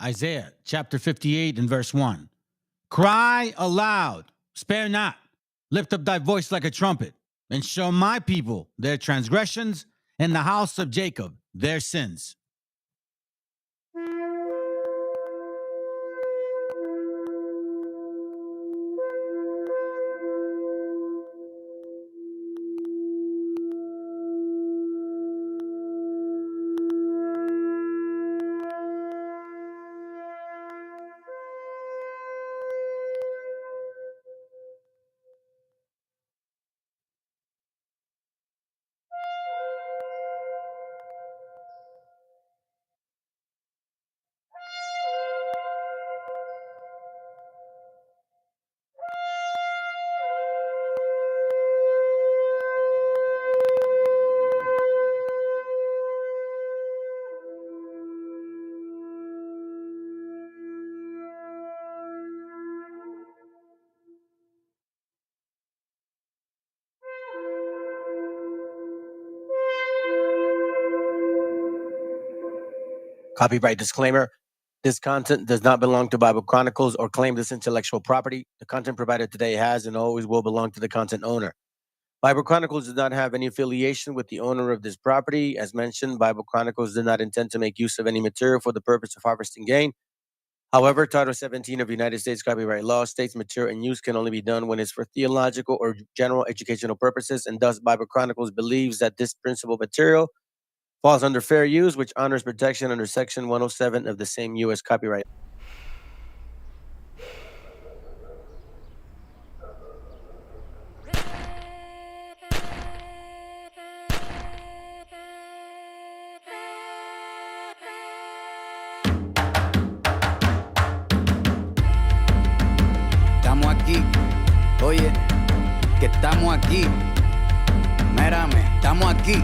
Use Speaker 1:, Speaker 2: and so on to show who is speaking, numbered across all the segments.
Speaker 1: Isaiah chapter 58 and verse 1. Cry aloud, spare not, lift up thy voice like a trumpet, and show my people their transgressions, and the house of Jacob their sins.
Speaker 2: Copyright disclaimer. This content does not belong to Bible Chronicles or claim this intellectual property. The content provided today has and always will belong to the content owner. Bible Chronicles does not have any affiliation with the owner of this property. As mentioned, Bible Chronicles did not intend to make use of any material for the purpose of harvesting gain. However, Title 17 of United States copyright law states material in use can only be done when it's for theological or general educational purposes, and thus Bible Chronicles believes that this principal material falls under fair use, which honors protection under Section 107 of the same U.S. copyright.
Speaker 3: Estamos aquí, oye, que estamos aquí. Mírame, estamos aquí.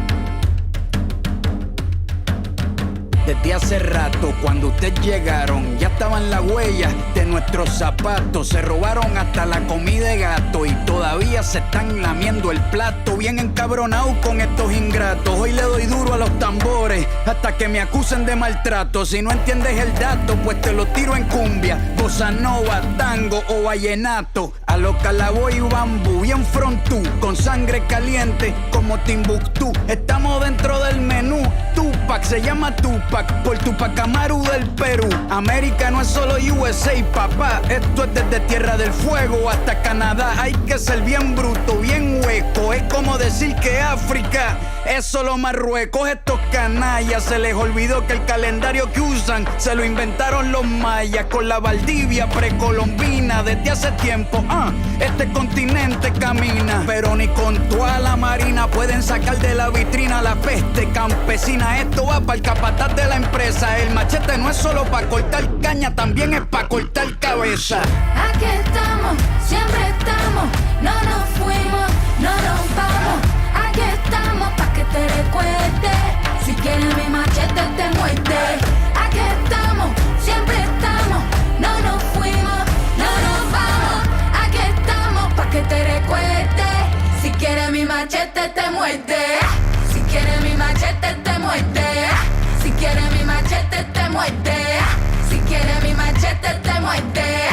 Speaker 3: Desde hace rato, cuando ustedes llegaron, ya estaban las huellas de nuestros zapatos. Se robaron hasta la comida de gato y todavía se están lamiendo el plato. Bien encabronados con estos ingratos. Hoy le doy duro a los tambores hasta que me acusen de maltrato. Si no entiendes el dato, pues te lo tiro en cumbia, bossa nova, tango o vallenato. A lo calaboy y bambú, bien frontú, con sangre caliente como Timbuktu. Estamos dentro del menú. Tupac se llama Tupac por Tupac Amaru del Perú. América no es solo USA, papá. Esto es desde Tierra del Fuego hasta Canadá. Hay que ser bien bruto, bien hueco. Es como decir que África es solo Marruecos. Estos canallas se les olvidó que el calendario que usan se lo inventaron los mayas con la Valdivia precolombina. Desde hace tiempo, este continente camina, pero ni con toda la marina pueden sacar de la vitrina la peste campesina. Esto va para el capataz de la empresa. El machete no es solo para cortar caña, también es para cortar cabeza.
Speaker 4: Aquí estamos, siempre estamos, no nos fuimos, no nos vamos. Aquí estamos pa' que te recuerdes. Si quieres mi machete te muerde. Aquí estamos, siempre estamos, no nos fuimos, no nos vamos. Aquí estamos pa' que te recuerdes. Si quieres mi machete te muerde. Si quieres mi machete te muerde. Si quieres mi machete te muerde. Si quieres mi machete te muerde.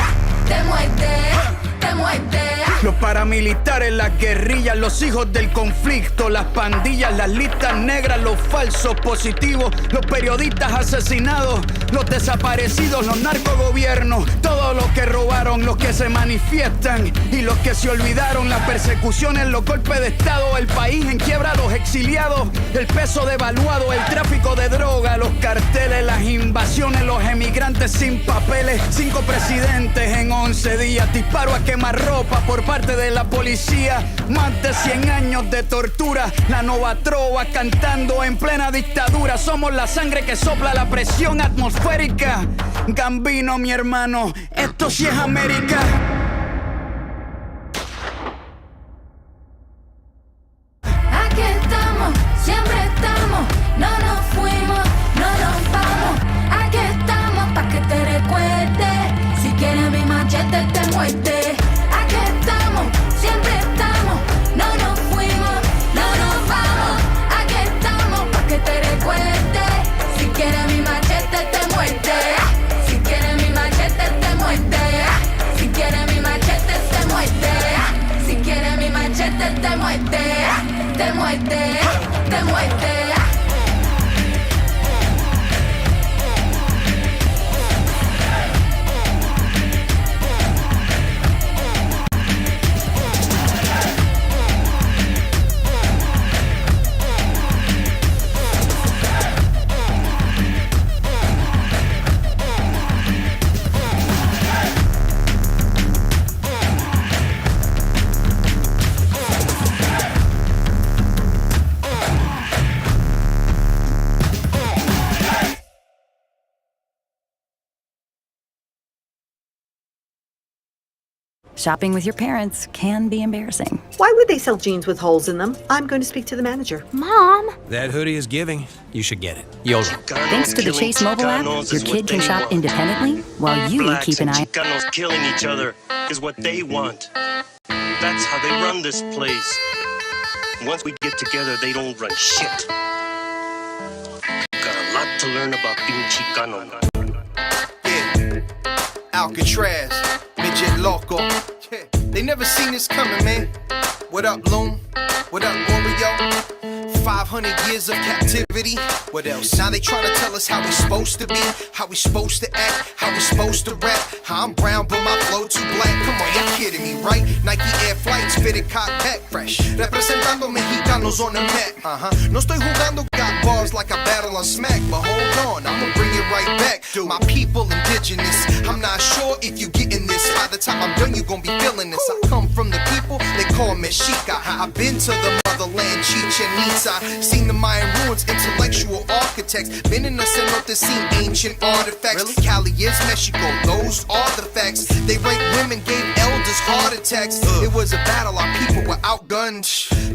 Speaker 4: Te muerde, te muerde.
Speaker 3: Los paramilitares, las guerrillas, los hijos del conflicto, las pandillas, las listas negras, los falsos positivos, los periodistas asesinados, los desaparecidos, los narcogobiernos, todos los que robaron, los que se manifiestan y los que se olvidaron, las persecuciones, los golpes de estado, el país en quiebra, los exiliados, el peso devaluado, el tráfico de droga, los carteles, las invasiones, los emigrantes sin papeles, 5 presidentes en 11 días, disparo a quemarropa por parte de la policía, más de 100 años de tortura, la nova trova cantando en plena dictadura. Somos la sangre que sopla la presión atmosférica. Gambino, mi hermano, esto sí es América.
Speaker 4: Aquí estamos, siempre estamos, no nos fuimos, no nos vamos. Aquí estamos pa' que te recuerdes. Si quieres mi machete te muerde. Aquí estamos, siempre estamos, no nos fuimos, no nos vamos. Aquí estamos pa' que te recuerdes. Si quieres mi machete te muerde. Si muerte, de muerte.
Speaker 5: Shopping with your parents can be embarrassing.
Speaker 6: Why would they sell jeans with holes in them? I'm going to speak to the manager.
Speaker 7: Mom!
Speaker 8: That hoodie is giving. You should get it. YOLO.
Speaker 5: Thanks to the Chase mobile app, your kid can shop independently while you keep an eye.
Speaker 9: Chicanos killing each other is what they want. That's how they run this place. Once we get together, they don't run shit. Got a lot to learn about being Chicano.
Speaker 10: Yeah, Alcatraz, midget loco. Yeah. They never seen this coming, man. What up, Loon? What up, Oreo? 500 years of captivity. What else? Now they try to tell us how we supposed to be, how we supposed to act, how we supposed to rap. How I'm brown, but my flow too black. Come on, y'all kidding me, right? Nike Air Flights fitted cock back fresh. Representando mexicanos on the map. No estoy jugando, got bars like I battle on smack. But hold on, I'ma bring it right back. My people indigenous. I'm not sure if you getting this. By the time I'm done, you gon' be feeling this. I come from the people they call Meshiacha. I've been to the motherland, Chichen Itza. Seen the Mayan ruins, intellectual architects. Been in the cenote, seen ancient artifacts. Really? Cali is Mexico, those are the facts. They raped women, gave elders heart attacks. It was a battle, our people were outgunned.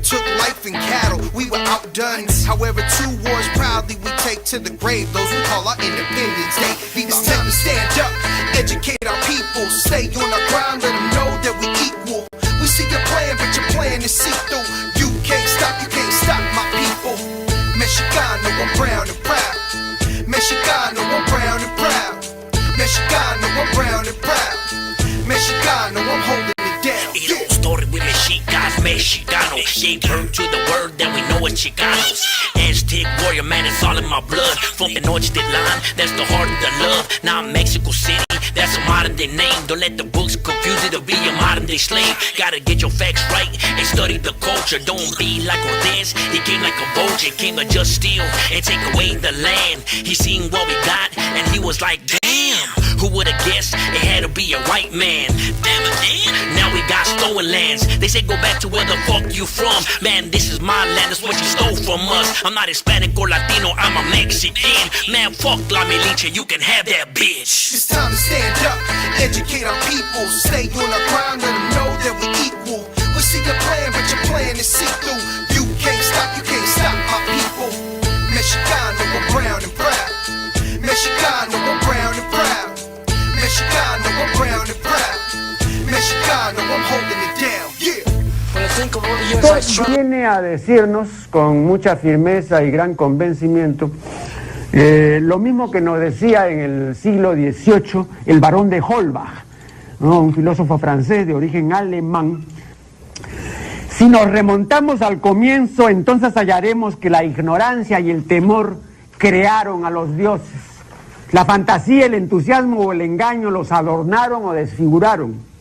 Speaker 10: Took life and cattle, we were outdone. However, 2 wars proudly we take to the grave. Those we call our Independence Day. It's time to stand up, educate our people. Stay on our ground, let them know that we equal. We see your plan, but your plan is see-through. You can't stop my people. Mexicano, I'm brown and proud. Mexicano, I'm brown and proud. Mexicano, I'm brown and proud. Mexicano, I'm holding it down.
Speaker 9: Yeah. Story with Mexicans, Mexicano. Gave birth to the word that we know as Chicanos. Aztec warrior, man, it's all in my blood. From the Tenochtitlan, that's the heart of the love. Now I'm Mexico City, that's a modern day name. Don't let the books confuse you to be a modern day slave. Gotta get your facts right and study the culture. Don't be like Cortez, he came like a vulture. Came to just steal and take away the land. He seen what we got and he was like, damn, who would've guessed it had to be a white man? Damn again, now we got stolen lands. They say go back to where the fuck you from. Man, this is my land, that's what you stole from us. I'm not Hispanic or Latino, I'm a Mexican. Man, fuck La Militia, you can have that bitch.
Speaker 10: It's time to stand up, educate our people. Stay on our ground, let them know that we equal. We see your plan, but your plan is see-through. You can't stop my people. Mexicano, I'm brown and proud. Mexicano, I'm brown and proud. Mexicano, I'm brown and proud. Mexicano, I'm holding it down, yeah.
Speaker 11: Esto viene a decirnos con mucha firmeza y gran convencimiento lo mismo que nos decía en el siglo XVIII el barón de Holbach, ¿no? Un filósofo francés de origen alemán. Si nos remontamos al comienzo, entonces hallaremos que la ignorancia y el temor crearon a los dioses. La fantasía, el entusiasmo o el engaño los adornaron o desfiguraron.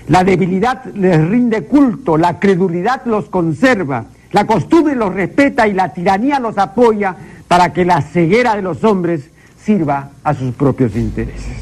Speaker 11: La debilidad les rinde culto, la credulidad los conserva, la costumbre los respeta y la tiranía los apoya para que la ceguera de los hombres sirva a sus propios intereses.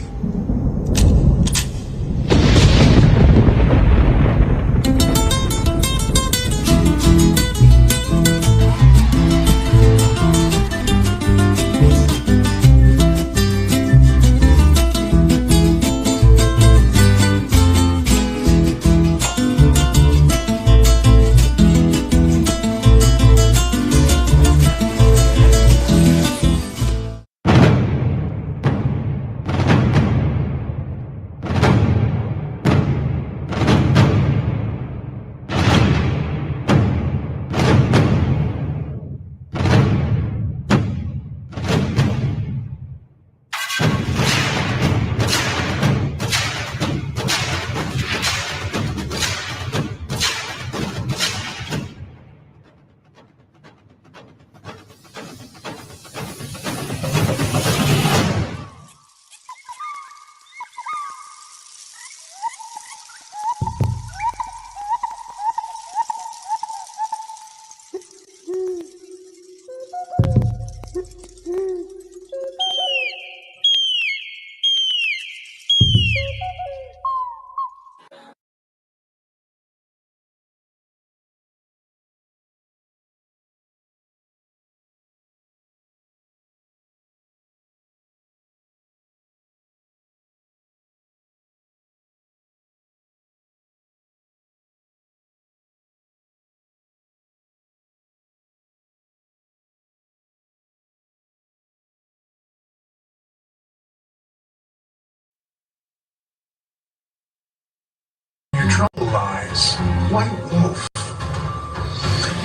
Speaker 7: trouble lies. White wolf,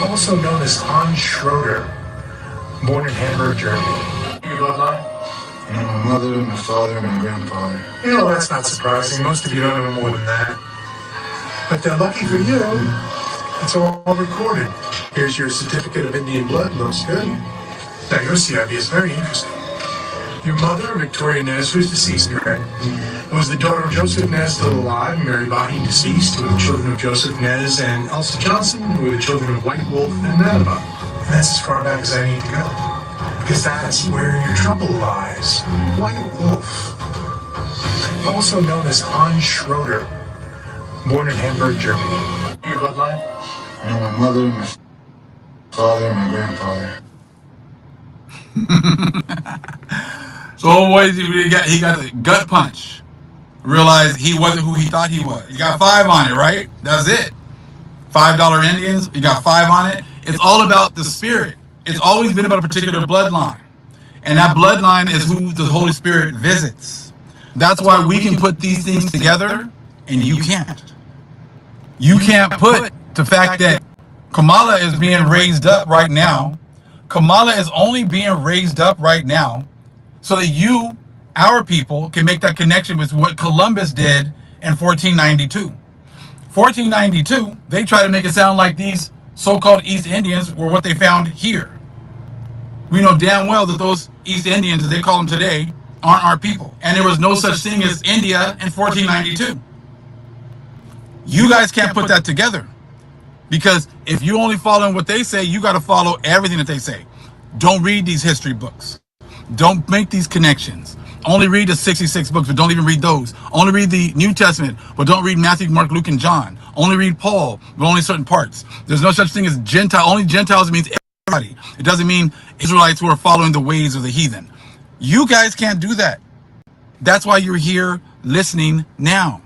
Speaker 7: also known as Hans Schroeder, born in Hamburg, Germany. Your bloodline?
Speaker 12: My mother, my father, and my grandfather.
Speaker 7: You know, that's not surprising. Most of you don't know more than that. But lucky for you, it's all recorded. Here's your certificate of Indian blood. Looks good. Now, your CIB is very interesting. Your mother, Victoria Nez, who's deceased, correct? Was the daughter of Joseph Nez, still alive, Mary Body, deceased, who were the children of Joseph Nez and Elsa Johnson, who were the children of White Wolf and Manaba. And that's as far back as I need to go. Because that's where your trouble lies. White Wolf, also known as Hans Schroeder, born in Hamburg, Germany. Your bloodline?
Speaker 12: My mother, my father, and my grandfather.
Speaker 13: So boys, he got a gut punch. Realized he wasn't who he thought he was. You got 5 on it, right? That's it. $5 Indians, you got 5 on it. It's all about the spirit. It's always been about a particular bloodline. And that bloodline is who the Holy Spirit visits. That's why we can put these things together and you can't. You can't put the fact that Kamala is being raised up right now. Kamala is only being raised up right now so that you, our people, can make that connection with what Columbus did in 1492. 1492, they try to make it sound like these so-called East Indians were what they found here. We know damn well that those East Indians, as they call them today, aren't our people. And there was no such thing as India in 1492. You guys can't put that together. Because if you only follow what they say, you got to follow everything that they say. Don't read these history books. Don't make these connections. Only read the 66 books, but don't even read those. Only read the New Testament, but don't read Matthew, Mark, Luke, and John. Only read Paul, but only certain parts. There's no such thing as Gentile. Only Gentiles means everybody. It doesn't mean Israelites who are following the ways of the heathen. You guys can't do that. That's why you're here listening now.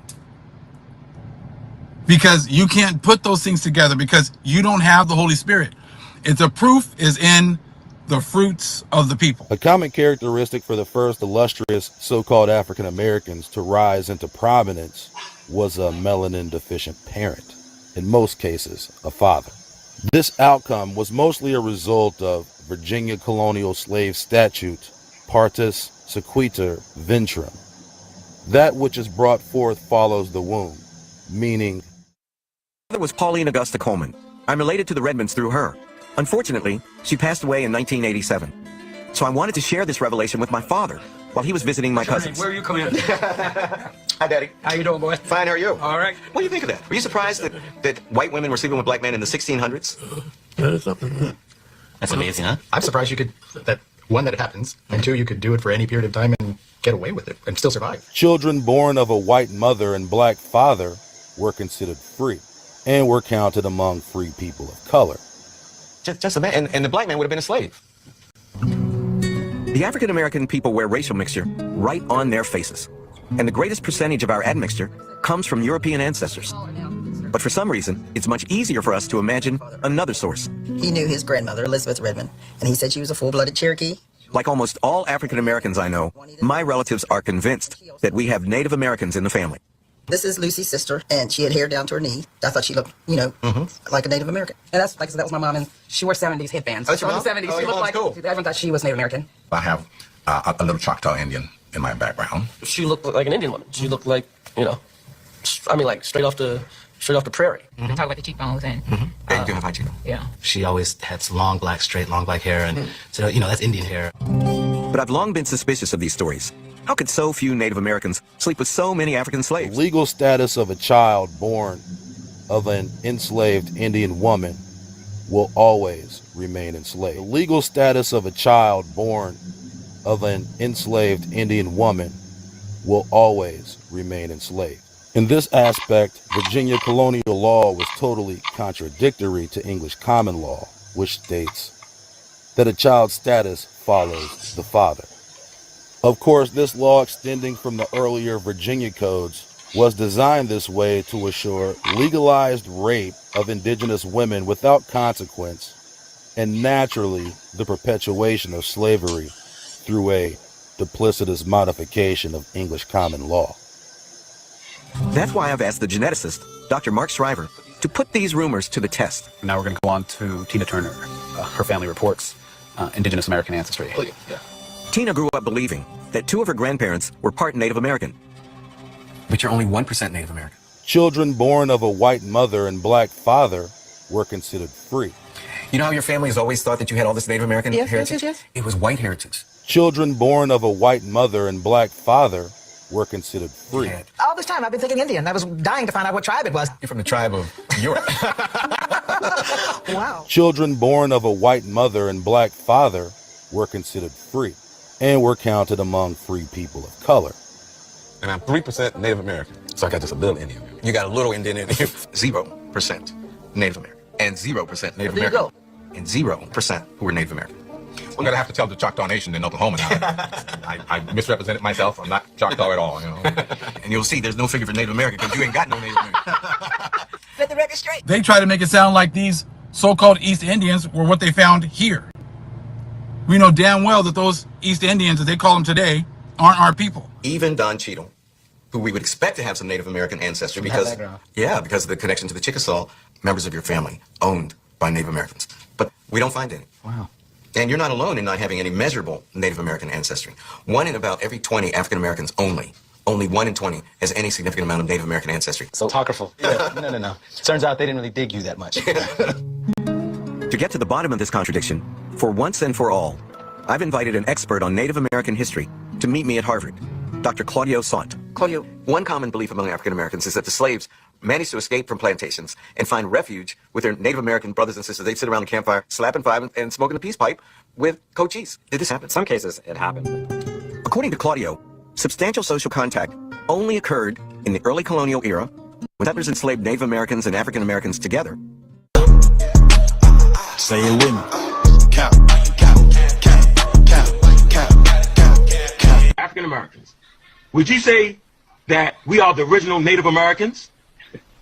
Speaker 13: Because you can't put those things together because you don't have the Holy Spirit. It's a proof is in the fruits of the people.
Speaker 14: A common characteristic for the first illustrious so-called African Americans to rise into prominence was a melanin deficient parent, in most cases a father. This outcome was mostly a result of Virginia colonial slave statute Partus Sequitur Ventrum. That which is brought forth follows the womb, meaning
Speaker 15: mother was Pauline Augusta Coleman. I'm related to the Redmonds through her. Unfortunately, she passed away in 1987. So I wanted to share this revelation with my father while he was visiting my cousins.
Speaker 16: Where are you coming in?
Speaker 15: Hi, Daddy.
Speaker 16: How you doing, boy?
Speaker 15: Fine, how are you?
Speaker 16: All right.
Speaker 15: What do you think of that? Were you surprised that white women were sleeping with black men in the 1600s?
Speaker 16: That's amazing, huh? I'm surprised you could, that one, that it happens, and two, you could do it for any period of time and get away with it and still survive.
Speaker 14: Children born of a white mother and black father were considered free and were counted among free people of color.
Speaker 15: Just a man, and the black man would have been a slave. The African American people wear racial mixture right on their faces. And the greatest percentage of our admixture comes from European ancestors. But for some reason, it's much easier for us to imagine another source.
Speaker 17: He knew his grandmother, Elizabeth Redmond, and he said she was a full-blooded Cherokee.
Speaker 15: Like almost all African Americans I know, my relatives are convinced that we have Native Americans in the family.
Speaker 17: This is Lucy's sister, and she had hair down to her knee. I thought she looked, like a Native American. And that's, like I said, that was my mom, and she wore 70s headbands.
Speaker 16: Oh,
Speaker 17: so in the 70s, she looked like, cool. Everyone thought she was Native American.
Speaker 16: I have a little Choctaw Indian in my background.
Speaker 18: She looked like an Indian woman. She looked like, like straight off the prairie.
Speaker 19: Talk about the cheekbones and
Speaker 16: And you have high cheekbones.
Speaker 19: Yeah.
Speaker 16: She always had some long black hair, and so that's Indian hair.
Speaker 15: But I've long been suspicious of these stories. How could so few Native Americans sleep with so many African slaves?
Speaker 14: The legal status of a child born of an enslaved Indian woman will always remain enslaved. The legal status of a child born of an enslaved Indian woman will always remain enslaved. In this aspect, Virginia colonial law was totally contradictory to English common law, which states that a child's status follows the father. Of course, this law extending from the earlier Virginia codes was designed this way to assure legalized rape of indigenous women without consequence and naturally the perpetuation of slavery through a duplicitous modification of English common law.
Speaker 15: That's why I've asked the geneticist Dr. Mark Shriver, to put these rumors to the test.
Speaker 19: Now we're going to go on to Tina Turner. Her family reports Indigenous American ancestry.
Speaker 15: Tina grew up believing that two of her grandparents were part Native American.
Speaker 8: But you're only 1% Native American.
Speaker 14: Children born of a white mother and black father were considered free.
Speaker 8: You know how your family has always thought that you had all this Native American heritage?
Speaker 17: Yes.
Speaker 8: It was white heritage.
Speaker 14: Children born of a white mother and black father were considered free.
Speaker 17: All this time I've been thinking Indian. I was dying to find out what tribe it was.
Speaker 8: You're from the tribe of Europe.
Speaker 17: Wow.
Speaker 14: Children born of a white mother and black father were considered free and were counted among free people of color.
Speaker 20: And I'm 3% Native American, so I got just a little Indian.
Speaker 8: You got a little Indian in you. 0% Native American. And 0% Native American. And 0% who were Native American.
Speaker 20: We're gonna have to tell the Choctaw Nation in Oklahoma now. I misrepresented myself. I'm not Choctaw at all, you know.
Speaker 8: And you'll see there's no figure for Native American because you ain't got no Native American.
Speaker 17: Set the record straight.
Speaker 13: They try to make it sound like these so-called East Indians were what they found here. We know damn well that those East Indians, as they call them today, aren't our people.
Speaker 8: Even Don Cheadle, who we would expect to have some Native American ancestry because, because of the connection to the Chickasaw, members of your family owned by Native Americans. But we don't find any.
Speaker 19: Wow.
Speaker 8: And you're not alone in not having any measurable Native American ancestry. 1 in about every 20 African Americans only 1 in 20 has any significant amount of Native American ancestry.
Speaker 16: So apocryphal. Yeah. No. Turns out they didn't really dig you that much.
Speaker 15: To get to the bottom of this contradiction, for once and for all, I've invited an expert on Native American history to meet me at Harvard, Dr. Claudio Sant. Claudio, one common belief among African Americans is that the slaves managed to escape from plantations and find refuge with their Native American brothers and sisters. They'd sit around the campfire, slapping five and smoking a peace pipe with coachees. Did this happen?
Speaker 21: In some cases, it happened.
Speaker 15: According to Claudio, substantial social contact only occurred in the early colonial era when settlers enslaved Native Americans and African Americans together.
Speaker 22: Say it with me.
Speaker 23: African Americans. Would you say that we are the original Native Americans?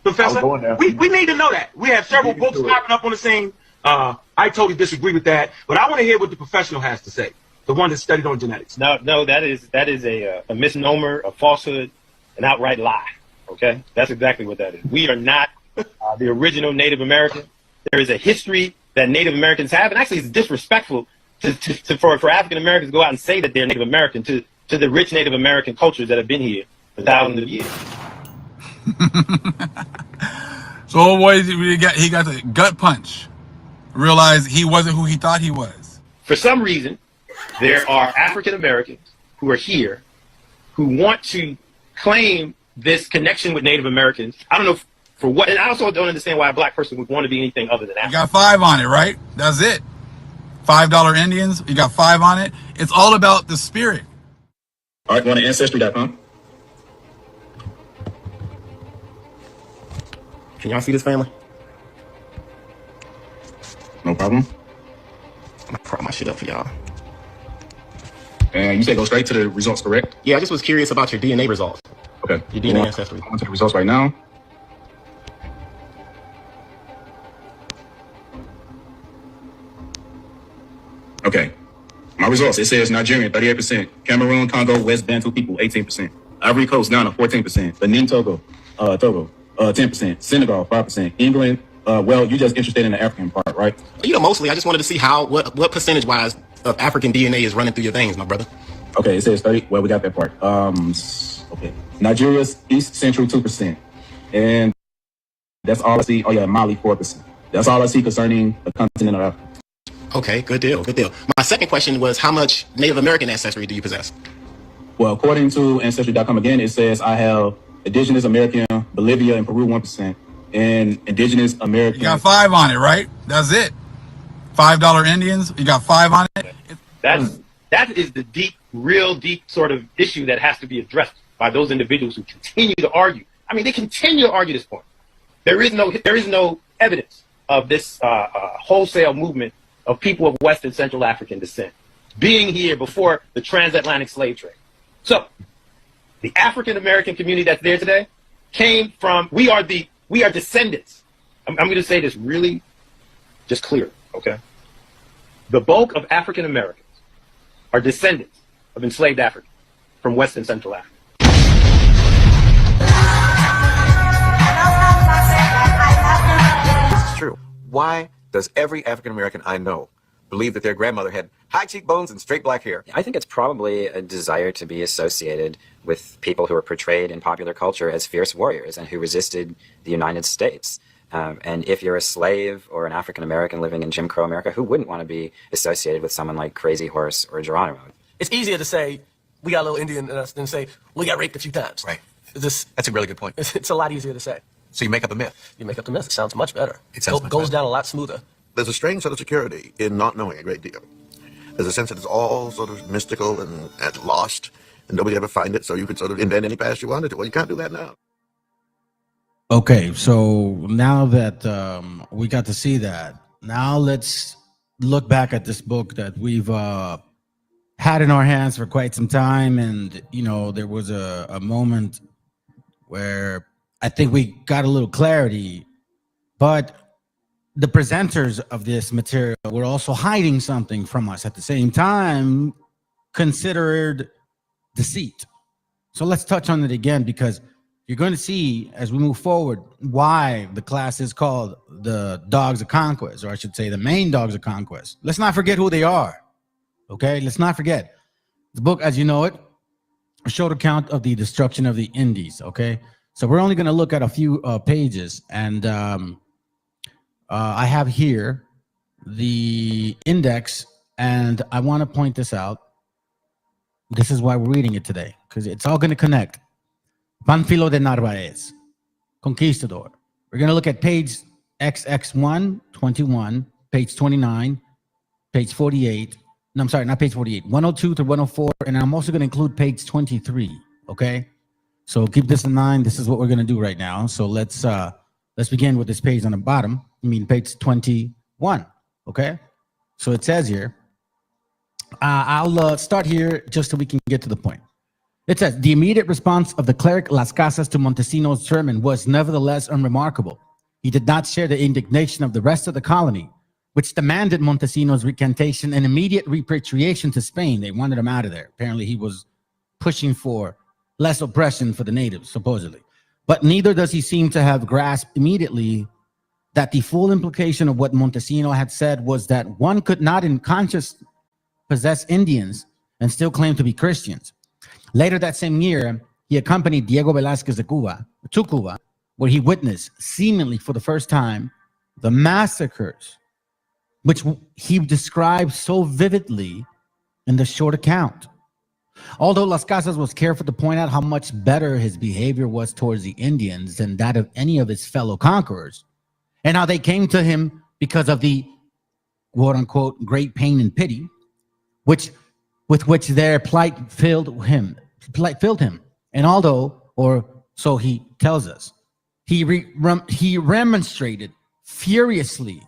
Speaker 23: Professor, we need to know that. We have several books popping up on the scene. I totally disagree with that, but I want to hear what the professional has to say, the one that studied on genetics.
Speaker 24: No, that is a misnomer, a falsehood, an outright lie. Okay, that's exactly what that is. We are not the original Native American. There is a history that Native Americans have, and actually it's disrespectful for African Americans to go out and say that they're Native American to the rich Native American cultures that have been here for thousands of years.
Speaker 13: So old boy, he got the gut punch. Realized he wasn't who he thought he was.
Speaker 24: For some reason, there are African Americans who are here who want to claim this connection with Native Americans. I don't know for what, and I also don't understand why a black person would want to be anything other than that.
Speaker 13: You got 5 on it, right? That's it. $5 Indians, you got 5 on it. It's all about the spirit.
Speaker 22: All right, go on to Ancestry.com.
Speaker 16: Can y'all see this family?
Speaker 22: No problem.
Speaker 16: I'm gonna prop my shit up for y'all.
Speaker 22: And you said go straight to the results, correct?
Speaker 16: Yeah, I just was curious about your DNA results.
Speaker 22: Okay.
Speaker 16: Your DNA ancestry.
Speaker 22: On to the results right now. Okay. My results, it says Nigerian, 38%. Cameroon, Congo, West Bantu people, 18%. Ivory Coast, Ghana, 14%. Benin, Togo, 10%. Senegal, 5%. England, well, you're just interested in the African part, right?
Speaker 16: You know, mostly, I just wanted to see what percentage-wise of African DNA is running through your veins, my brother.
Speaker 22: Okay, it says 30. Well, we got that part. Okay. Nigeria's East Central, 2%. And that's all I see. Oh, yeah, Mali, 4%. That's all I see concerning the continent of Africa.
Speaker 16: Okay, good deal. My second question was, how much Native American ancestry do you possess?
Speaker 22: Well, according to Ancestry.com, again, it says I have Indigenous American, Bolivia, and Peru, 1%. And Indigenous American...
Speaker 13: You got 5 on it, right? That's it. $5 Indians, you got 5 on it.
Speaker 24: That is the real deep sort of issue that has to be addressed by those individuals who continue to argue. I mean, they continue to argue this point. There is no evidence of this wholesale movement of people of West and Central African descent being here before the transatlantic slave trade. So, the African American community that's there today came from, we are descendants. I'm going to say this really just clear, okay? The bulk of African Americans are descendants of enslaved Africans from West and Central Africa.
Speaker 8: Why does every African American I know believe that their grandmother had high cheekbones and straight black hair?
Speaker 1: I think it's probably a desire to be associated with people who are portrayed in popular culture as fierce warriors and who resisted the United States. And if you're a slave or an African American living in Jim Crow America, who wouldn't want to be associated with someone like Crazy Horse or Geronimo?
Speaker 18: It's easier to say we got a little Indian in us than say we got raped a few times.
Speaker 8: Right. That's a really good point.
Speaker 18: It's a lot easier to say.
Speaker 8: So you make up a myth.
Speaker 18: You make up the myth. It sounds much better.
Speaker 8: It sounds much
Speaker 18: goes
Speaker 8: better.
Speaker 18: down a lot smoother.
Speaker 2: There's a strange sort of security in not knowing a great deal. There's a sense that it's all sort of mystical and lost, and nobody ever find it, so you could sort of invent any past you wanted to. Well, you can't do that now.
Speaker 3: Okay, so now that we got to see that, now let's look back at this book that we've had in our hands for quite some time. And, you know, there was a moment where I think we got a little clarity, but the presenters of this material were also hiding something from us at the same time, considered deceit. So let's touch on it again, because you're going to see as we move forward why the class is called the Dogs of Conquest, or I should say the main Dogs of Conquest. Let's not forget who they are. Okay, let's not forget. The book, as you know it, a short account of the destruction of the Indies. Okay, so we're only going to look at a few pages, and I have here the index, and I want to point this out. This is why we're reading it today, because it's all going to connect. Panfilo de Narvaez, Conquistador. We're going to look at page XX1, 21, page 29, page 48. No, I'm sorry, not page 48, 102 to 104. And I'm also going to include page 23. Okay. So keep this in mind. This is what we're going to do right now. So let's begin with this page on the bottom. I mean, page 21. Okay. So it says here, I'll start here just so we can get to the point. It says, the immediate response of the cleric Las Casas to Montesino's sermon was nevertheless unremarkable. He did not share the indignation of the rest of the colony, which demanded Montesino's recantation and immediate repatriation to Spain. They wanted him out of there. Apparently, he was pushing for less oppression for the natives, supposedly. But neither does he seem to have grasped immediately that the full implication of what Montesino had said was that one could not in conscience possess Indians and still claim to be Christians. Later that same year, he accompanied Diego Velázquez to Cuba, where he witnessed, seemingly for the first time, the massacres, which he described so vividly in the short account. Although Las Casas was careful to point out how much better his behavior was towards the Indians than that of any of his fellow conquerors, and how they came to him because of the quote-unquote great pain and pity, with which their plight filled him. And although, or so he tells us, he remonstrated furiously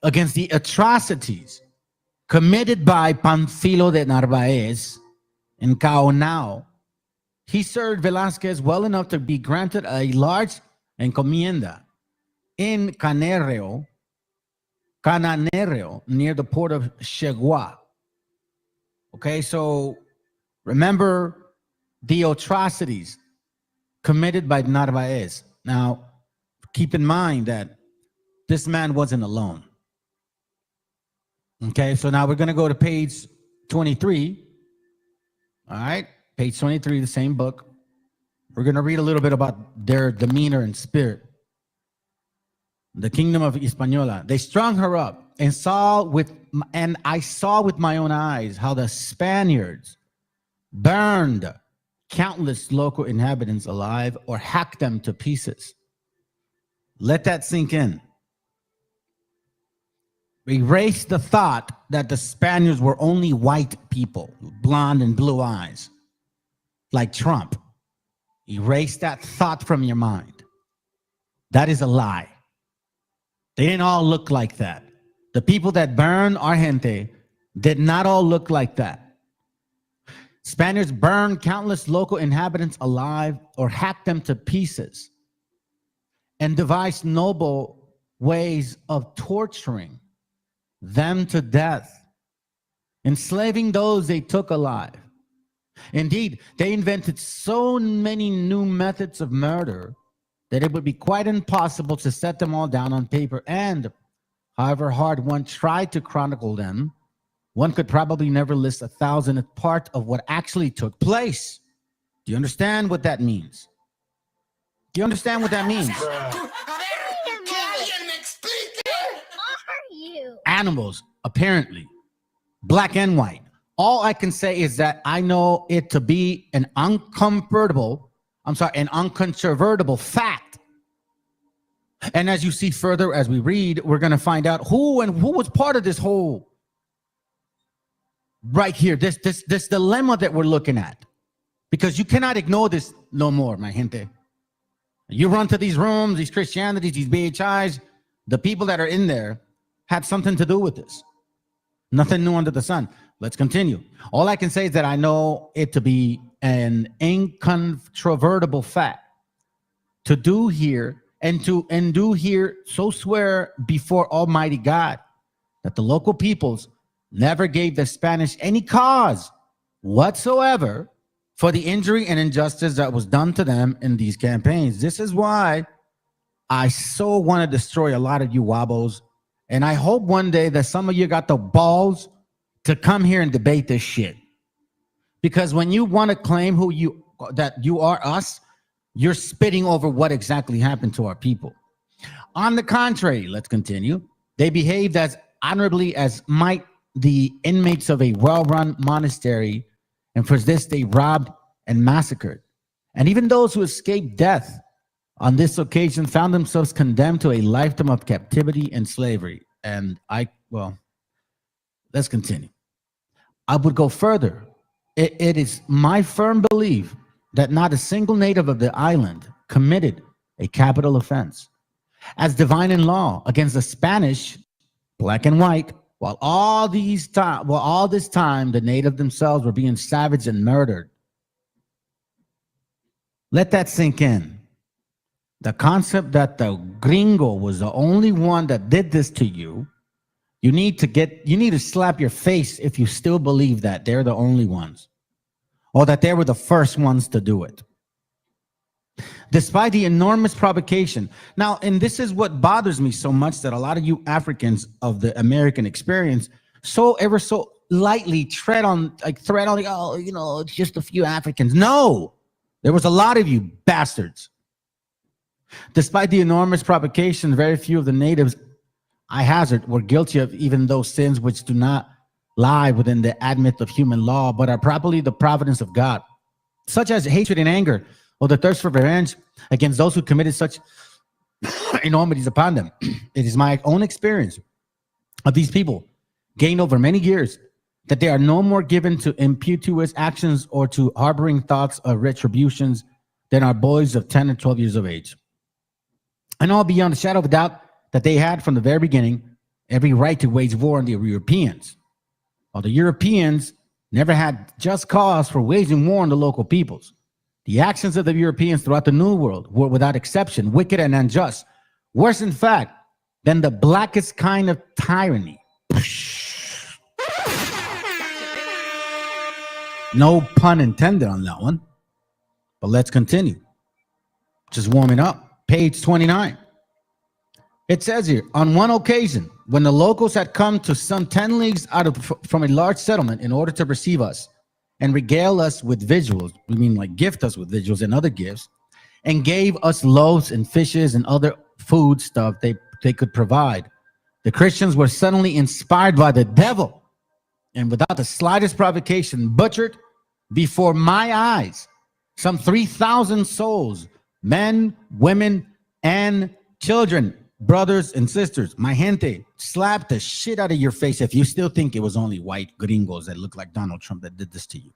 Speaker 3: against the atrocities committed by Panfilo de Narvaez in Caonao. He served Velázquez well enough to be granted a large encomienda in Cananero, near the port of Chegua. Okay, so remember the atrocities committed by Narvaez. Now, keep in mind that this man wasn't alone. Okay, so now we're going to go to page 23. All right, page 23, the same book. We're going to read a little bit about their demeanor and spirit. The kingdom of Hispaniola. They strung her up and I saw with my own eyes how the Spaniards burned countless local inhabitants alive or hacked them to pieces. Let that sink in. Erase the thought that the Spaniards were only white people, blonde and blue eyes, like Trump. Erase that thought from your mind. That is a lie. They didn't all look like that. The people that burned our gente did not all look like that. Spaniards burned countless local inhabitants alive or hacked them to pieces and devised noble ways of torturing them to death, enslaving those they took alive. Indeed, they invented so many new methods of murder that it would be quite impossible to set them all down on paper and However hard one tried to chronicle them, one could probably never list 1,000th part of what actually took place. Do you understand what that means? Do you understand what that means? Animals, apparently, black and white. All I can say is that I know it to be an uncontrovertible fact. And as you see further, as we read, we're going to find out who was part of this whole right here, this dilemma that we're looking at. Because you cannot ignore this no more, my gente. You run to these rooms, these Christianities, these BHIs, the people that are in there had something to do with this. Nothing new under the sun. Let's continue. All I can say is that I know it to be an incontrovertible fact to do here and do here, so swear before Almighty God that the local peoples never gave the Spanish any cause whatsoever for the injury and injustice that was done to them in these campaigns. This is why I so want to destroy a lot of you wabos. And I hope one day that some of you got the balls to come here and debate this shit. Because when you want to claim that you are us, you're spitting over what exactly happened to our people. On the contrary, let's continue. They behaved as honorably as might the inmates of a well-run monastery, and for this they robbed and massacred. And even those who escaped death on this occasion found themselves condemned to a lifetime of captivity and slavery. And let's continue. I would go further. It is my firm belief that not a single native of the island committed a capital offense as divine in law against the Spanish, black and white, while all this time the native themselves were being savaged and murdered. Let that sink in. The concept that the gringo was the only one that did this to you, you need to slap your face if you still believe that they're the only ones, or that they were the first ones to do it. Despite the enormous provocation. Now, and this is what bothers me so much, that a lot of you Africans of the American experience ever so lightly thread on it's just a few Africans. No, there was a lot of you bastards. Despite the enormous provocation, very few of the natives, I hazard, were guilty of even those sins which do not lie within the ambit of human law, but are properly the providence of God, such as hatred and anger, or the thirst for revenge against those who committed such enormities upon them. It is my own experience of these people, gained over many years, that they are no more given to impetuous actions or to harboring thoughts of retributions than are boys of 10 and 12 years of age. And all beyond a shadow of a doubt that they had from the very beginning every right to wage war on the Europeans, while the Europeans never had just cause for waging war on the local peoples. The actions of the Europeans throughout the New World were without exception wicked and unjust, worse in fact than the blackest kind of tyranny. No pun intended on that one, but let's continue. Just warming up. Page 29. It says here, on one occasion, when the locals had come to some 10 leagues from a large settlement in order to receive us and regale us with victuals, we mean like gift us with victuals and other gifts, and gave us loaves and fishes and other food stuff they could provide, the Christians were suddenly inspired by the devil and without the slightest provocation butchered before my eyes some 3,000 souls, men, women, and children, brothers and sisters. My gente, slap the shit out of your face if you still think it was only white gringos that look like Donald Trump that did this to you.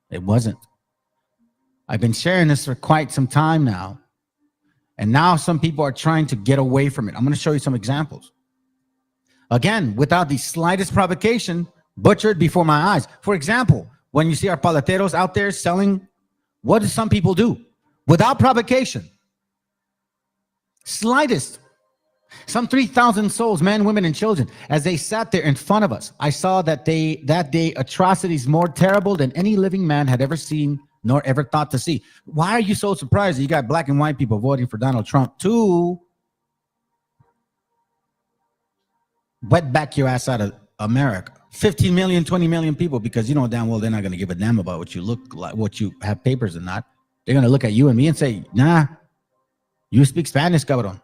Speaker 3: It wasn't. I've been sharing this for quite some time now, and now some people are trying to get away from it. I'm going to show you some examples. Again, without the slightest provocation, butchered before my eyes. For example, when you see our paleteros out there selling, what do some people do? Without provocation, slightest, some 3,000 souls, men, women, and children, as they sat there in front of us, I saw that day atrocities more terrible than any living man had ever seen nor ever thought to see. Why are you so surprised that you got black and white people voting for Donald Trump too? wetback your ass out of America. 15 million, 20 million people, because you know damn well they're not going to give a damn about what you look like, what you have papers or not. They're going to look at you and me and say, nah, you speak Spanish, cabrón.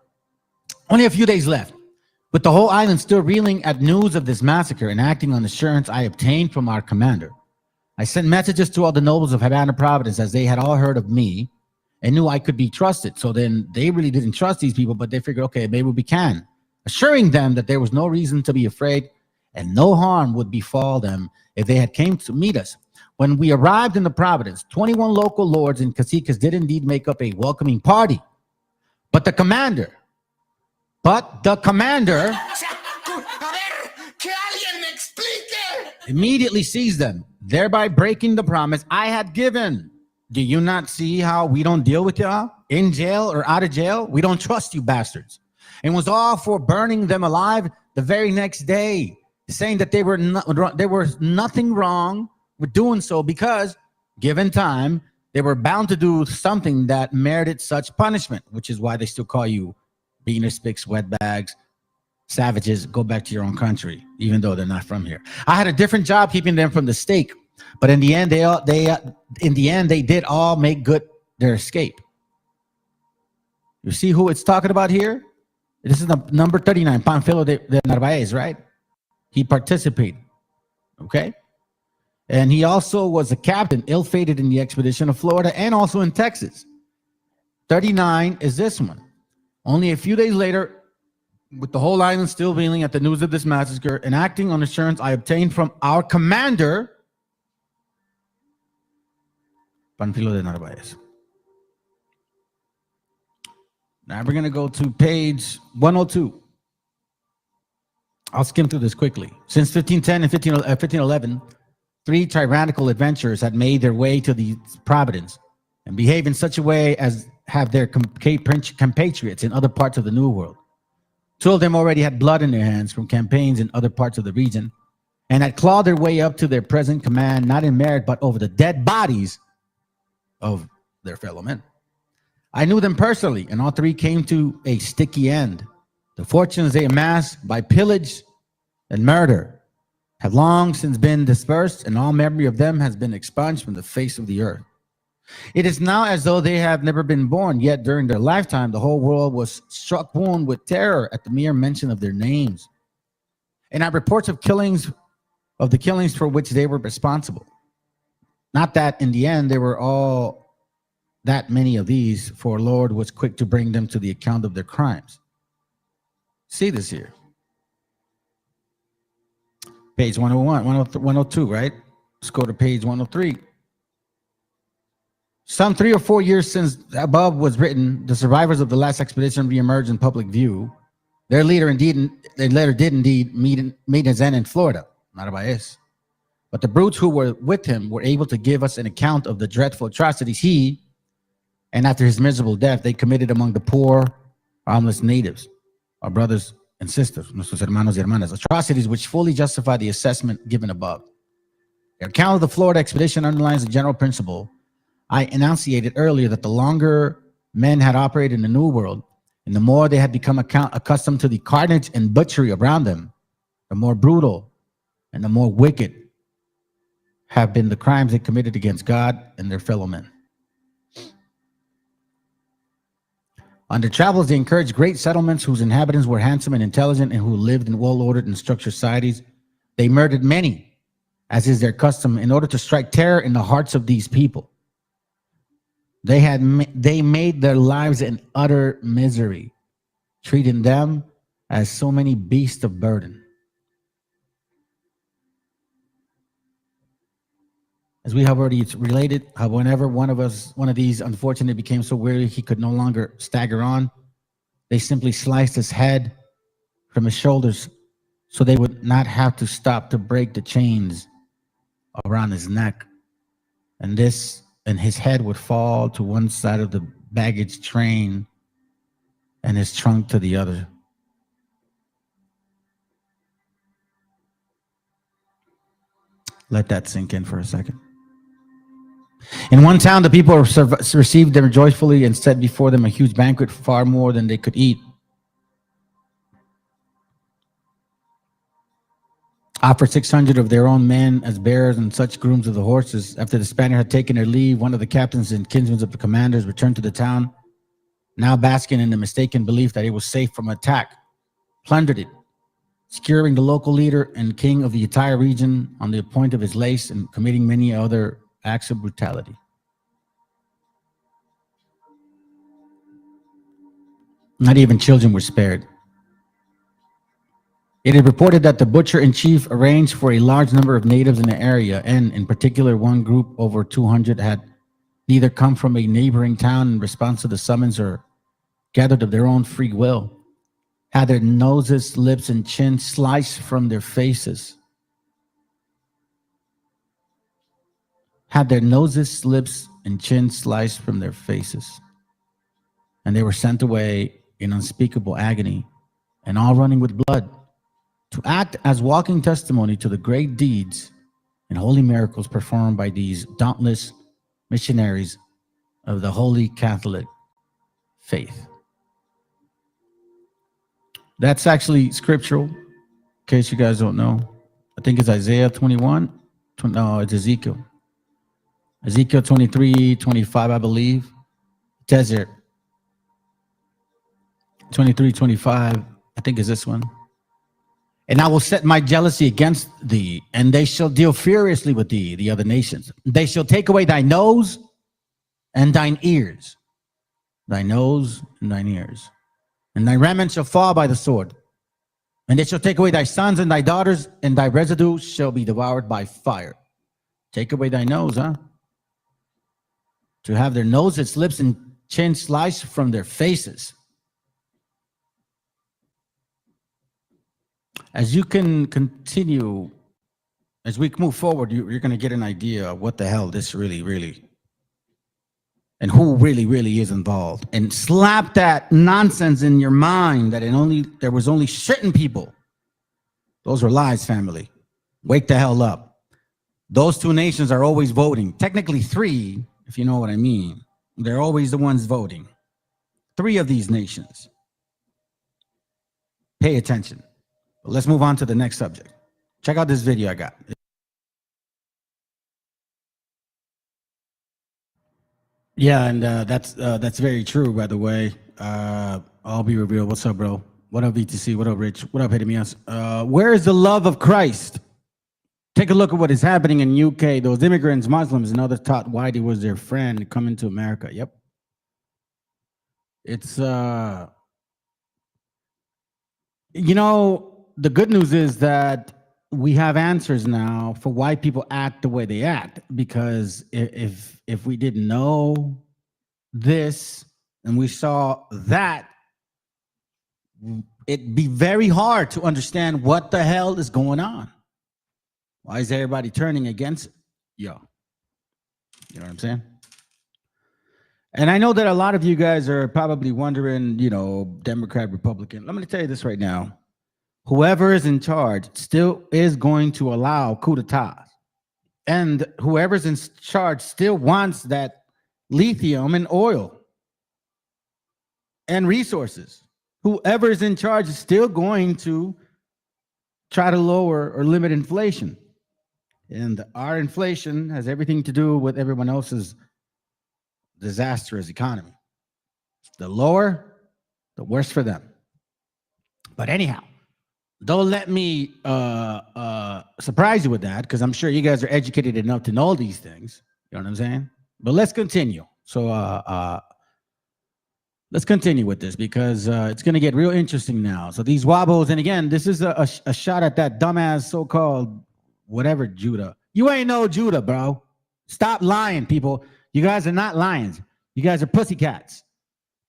Speaker 3: Only a few days left. With the whole island still reeling at news of this massacre and acting on assurance I obtained from our commander, I sent messages to all the nobles of Havana Providence, as they had all heard of me and knew I could be trusted. So then they really didn't trust these people, but they figured, okay, maybe we can. Assuring them that there was no reason to be afraid and no harm would befall them if they had came to meet us. When we arrived in the Providence, 21 local lords and caciques did indeed make up a welcoming party. But the commander immediately seized them, thereby breaking the promise I had given. Do you not see how we don't deal with y'all? In jail or out of jail? We don't trust you bastards. And was all for burning them alive the very next day, saying that there was nothing wrong with doing so because, given time, they were bound to do something that merited such punishment, which is why they still call you beaners, picks, wetbags, savages. Go back to your own country, even though they're not from here. I had a different job keeping them from the stake, but in the end, they did all make good their escape. You see who it's talking about here? This is the number 39, Panfilo de Narvaez, right? He participated, okay? And he also was a captain, ill-fated in the expedition of Florida and also in Texas. 39 is this one. Only a few days later, with the whole island still reeling at the news of this massacre and acting on assurance I obtained from our commander, Panfilo de Narvaez. Now we're going to go to page 102. I'll skim through this quickly. Since 1510 and 1511, 3 tyrannical adventurers had made their way to the Providence and behaved in such a way as have their compatriots in other parts of the New World. 2 of them already had blood in their hands from campaigns in other parts of the region and had clawed their way up to their present command, not in merit, but over the dead bodies of their fellow men. I knew them personally, and all 3 came to a sticky end. The fortunes they amassed by pillage and murder have long since been dispersed, and all memory of them has been expunged from the face of the earth. It is now as though they have never been born, yet during their lifetime, the whole world was struck wound with terror at the mere mention of their names, and at reports of the killings for which they were responsible. Not that in the end, there were all that many of these, for Lord was quick to bring them to the account of their crimes. See this here. Page 101, 102, right? Let's go to page 103. Some 3 or 4 years since above was written, the survivors of the last expedition reemerged in public view. Their leader did indeed meet his end in Florida, Narvaez. But the brutes who were with him were able to give us an account of the dreadful atrocities he, and after his miserable death, they committed among the poor, harmless natives, our brothers and sisters, nuestros hermanos y hermanas, atrocities which fully justify the assessment given above. The account of the Florida expedition underlines the general principle I enunciated earlier, that the longer men had operated in the New World, and the more they had become accustomed to the carnage and butchery around them, the more brutal and the more wicked have been the crimes they committed against God and their fellow men. On their travels, they encouraged great settlements whose inhabitants were handsome and intelligent and who lived in well-ordered and structured societies. They murdered many, as is their custom, in order to strike terror in the hearts of these people. They made their lives an utter misery, treating them as so many beasts of burden. As we have already related, how whenever one of these unfortunately became so weary he could no longer stagger on, they simply sliced his head from his shoulders so they would not have to stop to break the chains around his neck. And his head would fall to one side of the baggage train and his trunk to the other. Let that sink in for a second. In one town, the people received them joyfully and set before them a huge banquet, far more than they could eat. offered 600 of their own men as bearers and such grooms of the horses. After the Spaniard had taken their leave, one of the captains and kinsmen of the commanders returned to the town, now basking in the mistaken belief that it was safe from attack, plundered it, securing the local leader and king of the entire region on the point of his lace and committing many other acts of brutality. Not even children were spared. It is reported that the butcher-in-chief arranged for a large number of natives in the area, and in particular, one group over 200 had neither come from a neighboring town in response to the summons or gathered of their own free will, had their noses, lips, and chin sliced from their faces. Had their noses, lips, and chin sliced from their faces. And they were sent away in unspeakable agony, and all running with blood, to act as walking testimony to the great deeds and holy miracles performed by these dauntless missionaries of the Holy Catholic faith. That's actually scriptural, in case you guys don't know. I think it's Isaiah 21. No, it's Ezekiel. Ezekiel 23, 25, I believe. It says here, 23, 25, I think is this one. And I will set my jealousy against thee, and they shall deal furiously with thee, the other nations. They shall take away thy nose and thine ears, thy nose and thine ears. And thy remnant shall fall by the sword. And they shall take away thy sons and thy daughters, and thy residue shall be devoured by fire. Take away thy nose, huh? To have their noses, lips, and chin sliced from their faces. As you can continue, as we move forward, you're going to get an idea of what the hell this really, and who really is involved. And slap that nonsense in your mind that there was only certain people. Those are lies, family. Wake the hell up. Those two nations are always voting. Technically three, if you know what I mean. They're always the ones voting. Three of these nations. Pay attention. Let's move on to the next subject. Check out this video I got. Yeah, and that's very true, by the way. I'll be revealed. What's up, bro? What up, VTC? What up, Rich? What up, Hitimias? Where is the love of Christ? Take a look at what is happening in UK. Those immigrants, Muslims, and others taught Whitey was their friend coming to America. Yep. It's, you know, the good news is that we have answers now for why people act the way they act, because if we didn't know this and we saw that, it'd be very hard to understand what the hell is going on. Why is everybody turning against it? Yo, you know what I'm saying? And I know that a lot of you guys are probably wondering, you know, Democrat, Republican. Let me tell you this right now. Whoever is in charge still is going to allow coup d'etats. And whoever's in charge still wants that lithium and oil and resources. Whoever is in charge is still going to try to lower or limit inflation. And our inflation has everything to do with everyone else's disastrous economy. The lower, the worse for them. But anyhow, don't let me surprise you with that, because I'm sure you guys are educated enough to know these things. You know what I'm saying? But let's continue. So let's continue with this, because it's going to get real interesting now. So these wobbles, and again, this is a shot at that dumbass so-called whatever Judah. You ain't no Judah, bro. Stop lying, people. You guys are not lions. You guys are pussycats.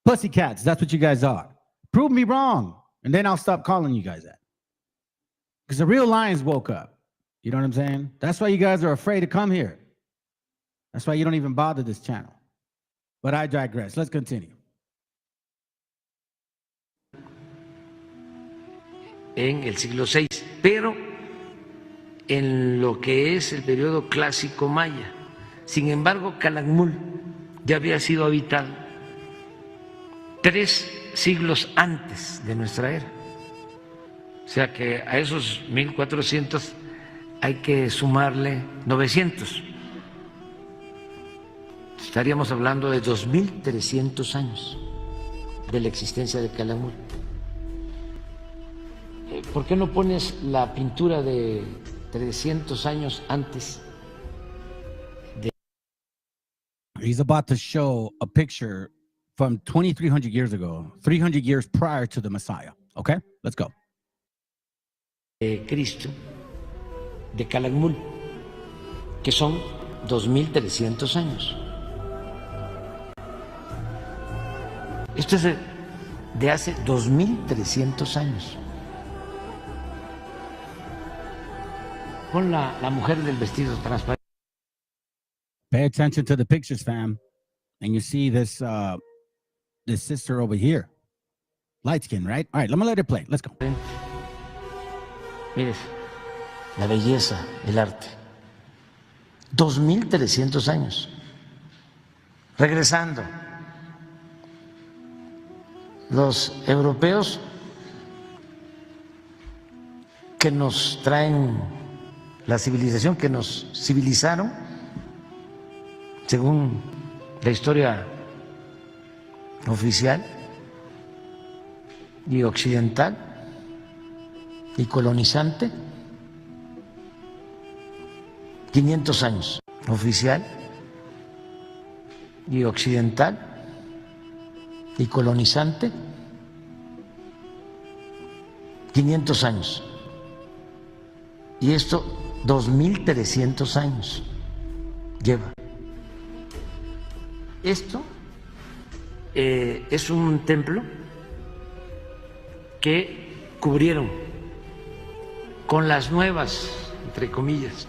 Speaker 3: Pussycats, that's what you guys are. Prove me wrong, and then I'll stop calling you guys that. Because the real lions woke up. You know what I'm saying? That's why you guys are afraid to come here. That's why you don't even bother this channel. But I digress. Let's continue.
Speaker 4: En el siglo VI, pero en lo que es el periodo clásico maya. Sin embargo, Calakmul ya había sido habitado 3 siglos antes de nuestra era. O sea que a esos 1400 hay que sumarle 900. Estaríamos hablando de 2.300 años de la existencia de Calakmul. ¿Por qué no pones la pintura de 300 años antes?
Speaker 3: He's about to show a picture from 2,300 years ago, 300 years prior to the Messiah. Okay, let's go.
Speaker 4: Cristo, de Calakmul, que son 2.300 años. Esto es de hace 2.300 años. Con la mujer del vestido transparente.
Speaker 3: Pay attention to the pictures, fam. And you see this this sister over here. Light skin, right? All right, let me let it play. Let's go.
Speaker 4: Mires, la belleza, el arte. 2.300 años. Regresando. Los europeos que nos traen la civilización, que nos civilizaron, según la historia oficial y occidental y colonizante, 500 años, oficial y occidental y colonizante, 500 años. Y esto 2.300 años lleva. Esto es un templo que cubrieron con las nuevas, entre comillas,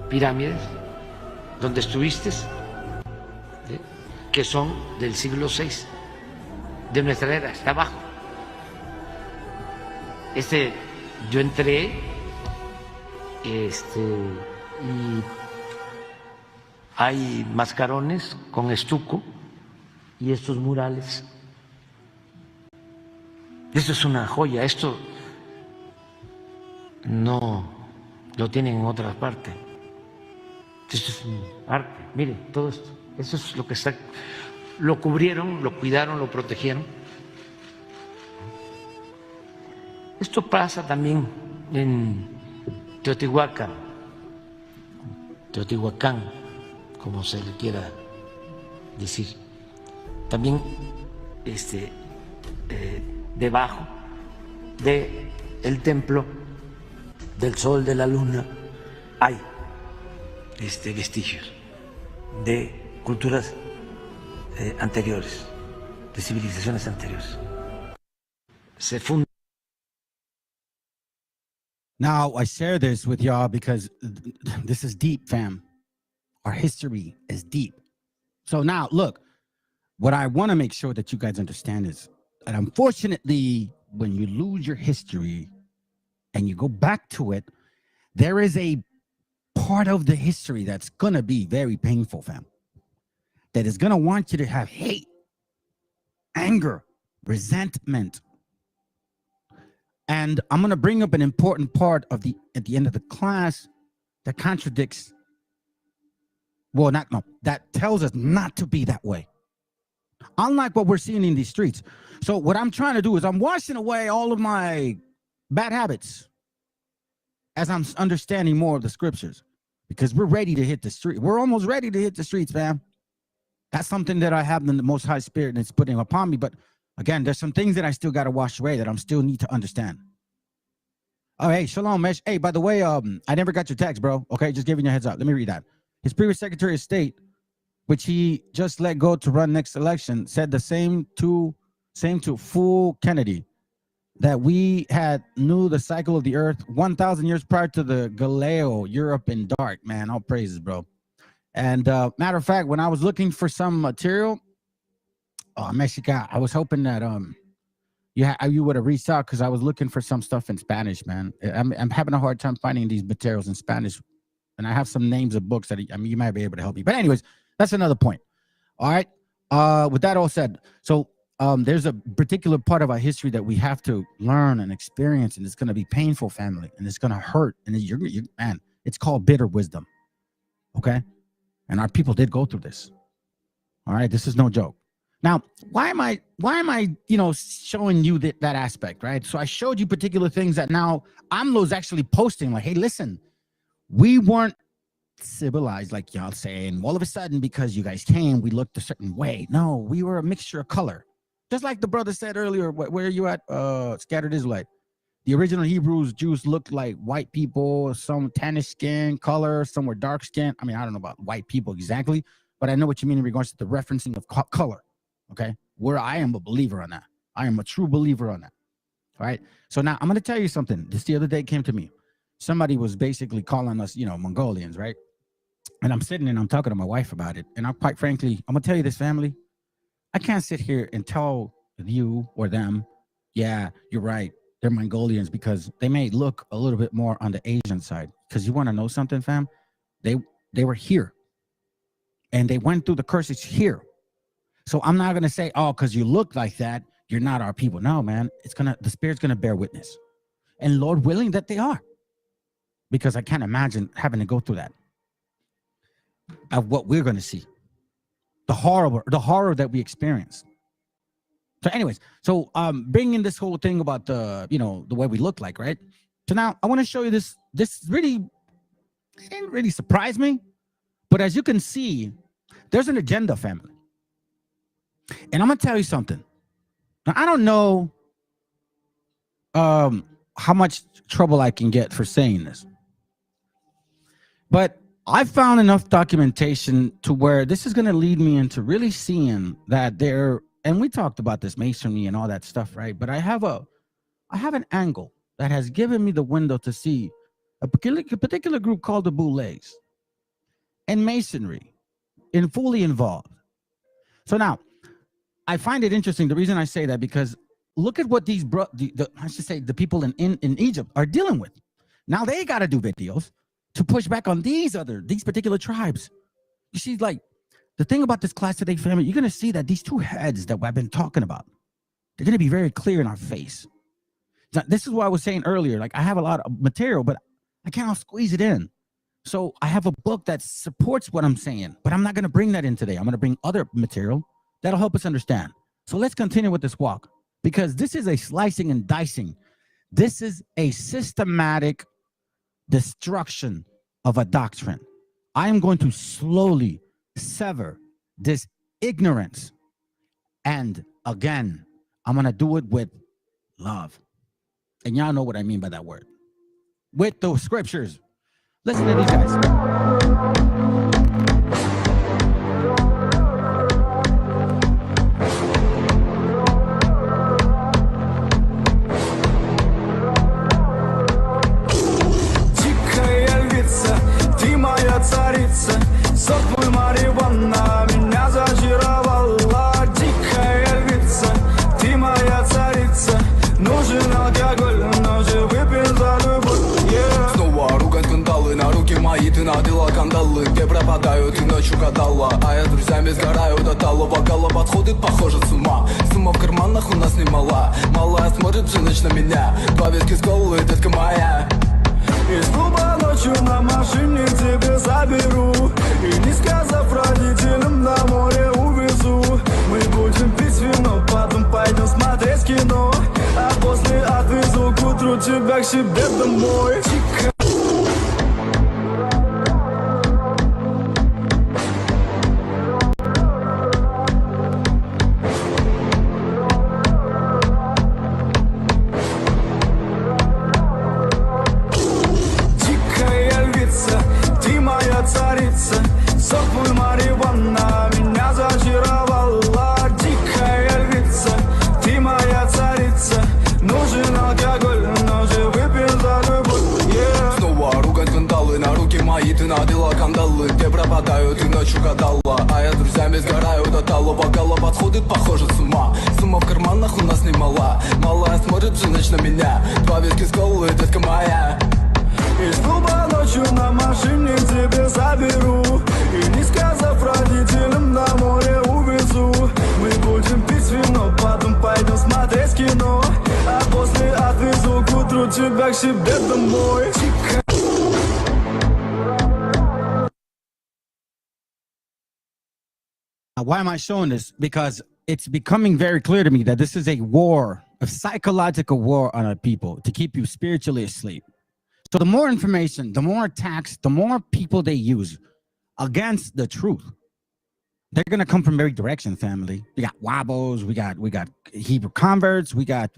Speaker 4: pirámides donde estuviste, que son del siglo VI de nuestra era, está abajo. Yo entré y hay mascarones con estuco y estos murales. Esto es una joya, esto no lo tienen en otra parte. Esto es un arte, miren, todo esto. Eso es lo que está. Lo cubrieron, lo cuidaron, lo protegieron. Esto pasa también en Teotihuacán, como se le quiera decir. También debajo del templo del sol, de la luna, hay vestigios de culturas anteriores, de civilizaciones anteriores. Se funda.
Speaker 3: Now, I share this with y'all because this is deep, fam. Our history is deep. So now, look, what I want to make sure that you guys understand is that unfortunately, when you lose your history and you go back to it, there is a part of the history that's going to be very painful, fam. That is going to want you to have hate, anger, resentment. And I'm going to bring up an important part at the end of the class that contradicts, that tells us not to be that way. Unlike what we're seeing in these streets. So what I'm trying to do is I'm washing away all of my bad habits as I'm understanding more of the scriptures, because we're ready to hit the street. We're almost ready to hit the streets, fam. That's something that I have in the Most High Spirit and it's putting upon me. But again, there's some things that I still got to wash away that I'm still need to understand. Oh, hey, shalom, Mesh. Hey, by the way, I never got your text, bro. Okay, just giving you a heads up. Let me read that. His previous Secretary of State, which he just let go to run next election, said the same to fool Kennedy, that we had knew the cycle of the earth 1,000 years prior to the Galileo, Europe in dark, man. All praises, bro. And matter of fact, when I was looking for some material, Meshiacha, I was hoping that you would have reached out, because I was looking for some stuff in Spanish, man. I'm having a hard time finding these materials in Spanish, and I have some names of books that you might be able to help me. But anyways, that's another point. All right. With that all said, so there's a particular part of our history that we have to learn and experience, and it's going to be painful, family, and it's going to hurt. And man, it's called bitter wisdom. Okay, and our people did go through this. All right, this is no joke. Now, why am I, showing you that aspect, right? So I showed you particular things that now AMLO's actually posting, like, hey, listen, we weren't civilized like y'all saying. All of a sudden, because you guys came, we looked a certain way. No, we were a mixture of color. Just like the brother said earlier, where are you at? Scattered Israelite. The original Hebrews, Jews looked like white people, some tannish skin color, some were dark skin. I mean, I don't know about white people exactly, but I know what you mean in regards to the referencing of color. Okay, where I am a believer on that. I am a true believer on that. All right. So now I'm going to tell you something. This the other day came to me. Somebody was basically calling us, Mongolians, right? And I'm sitting and I'm talking to my wife about it. And I'm quite frankly, I'm going to tell you this, family. I can't sit here and tell you or them, yeah, you're right, they're Mongolians, because they may look a little bit more on the Asian side. Because you want to know something, fam? They were here. And they went through the curses here. So I'm not going to say, oh, because you look like that, you're not our people. No, man, the Spirit's going to bear witness. And Lord willing that they are. Because I can't imagine having to go through that. Of what we're going to see. The horror that we experience. So anyways, bringing this whole thing about the way we look like, right? So now I want to show you this. This really didn't really surprise me. But as you can see, there's an agenda, family. And I'm going to tell you something. Now, I don't know how much trouble I can get for saying this. But I found enough documentation to where this is going to lead me into really seeing that and we talked about this masonry and all that stuff, right? But I have an angle that has given me the window to see a particular group called the Boulets and masonry fully involved. So now, I find it interesting. The reason I say that, because look at what the people in Egypt are dealing with. Now they got to do videos to push back on these particular tribes. You see, like, the thing about this class today, family, you're going to see that these two heads that I've been talking about, they're going to be very clear in our face. Now, this is what I was saying earlier. Like, I have a lot of material, but I can't squeeze it in. So I have a book that supports what I'm saying, but I'm not going to bring that in today. I'm going to bring other material that'll help us understand. So let's continue with this walk, because this is a slicing and dicing. This is a systematic destruction of a doctrine. I am going to slowly sever this ignorance. And again, I'm going to do it with love. And y'all know what I mean by that word. With the scriptures. Listen to these guys.
Speaker 5: Царица, сорт мой марихуана меня зачаровала. Дикая львица, ты моя царица. Нужен алкоголь, но же выпьем за любовь. Снова ругать кандалы, на руки мои ты надела кандалы. Где пропадаю, ты ночью гадала, а я с друзьями сгораю до талого. Голова подходит, похоже, с ума. Сумма в карманах у нас немала. Малая смотрит всю ночь на меня. Два виски с голой, детка моя. Из клуба ночью на машине тебя заберу. И не сказав родителям, на море увезу. Мы будем пить вино, потом пойдем смотреть кино. А после отвезу к утру тебя к себе домой. Царица, сорт мой марихуана меня зачаровала. Дикая львица, ты моя царица. Нужен алкоголь, но же выпьем за любовь. Снова ругать кандалы, на руки мои ты надела кандалы. Где пропадаю, ты ночью гадала, а я с друзьями сгораю до талого. Голова подходит, похоже, с ума. Сумма в карманах у нас немала. Малая смотрит всю ночь на меня. Два виски с голой, детка моя. Из клуба ночью на машине тебя заберу. И не сказав родителям, на море увезу. Мы будем пить вино, потом тебя к себе домой.
Speaker 3: Why am I showing this? Because it's becoming very clear to me that this is a war, a psychological war on our people to keep you spiritually asleep. So the more information, the more attacks, the more people they use against the truth, they're gonna come from every direction, family. We got Wabos, we got Hebrew converts, we got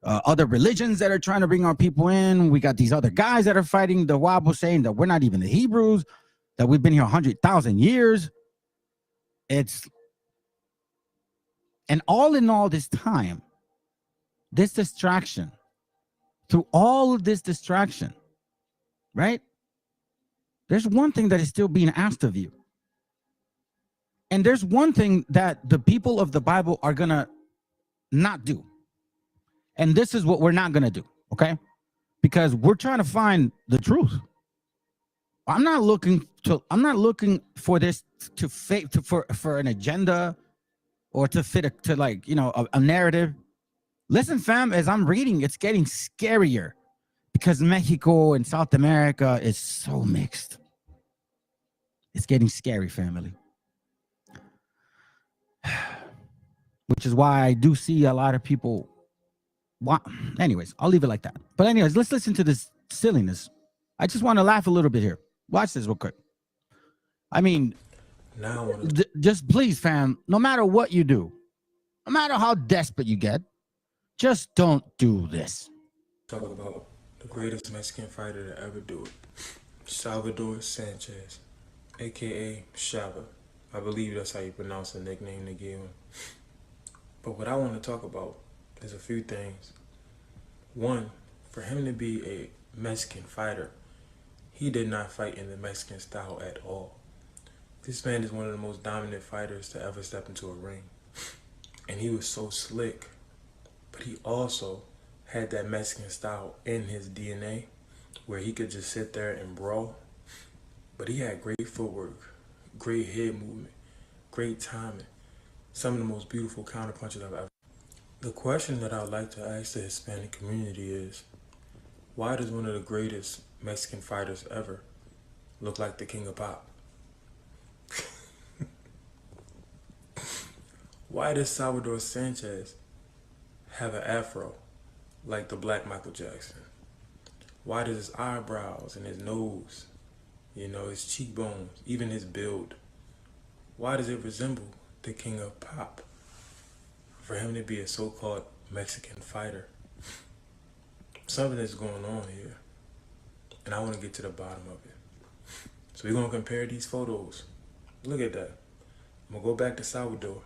Speaker 3: other religions that are trying to bring our people in. We got these other guys that are fighting the Wabos, saying that we're not even the Hebrews, that we've been here 100,000 years. And all in all this time, this distraction, through all of this distraction, right? There's one thing that is still being asked of you. And there's one thing that the people of the Bible are gonna not do. And this is what we're not gonna do, okay? Because we're trying to find the truth. I'm not looking for this to fit for an agenda or to fit a narrative. Listen, fam, as I'm reading, it's getting scarier because Mexico and South America is so mixed. It's getting scary, family. Which is why I do see a lot of people. Anyways, I'll leave it like that. But anyways, let's listen to this silliness. I just want to laugh a little bit here. Watch this real quick. I mean, just please, fam, no matter what you do, no matter how desperate you get, just don't do this.
Speaker 6: Talk about the greatest Mexican fighter to ever do it, Salvador Sanchez, aka Shaba. I believe that's how you pronounce the nickname they gave him. But what I want to talk about is a few things. One, for him to be a Mexican fighter, he did not fight in the Mexican style at all. This man is one of the most dominant fighters to ever step into a ring. And he was so slick, but he also had that Mexican style in his DNA where he could just sit there and brawl. But he had great footwork, great head movement, great timing, some of the most beautiful counter punches I've ever. The question that I would like to ask the Hispanic community is, why does one of the greatest Mexican fighters ever look like the King of Pop? Why does Salvador Sanchez have an afro like the Black Michael Jackson? Why does his eyebrows and his nose, his cheekbones, even his build, why does it resemble the King of Pop? For him to be a so-called Mexican fighter, something is going on here, and I want to get to the bottom of it. So we're going to compare these photos. Look at that. I'm going to go back to Salvador.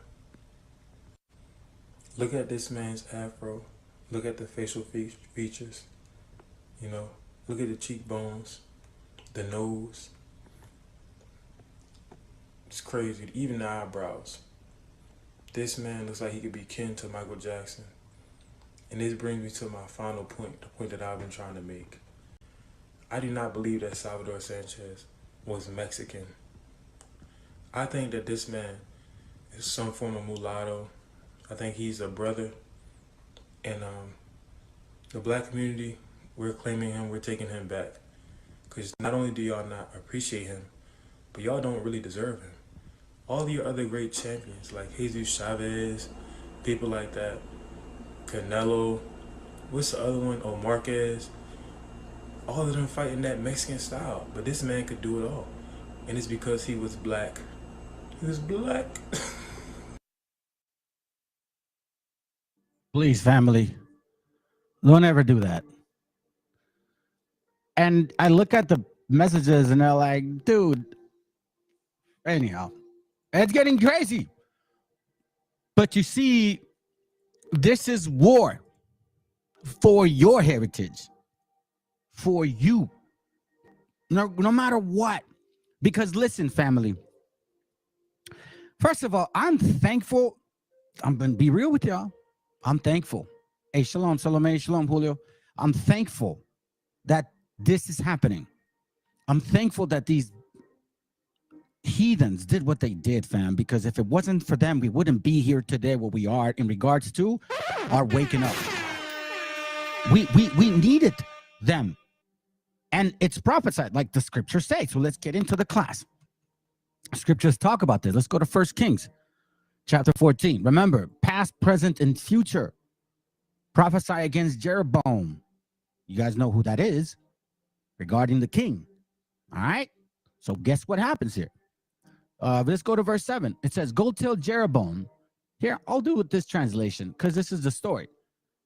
Speaker 6: Look at this man's afro. Look at the facial features. Look at the cheekbones, the nose. It's crazy. Even the eyebrows. This man looks like he could be kin to Michael Jackson. And this brings me to my final point, the point that I've been trying to make. I do not believe that Salvador Sanchez was Mexican. I think that this man is some form of mulatto. I think he's a brother. And the Black community, we're claiming him, we're taking him back. Because not only do y'all not appreciate him, but y'all don't really deserve him. All your other great champions, like Jesus Chavez, people like that, Canelo, what's the other one? Oh, Marquez. All of them fighting that Mexican style. But this man could do it all. And it's because he was black. He was black.
Speaker 3: Please, family, don't ever do that. And I look at the messages and they're like, dude, anyhow, it's getting crazy. But you see, this is war for your heritage, for you, no matter what. Because listen, family, first of all, I'm thankful. I'm going to be real with y'all. I'm thankful. Hey, shalom, Salome, shalom, Julio. I'm thankful that this is happening. I'm thankful that these heathens did what they did, fam, because if it wasn't for them, we wouldn't be here today where we are in regards to our waking up. we needed them. And it's prophesied like the scriptures say. So let's get into the class. Scriptures talk about this. Let's go to 1 Kings chapter 14. Remember, past, present, and future. Prophesy against Jeroboam. You guys know who that is regarding the king. All right. So guess what happens here? Let's go to verse 7. It says, go tell Jeroboam. Here, I'll do with this translation because this is the story.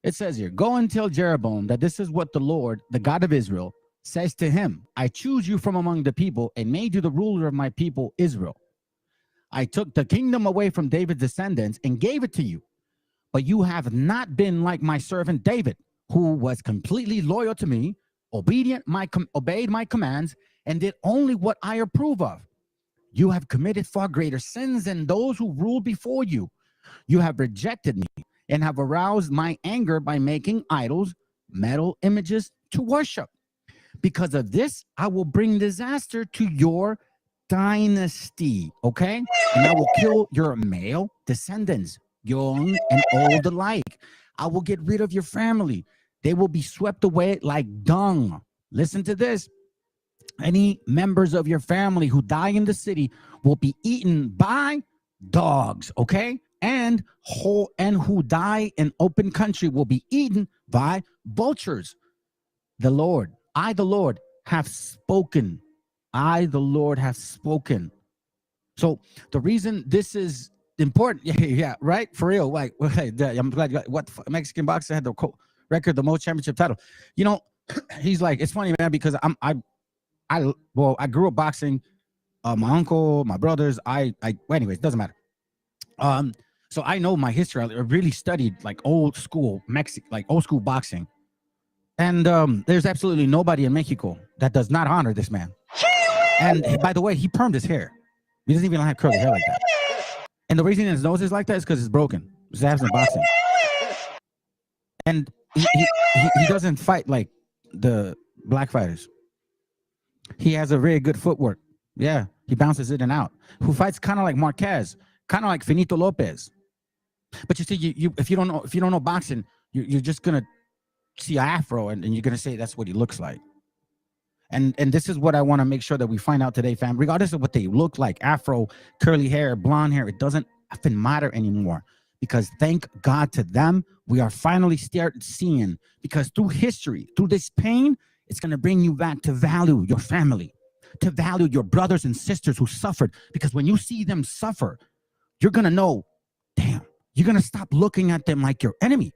Speaker 3: It says here, go and tell Jeroboam that this is what the Lord, the God of Israel, says to him. I choose you from among the people and made you the ruler of my people, Israel. I took the kingdom away from David's descendants and gave it to you. But you have not been like my servant David, who was completely loyal to me, obeyed my commands, and did only what I approve of. You have committed far greater sins than those who ruled before you. You have rejected me and have aroused my anger by making idols, metal images to worship. Because of this, I will bring disaster to your dynasty, okay? And I will kill your male descendants, young and old alike. I will get rid of your family. They will be swept away like dung. Listen to this. Any members of your family who die in the city will be eaten by dogs, okay? And who die in open country will be eaten by vultures. The Lord, I, the Lord, have spoken. I, the Lord, have spoken. So the reason this is important, yeah, right? For real, like, I'm glad what Mexican boxer had the record, the most championship title. You know, he's like, it's funny, man, because I grew up boxing. My uncle, my brothers, well, anyways, it doesn't matter. So I know my history. I really studied like old school boxing. And there's absolutely nobody in Mexico that does not honor this man. And by the way, he permed his hair. He doesn't even have curly hair like that. And the reason his nose is like that is because it's broken. It's absent boxing. And he doesn't fight like the black fighters. He has a very good footwork. Yeah, he bounces in and out. Who fights kind of like Marquez, kind of like Finito Lopez. But you see, if you don't know boxing, you're just gonna see an afro and you're gonna say that's what he looks like. And this is what I want to make sure that we find out today, fam. Regardless of what they look like, afro, curly hair, blonde hair, it doesn't often matter anymore. Because thank God to them, we are finally seeing. Because through history, through this pain, it's gonna bring you back to value your family, to value your brothers and sisters who suffered. Because when you see them suffer, you're gonna know, damn. You're going to stop looking at them like your enemy.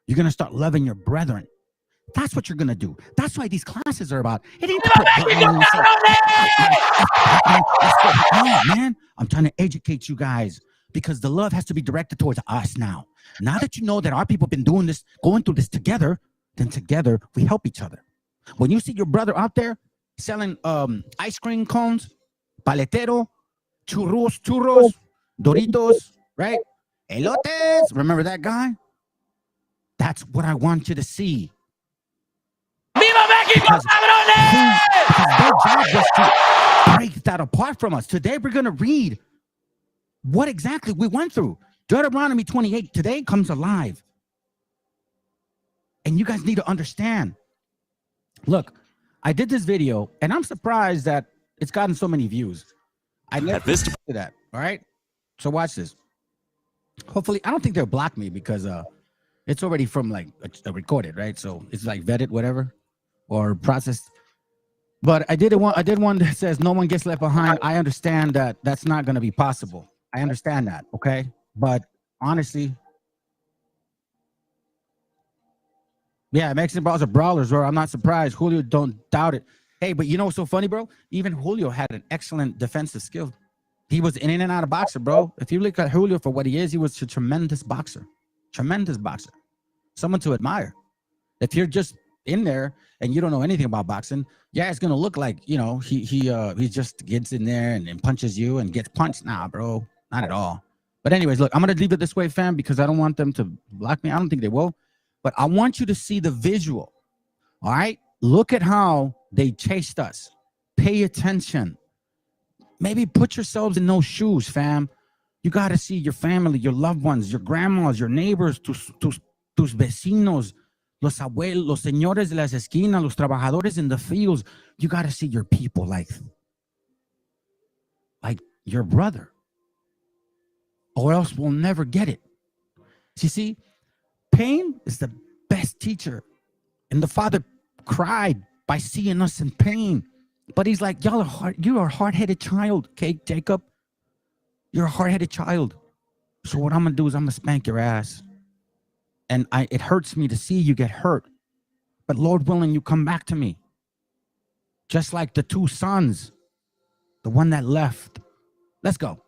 Speaker 3: You're going to start loving your brethren. That's what you're going to do. That's why these classes are about. It ain't no, man. I'm trying to educate you guys because the love has to be directed towards us now. Now that you know that our people have been doing this, going through this together, then together we help each other. When you see your brother out there selling ice cream cones, paletero, churros, Doritos, right? Elotes, remember that guy? That's what I want you to see.
Speaker 5: ¡Viva México,
Speaker 3: cabrones! Because their job was to break that apart from us. Today we're going to read what exactly we went through. Deuteronomy 28 today comes alive. And you guys need to understand. Look, I did this video, and I'm surprised that it's gotten so many views. I never did that, all right? So watch this. Hopefully, I don't think they'll block me because it's already from like recorded, right? So it's like vetted, whatever, or processed. But I did one that says no one gets left behind. I understand that that's not going to be possible. I understand that, okay? But honestly, yeah, Mexican brawlers are brawlers, bro. I'm not surprised. Julio, don't doubt it. Hey, but you know what's so funny, bro? Even Julio had an excellent defensive skill. He was in and out of boxer, bro. If you look at Julio for what he is, he was a tremendous boxer. Tremendous boxer. Someone to admire. If you're just in there and you don't know anything about boxing, yeah, it's gonna look like, you know, he just gets in there and punches you and gets punched. Nah, bro, not at all. But anyways, look, I'm gonna leave it this way, fam, because I don't want them to block me. I don't think they will. But I want you to see the visual. All right? Look at how they chased us. Pay attention. Maybe put yourselves in those shoes, fam. You got to see your family, your loved ones, your grandmas, your neighbors, tus vecinos, los abuelos, los señores de las esquinas, los trabajadores in the fields. You got to see your people like your brother, or else we'll never get it. You see, pain is the best teacher. And the father cried by seeing us in pain. But he's like, y'all are hard, you are a hard-headed child, okay, Jacob? You're a hard-headed child. So what I'm going to do is I'm going to spank your ass. And it hurts me to see you get hurt. But Lord willing, you come back to me. Just like the two sons, the one that left. Let's go.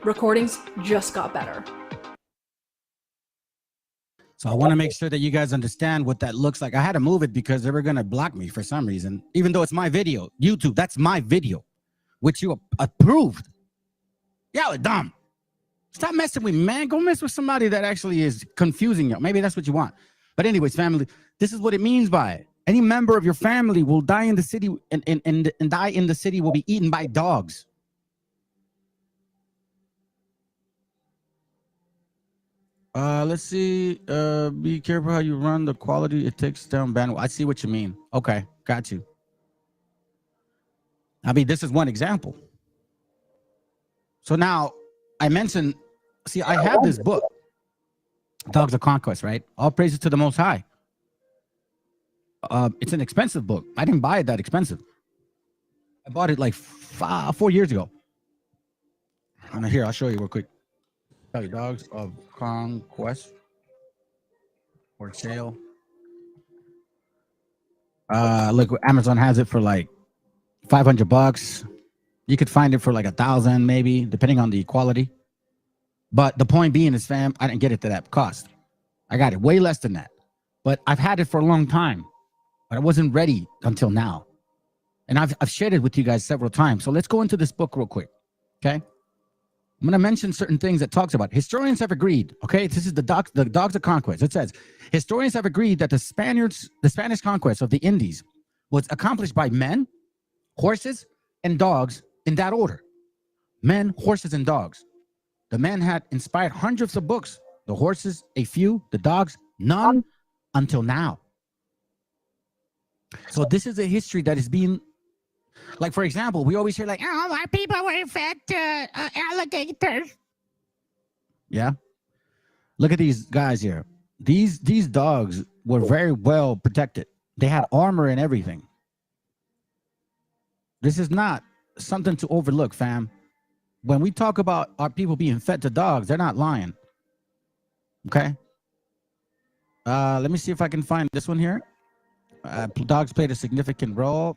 Speaker 9: Recordings just got better.
Speaker 3: So I want to make sure that you guys understand what that looks like. I had to move it because they were going to block me for some reason, even though it's my video. YouTube, that's my video, which you approved. Y'all are dumb. Stop messing with me, man. Go mess with somebody that actually is confusing you. Maybe that's what you want. But anyways, family, this is what it means by it. Any member of your family will die in the city and die in the city will be eaten by dogs. Let's see. Be careful how you run the quality. It takes down bandwidth. I see what you mean. Okay, got you. I mean, this is one example. So now I mentioned, see, I have this book, Dogs of Conquest, right? All praises to the Most High. It's an expensive book. I didn't buy it that expensive. I bought it like 4 years ago. And here, I'll show you real quick. Tell you, Dogs of Conquest for sale. Look, Amazon has it for like $500. You could find it for like 1,000, maybe, depending on the quality. But the point being is, fam, I didn't get it to that cost. I got it way less than that. But I've had it for a long time, but I wasn't ready until now. And I've shared it with you guys several times. So let's go into this book real quick, okay? I'm going to mention certain things that talks about. Historians have agreed, okay? This is the Dogs of Conquest. It says, historians have agreed that the Spanish conquest of the Indies was accomplished by men, horses, and dogs in that order. Men, horses, and dogs. The man had inspired hundreds of books. The horses, a few. The dogs, none until now. So this is a history that is being, like, for example, we always hear like, oh, my people were fed alligators. Yeah. Look at these guys here. These dogs were very well protected. They had armor and everything. This is not something to overlook, fam. When we talk about our people being fed to dogs, they're not lying. Okay. Let me see if I can find this one here. Dogs played a significant role.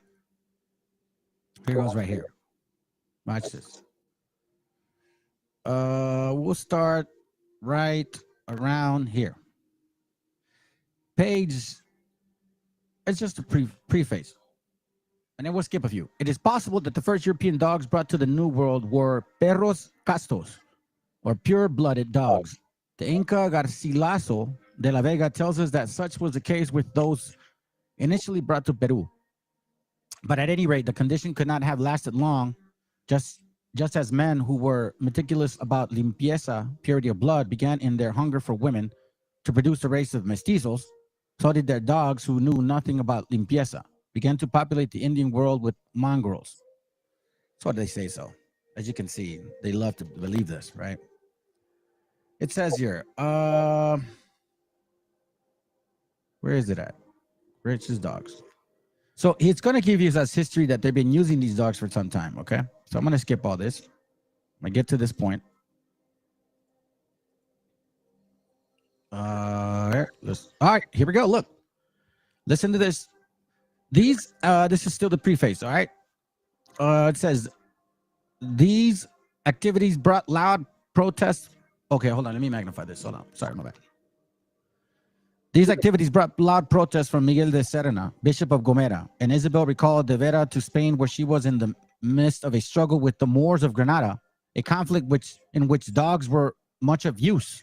Speaker 3: Here goes right here. Watch this. We'll start right around here. Page, it's just a preface. And then we'll skip a few. It is possible that the first European dogs brought to the New World were perros castos, or pure-blooded dogs. The Inca Garcilaso de la Vega tells us that such was the case with those initially brought to Peru. But at any rate, the condition could not have lasted long, just as men who were meticulous about limpieza, purity of blood, began in their hunger for women to produce a race of mestizos, so did their dogs who knew nothing about limpieza began to populate the Indian world with mongrels. That's what they say so. As you can see, they love to believe this, right? It says here, where is it at? Rich's dogs. So it's going to give you as history that they've been using these dogs for some time, okay? So I'm going to skip all this. I get to this point. All right, here we go. Look, listen to this. These, this is still the preface, all right? It says, these activities brought loud protests. Okay, hold on. Let me magnify this. Hold on. Sorry, my bad. These activities brought loud protests from Miguel de Serna, Bishop of Gomera, and Isabel recalled de Vera to Spain, where she was in the midst of a struggle with the Moors of Granada, a conflict in which dogs were much of use.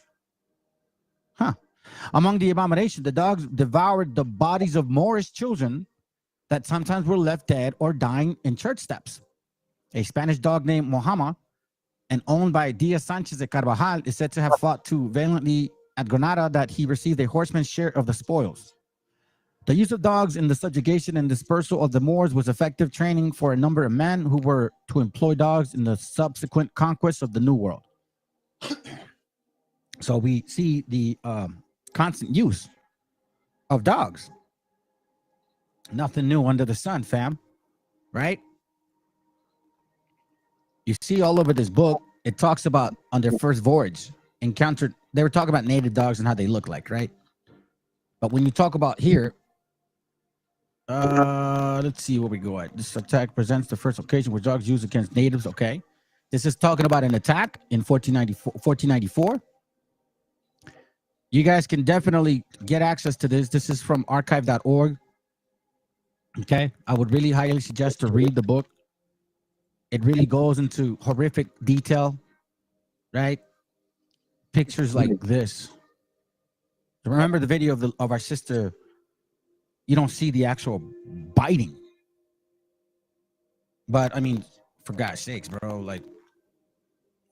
Speaker 3: Among the abomination, the dogs devoured the bodies of Moorish children that sometimes were left dead or dying in church steps. A Spanish dog named Mohammed and owned by Diaz Sanchez de Carvajal is said to have fought too valiantly at Granada that he received a horseman's share of the spoils. The use of dogs in the subjugation and dispersal of the Moors was effective training for a number of men who were to employ dogs in the subsequent conquest of the New World. So we see the constant use of dogs. Nothing new under the sun, fam. Right? You see all over this book, it talks about on their first voyage, encountered, they were talking about native dogs and how they look like, right? But when you talk about here, let's see where we go at. This attack presents the first occasion where dogs used against natives. Okay. This is talking about an attack in 1494. You guys can definitely get access to this. This is from archive.org. Okay. I would really highly suggest to read the book. It really goes into horrific detail, right? Pictures like this. Remember the video of our sister. You don't see the actual biting. But, I mean, for God's sakes, bro, like,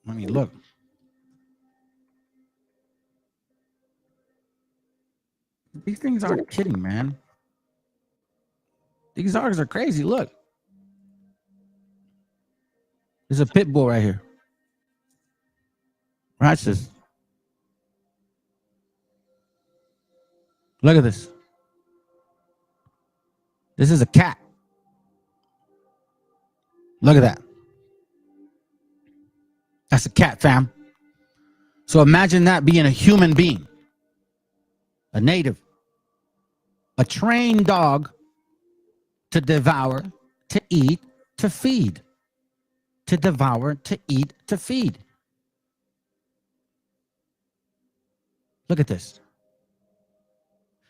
Speaker 3: I mean, look. These things aren't kidding, man. These dogs are crazy. Look. There's a pit bull right here. Watch this. Look at this. This is a cat. Look at that. That's a cat, fam. So imagine that being a human being. A native. A trained dog to devour, to eat, to feed. To devour, to eat, to feed. Look at this.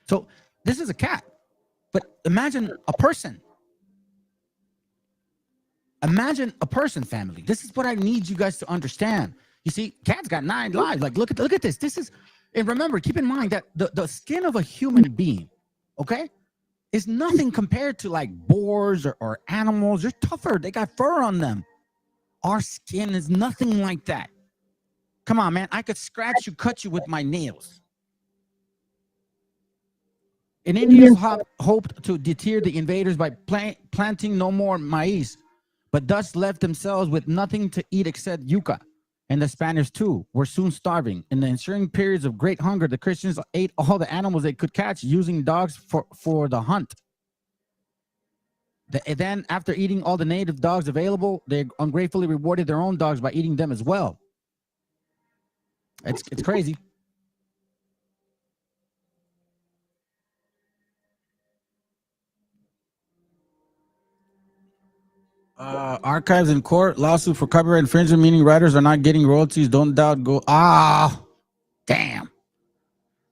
Speaker 3: So this is a cat. But imagine a person. Imagine a person, family. This is what I need you guys to understand. You see, cat's got 9 lives. Like, look at this. This is, and remember, keep in mind that the skin of a human being, okay, is nothing compared to like boars or animals. They're tougher. They got fur on them. Our skin is nothing like that. Come on, man. I could scratch you, cut you with my nails. And Indians hoped to deter the invaders by planting no more maize, but thus left themselves with nothing to eat except yuca. And the Spaniards, too, were soon starving. In the ensuing periods of great hunger, the Christians ate all the animals they could catch, using dogs for the hunt. Then, after eating all the native dogs available, they ungratefully rewarded their own dogs by eating them as well. It's crazy. Archives in court, lawsuit for copyright infringement, meaning writers are not getting royalties. Don't doubt. Go. Damn.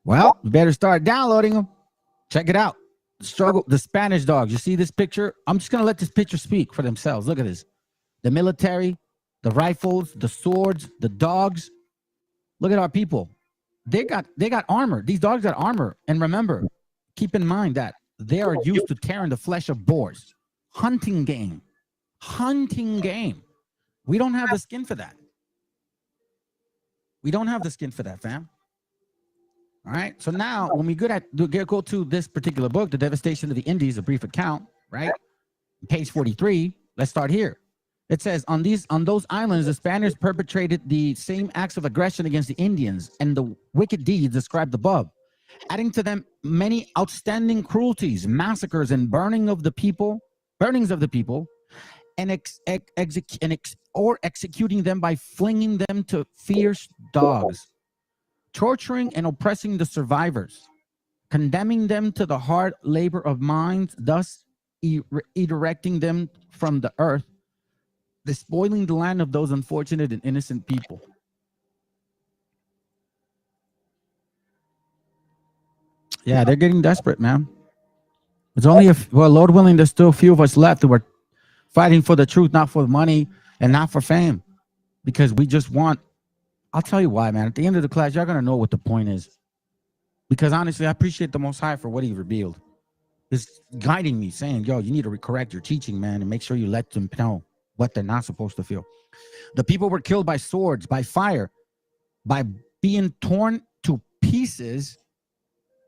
Speaker 3: Well, you better start downloading them. Check it out. The Spanish dogs. You see this picture? I'm just gonna let this picture speak for themselves. Look at this. The military, the rifles, the swords, the dogs. Look at our people. They got armor. These dogs got armor. And remember, keep in mind that they are used to tearing the flesh of boars. Hunting game. We don't have the skin for that. We don't have the skin for that, fam. All right. So now, when we go to this particular book, The Devastation of the Indies, a brief account, right? Page 43. Let's start here. It says, on those islands, the Spaniards perpetrated the same acts of aggression against the Indians and the wicked deeds described above, adding to them many outstanding cruelties, massacres, and burnings of the people, and executing them by flinging them to fierce dogs, torturing and oppressing the survivors, condemning them to the hard labor of mines, thus erecting them from the earth, despoiling the land of those unfortunate and innocent people. Yeah, they're getting desperate, man. It's only Lord willing, there's still a few of us left who are fighting for the truth, not for money and not for fame, because we just want. I'll tell you why, man. At the end of the class, y'all gonna know what the point is, because honestly, I appreciate the Most High for what He revealed. He's guiding me, saying, "Yo, you need to correct your teaching, man, and make sure you let them know what they're not supposed to feel." The people were killed by swords, by fire, by being torn to pieces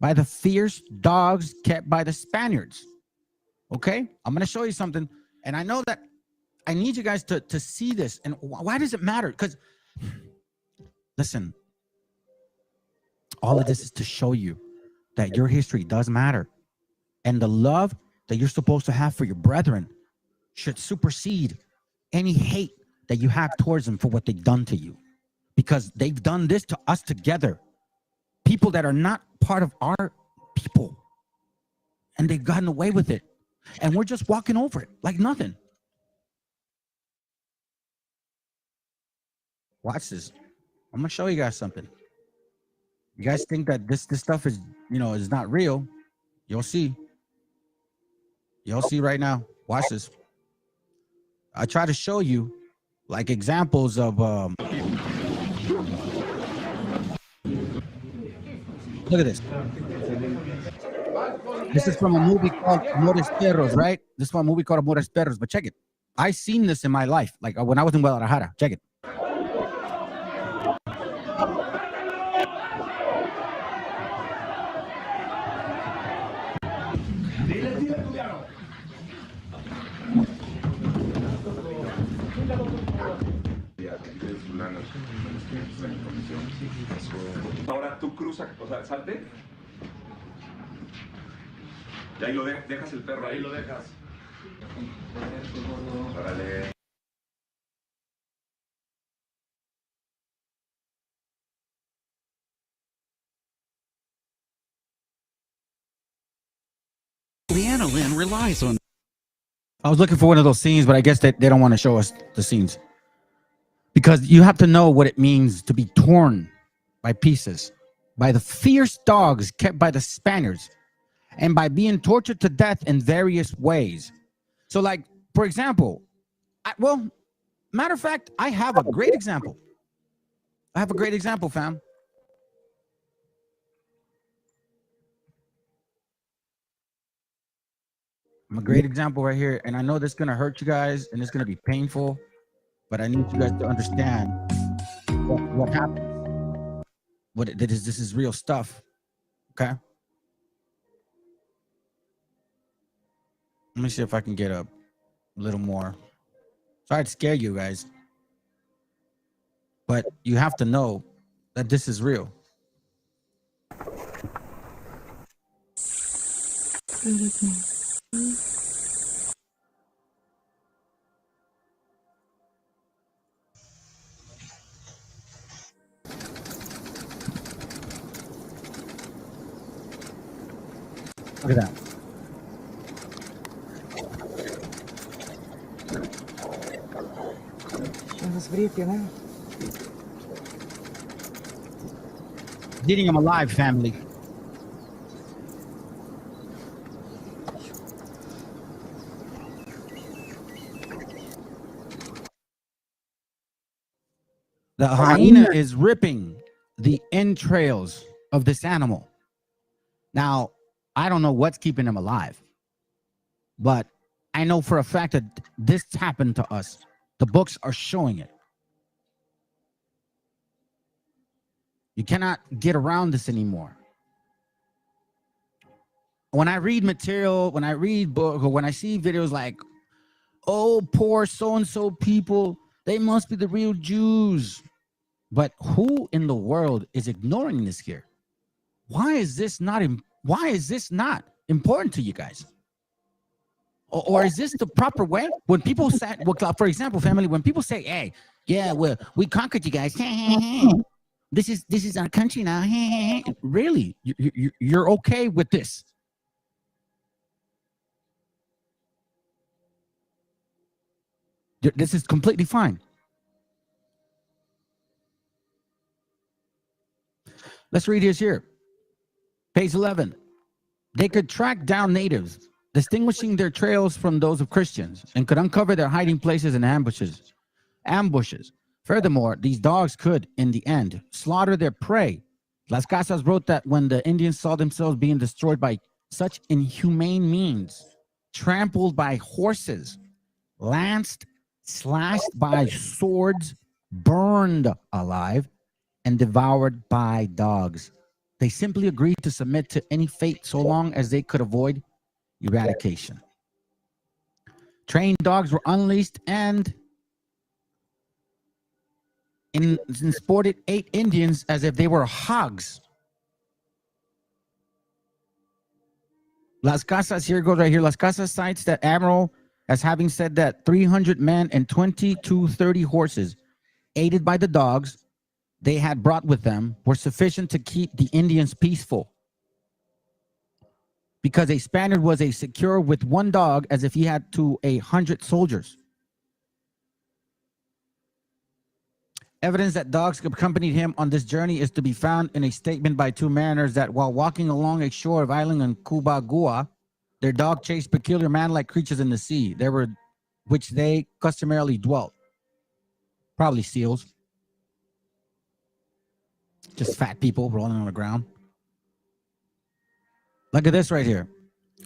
Speaker 3: by the fierce dogs kept by the Spaniards. Okay, I'm gonna show you something. And I know that I need you guys to see this. And why does it matter? Because, listen, all of this is to show you that your history does matter. And the love that you're supposed to have for your brethren should supersede any hate that you have towards them for what they've done to you. Because they've done this to us together. People that are not part of our people. And they've gotten away with it. And we're just walking over it like nothing. Watch this. I'm gonna show you guys something. You guys think that this stuff is, is not real? You'll see. You'll see right now. Watch this. I try to show you like examples of look at this. This is from a movie called Amores Perros, right? This is from a movie called Amores Perros, but check it. I seen this in my life, like when I was in Guadalajara. Check it.
Speaker 7: Ahora tú cruzas, o sea, salte. Y ahí lo dejas el perro. Ahí lo dejas. Órale.
Speaker 3: Leanna Lynn relies on. I was looking for one of those scenes, but I guess they don't want to show us the scenes. Because you have to know what it means to be torn by pieces, by the fierce dogs kept by the Spaniards, and by being tortured to death in various ways. So, like, for example, matter of fact, I have a great example. Fam. I'm a great example right here, and I know this is going to hurt you guys, and it's going to be painful, but I need you guys to understand what happens. This is real stuff. Okay. Let me see if I can get a little more. Sorry to scare you guys, but you have to know that this is real. Look at that. Eating them alive, family. The hyena is ripping the entrails of this animal. Now, I don't know what's keeping him alive, but I know for a fact that this happened to us. The books are showing it. You cannot get around this anymore. When I read material, when I read books, or when I see videos like, oh, poor so-and-so people, they must be the real Jews. But who in the world is ignoring this here? Why is this not important to you guys? Or is this the proper way? When people say, well, for example, family, when people say, hey, yeah, well, we conquered you guys. This is our country now. Really? You're okay with this? This is completely fine. Let's read this here. Page 11. They could track down natives, distinguishing their trails from those of Christians, and could uncover their hiding places and ambushes. Furthermore, these dogs could, in the end, slaughter their prey. Las Casas wrote that when the Indians saw themselves being destroyed by such inhumane means, trampled by horses, lanced, slashed by swords, burned alive, and devoured by dogs, they simply agreed to submit to any fate so long as they could avoid eradication. Trained dogs were unleashed and sported 8 Indians as if they were hogs. Las Casas, here it goes right here. Las Casas cites that admiral as having said that 300 men and 20 to 30 horses, aided by the dogs they had brought with them, were sufficient to keep the Indians peaceful. Because a Spaniard was as secure with 1 dog as if he had to 100 soldiers. Evidence that dogs accompanied him on this journey is to be found in a statement by 2 mariners that while walking along a shore of island in Cubagua, their dog chased peculiar man-like creatures in the sea, which they customarily dwelt. Probably seals. Just fat people rolling on the ground. Look at this right here.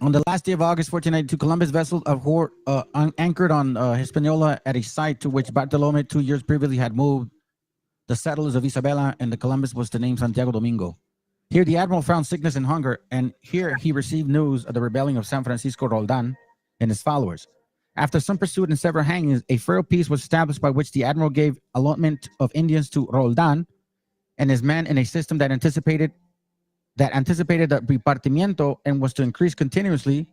Speaker 3: On the last day of August 1492, Columbus' vessel anchored on Hispaniola at a site to which Bartolome 2 years previously had moved the settlers of Isabela, and the Columbus was to name Santiago Domingo. Here the admiral found sickness and hunger, and here he received news of the rebellion of San Francisco Roldan and his followers. After some pursuit and several hangings, a frail peace was established by which the admiral gave allotment of Indians to Roldan and his men in a system that anticipated the repartimiento and was to increase continuously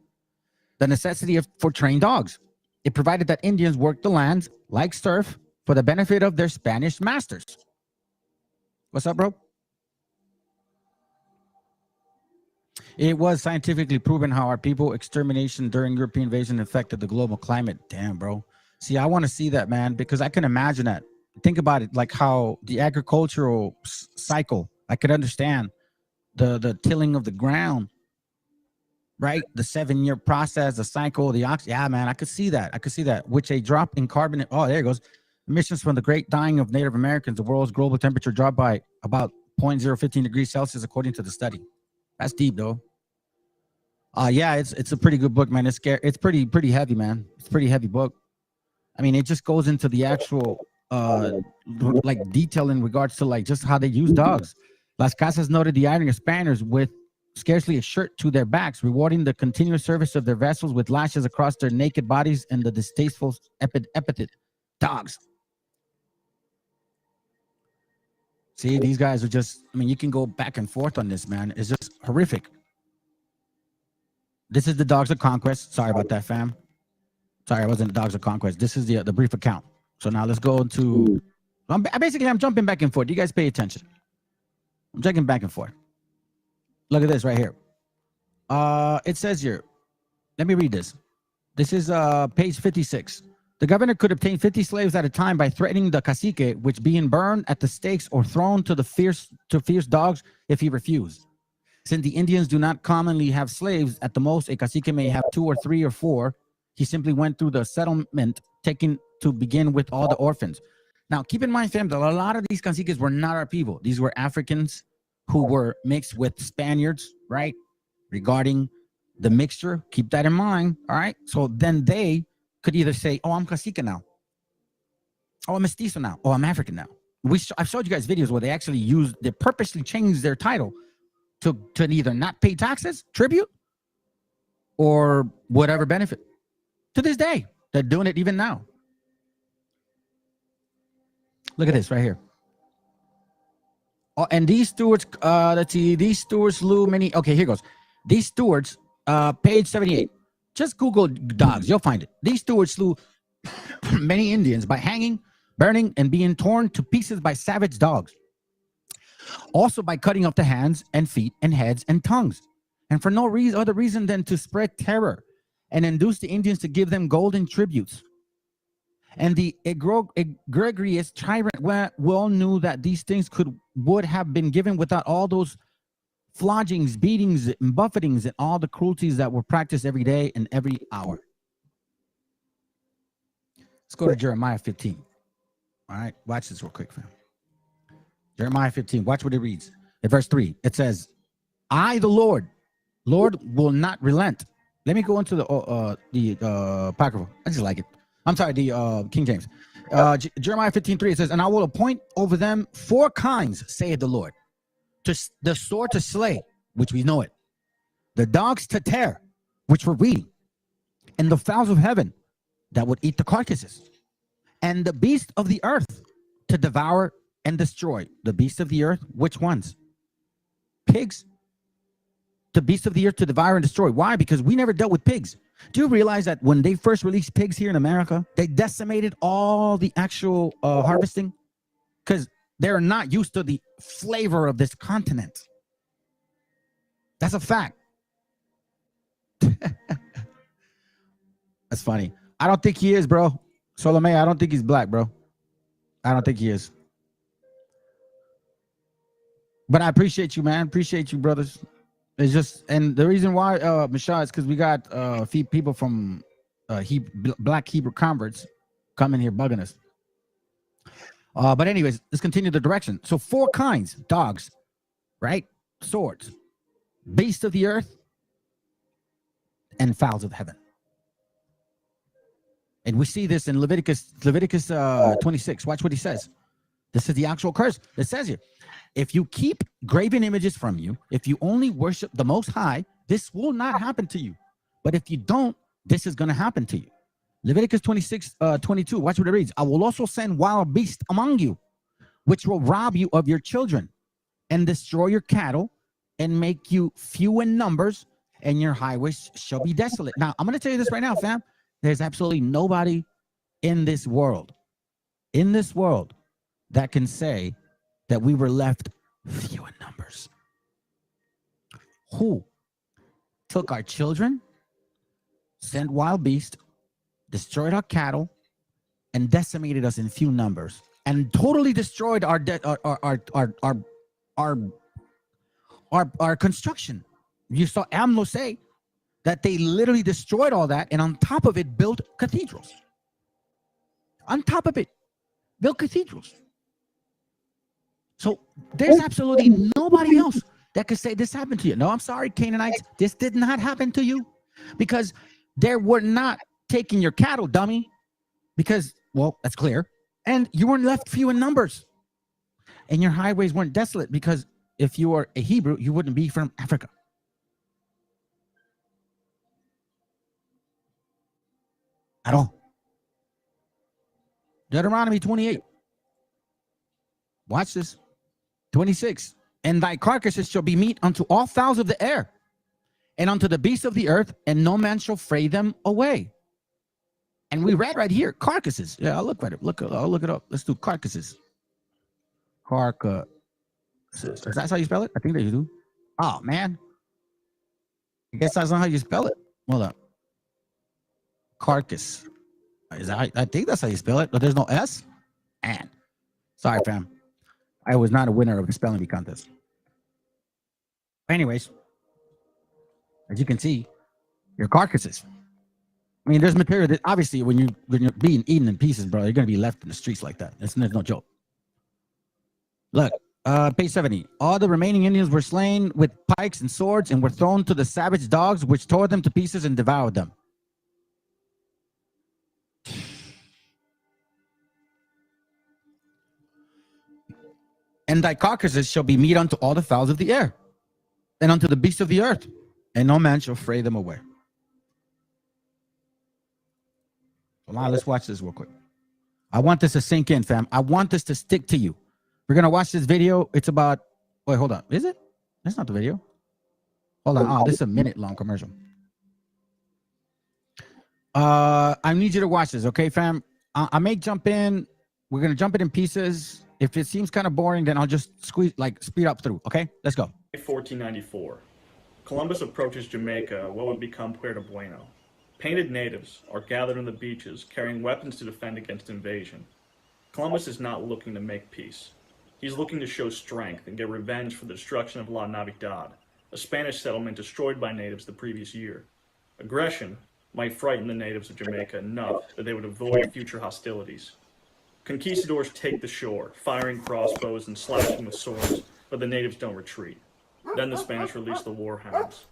Speaker 3: the necessity for trained dogs. It provided that Indians worked the lands like serf for the benefit of their Spanish masters. What's up, bro? It was scientifically proven how our people extermination during European invasion affected the global climate. Damn, bro. See, I want to see that, man, because I can imagine that. Think about it, like how the agricultural cycle, I could understand the tilling of the ground, right? The 7-year process, the cycle, yeah, man, I could see that. Which a drop in carbon, oh, there it goes. Emissions from the great dying of Native Americans, the world's global temperature dropped by about 0.015 degrees Celsius, according to the study. That's deep, though. Yeah, it's a pretty good book, man. It's pretty heavy, man. It's a pretty heavy book. I mean, it just goes into the actual like detail in regards to like just how they use dogs. Las Casas noted the ironing of Spaniards with scarcely a shirt to their backs, rewarding the continuous service of their vessels with lashes across their naked bodies and the distasteful epithet, dogs. See, these guys are just, I mean, you can go back and forth on this, man. It's just horrific. This is the Dogs of Conquest. Sorry about that, fam. Sorry, it wasn't the Dogs of Conquest. This is the brief account. So now let's go to, I'm jumping back and forth. You guys pay attention. I'm checking back and forth. Look at this right here. It says here, let me read this. This is page 56. The governor could obtain 50 slaves at a time by threatening the cacique, which being burned at the stakes or thrown to the fierce dogs if he refused. Since the Indians do not commonly have slaves, at the most a cacique may have 2 or 3 or 4. He simply went through the settlement, taking to begin with all the orphans. Now, keep in mind, fam, that a lot of these caciques were not our people. These were Africans who were mixed with Spaniards, right? Regarding the mixture, keep that in mind, all right? So then they could either say, oh, I'm cacique now. Oh, I'm mestizo now. Oh, I'm African now. I've showed you guys videos where they purposely changed their title to either not pay taxes, tribute, or whatever benefit. To this day, they're doing it even now. Look at this right here. Oh, and these stewards, let's see, these stewards slew many. Okay, here goes. These stewards, page 78. Just Google dogs, you'll find it. These stewards slew many Indians by hanging, burning, and being torn to pieces by savage dogs. Also by cutting off the hands and feet and heads and tongues. And for no other reason than to spread terror and induce the Indians to give them golden tributes. And the egregious tyrant well knew that these things would have been given without all those floggings, beatings, and buffetings, and all the cruelties that were practiced every day and every hour. Let's go to Jeremiah 15. All right, watch this real quick, fam. Jeremiah 15, watch what it reads. At verse 3, it says, I, the Lord will not relent. Let me go into the Apocrypha. I just like it. I'm sorry, the King James. Jeremiah 15:3, it says, and I will appoint over them 4 kinds, saith the Lord. The sword to slay, which we know it. The dogs to tear, which we're reading. And the fowls of heaven that would eat the carcasses. And the beasts of the earth to devour and destroy. The beasts of the earth, which ones? Pigs. The beasts of the earth to devour and destroy. Why? Because we never dealt with pigs. Do you realize that when they first released pigs here in America, they decimated all the actual harvesting? Because they're not used to the flavor of this continent. That's a fact. That's funny. I don't think he is, bro. Solomé, I don't think he's black, bro. I don't think he is. But I appreciate you, man. Appreciate you, brothers. It's just, and the reason why, Meshiacha, is because we got people from black Hebrew converts coming here bugging us. But anyways, let's continue the direction. So 4 kinds, dogs, right? Swords, beasts of the earth, and fowls of heaven. And we see this in Leviticus 26. Watch what he says. This is the actual curse. It says here, if you keep graven images from you, if you only worship the Most High, this will not happen to you. But if you don't, this is going to happen to you. Leviticus 26:22. Watch what it reads. I will also send wild beasts among you, which will rob you of your children and destroy your cattle and make you few in numbers, and your highways shall be desolate. Now, I'm going to tell you this right now, fam. There's absolutely nobody in this world that can say that we were left few in numbers. Who took our children, sent wild beasts, destroyed our cattle, and decimated us in few numbers, and totally destroyed our construction. You saw AMLO say that they literally destroyed all that, and on top of it, built cathedrals. On top of it, built cathedrals. So there's absolutely nobody else that could say this happened to you. No, I'm sorry, Canaanites. This did not happen to you, because they were not taking your cattle, dummy. Because, well, that's clear. And you weren't left few in numbers. And your highways weren't desolate because if you were a Hebrew, you wouldn't be from Africa. At all. Deuteronomy 28. Watch this. 26. And thy carcasses shall be meat unto all fowls of the air, and unto the beasts of the earth, and no man shall fray them away. And we read right here, carcasses. Yeah, I'll look at it. I'll look it up. Let's do carcasses. Carcasses. Is that how you spell it? I think that you do. Oh, man. I guess that's not how you spell it. Hold up. Carcass. I think that's how you spell it, but there's no S. Man. Sorry, fam. I was not a winner of the spelling bee contest. Anyways, as you can see, your carcasses. I mean, there's material that obviously when you're being eaten in pieces, bro, you're gonna be left in the streets like that. There's no joke. Look, page 70. All the remaining Indians were slain with pikes and swords and were thrown to the savage dogs, which tore them to pieces and devoured them. And thy carcasses shall be meat unto all the fowls of the air, and unto the beasts of the earth, and no man shall fray them away. So now let's watch this real quick. I want this to sink in, fam. I want this to stick to you. We're gonna watch this video. It's about, wait, hold on. Is it? That's not the video. Hold on. Oh, this is a minute-long commercial. I need you to watch this, okay, fam? I may jump in. We're gonna jump it in pieces. If it seems kind of boring, then I'll just speed up through. Okay, let's go.
Speaker 10: 1494. Columbus approaches Jamaica, what would become Puerto Bueno. Painted natives are gathered on the beaches, carrying weapons to defend against invasion. Columbus is not looking to make peace. He's looking to show strength and get revenge for the destruction of La Navidad, a Spanish settlement destroyed by natives the previous year. Aggression might frighten the natives of Jamaica enough that they would avoid future hostilities. Conquistadors take the shore, firing crossbows and slashing with swords, but the natives don't retreat. Then the Spanish release the warhounds.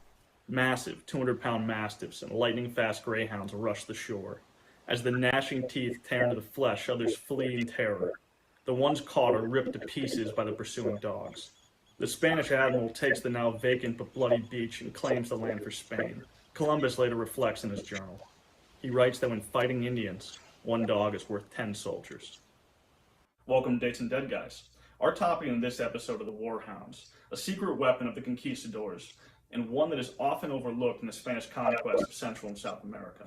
Speaker 10: Massive 200-pound mastiffs and lightning-fast greyhounds rush the shore. As the gnashing teeth tear into the flesh, others flee in terror. The ones caught are ripped to pieces by the pursuing dogs. The Spanish admiral takes the now vacant but bloody beach and claims the land for Spain. Columbus later reflects in his journal. He writes that when fighting Indians, one dog is worth 10 soldiers. Welcome to Dates and Dead Guys. Our topic in this episode are the warhounds, a secret weapon of the conquistadors, and one that is often overlooked in the Spanish conquest of Central and South America.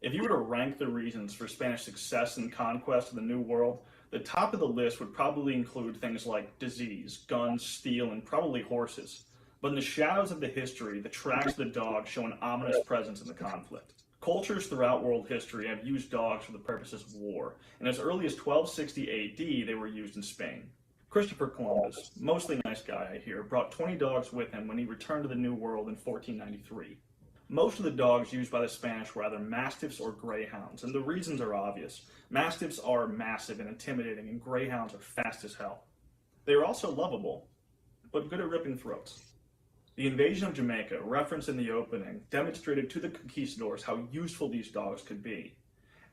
Speaker 10: If you were to rank the reasons for Spanish success in the conquest of the New World, the top of the list would probably include things like disease, guns, steel, and probably horses. But in the shadows of the history, the tracks of the dog show an ominous presence in the conflict. Cultures throughout world history have used dogs for the purposes of war, and as early as 1260 AD, they were used in Spain. Christopher Columbus, mostly nice guy I hear, brought 20 dogs with him when he returned to the New World in 1493. Most of the dogs used by the Spanish were either mastiffs or greyhounds, and the reasons are obvious. Mastiffs are massive and intimidating, and greyhounds are fast as hell. They are also lovable, but good at ripping throats. The invasion of Jamaica, referenced in the opening, demonstrated to the conquistadors how useful these dogs could be.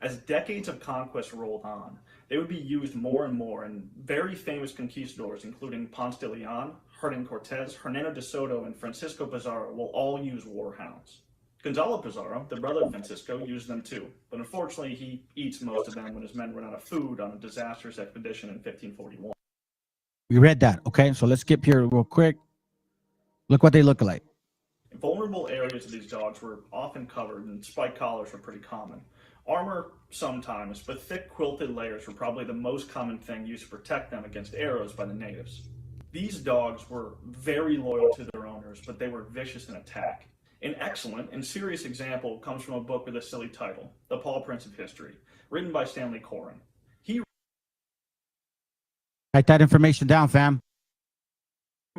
Speaker 10: As decades of conquest rolled on, they would be used more and more, and very famous conquistadors, including Ponce de Leon, Hernan Cortez, Hernando de Soto, and Francisco Pizarro, will all use warhounds. Gonzalo Pizarro, the brother of Francisco, used them too, but unfortunately he eats most of them when his men run out of food on a disastrous expedition in 1541.
Speaker 3: We read that, okay? So let's skip here real quick. Look what they look like.
Speaker 10: Vulnerable areas of these dogs were often covered, and spike collars were pretty common. Armor, sometimes, but thick quilted layers were probably the most common thing used to protect them against arrows by the natives. These dogs were very loyal to their owners, but they were vicious in attack. An excellent and serious example comes from a book with a silly title, The Paw Prince of History, written by Stanley Coren. He
Speaker 3: Write that information down, fam.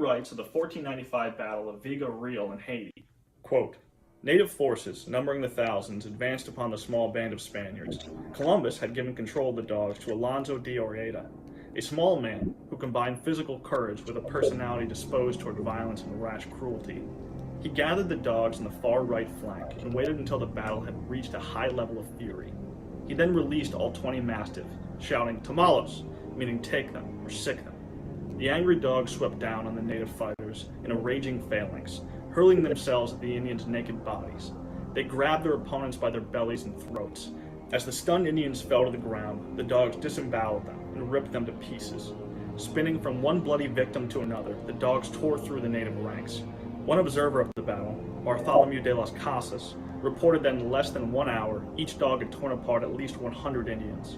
Speaker 10: writes of the 1495 Battle of Viga Real in Haiti, quote, "Native forces, numbering the thousands, advanced upon the small band of Spaniards. Columbus had given control of the dogs to Alonso de Orellana, a small man who combined physical courage with a personality disposed toward violence and rash cruelty. He gathered the dogs on the far right flank and waited until the battle had reached a high level of fury. He then released all 20 mastiff, shouting, "Tamalos," meaning take them or sick them. The angry dogs swept down on the native fighters in a raging phalanx, hurling themselves at the Indians' naked bodies. They grabbed their opponents by their bellies and throats. As the stunned Indians fell to the ground, the dogs disemboweled them and ripped them to pieces. Spinning from one bloody victim to another, the dogs tore through the native ranks. One observer of the battle, Bartholomew de las Casas, reported that in less than 1 hour, each dog had torn apart at least 100 Indians.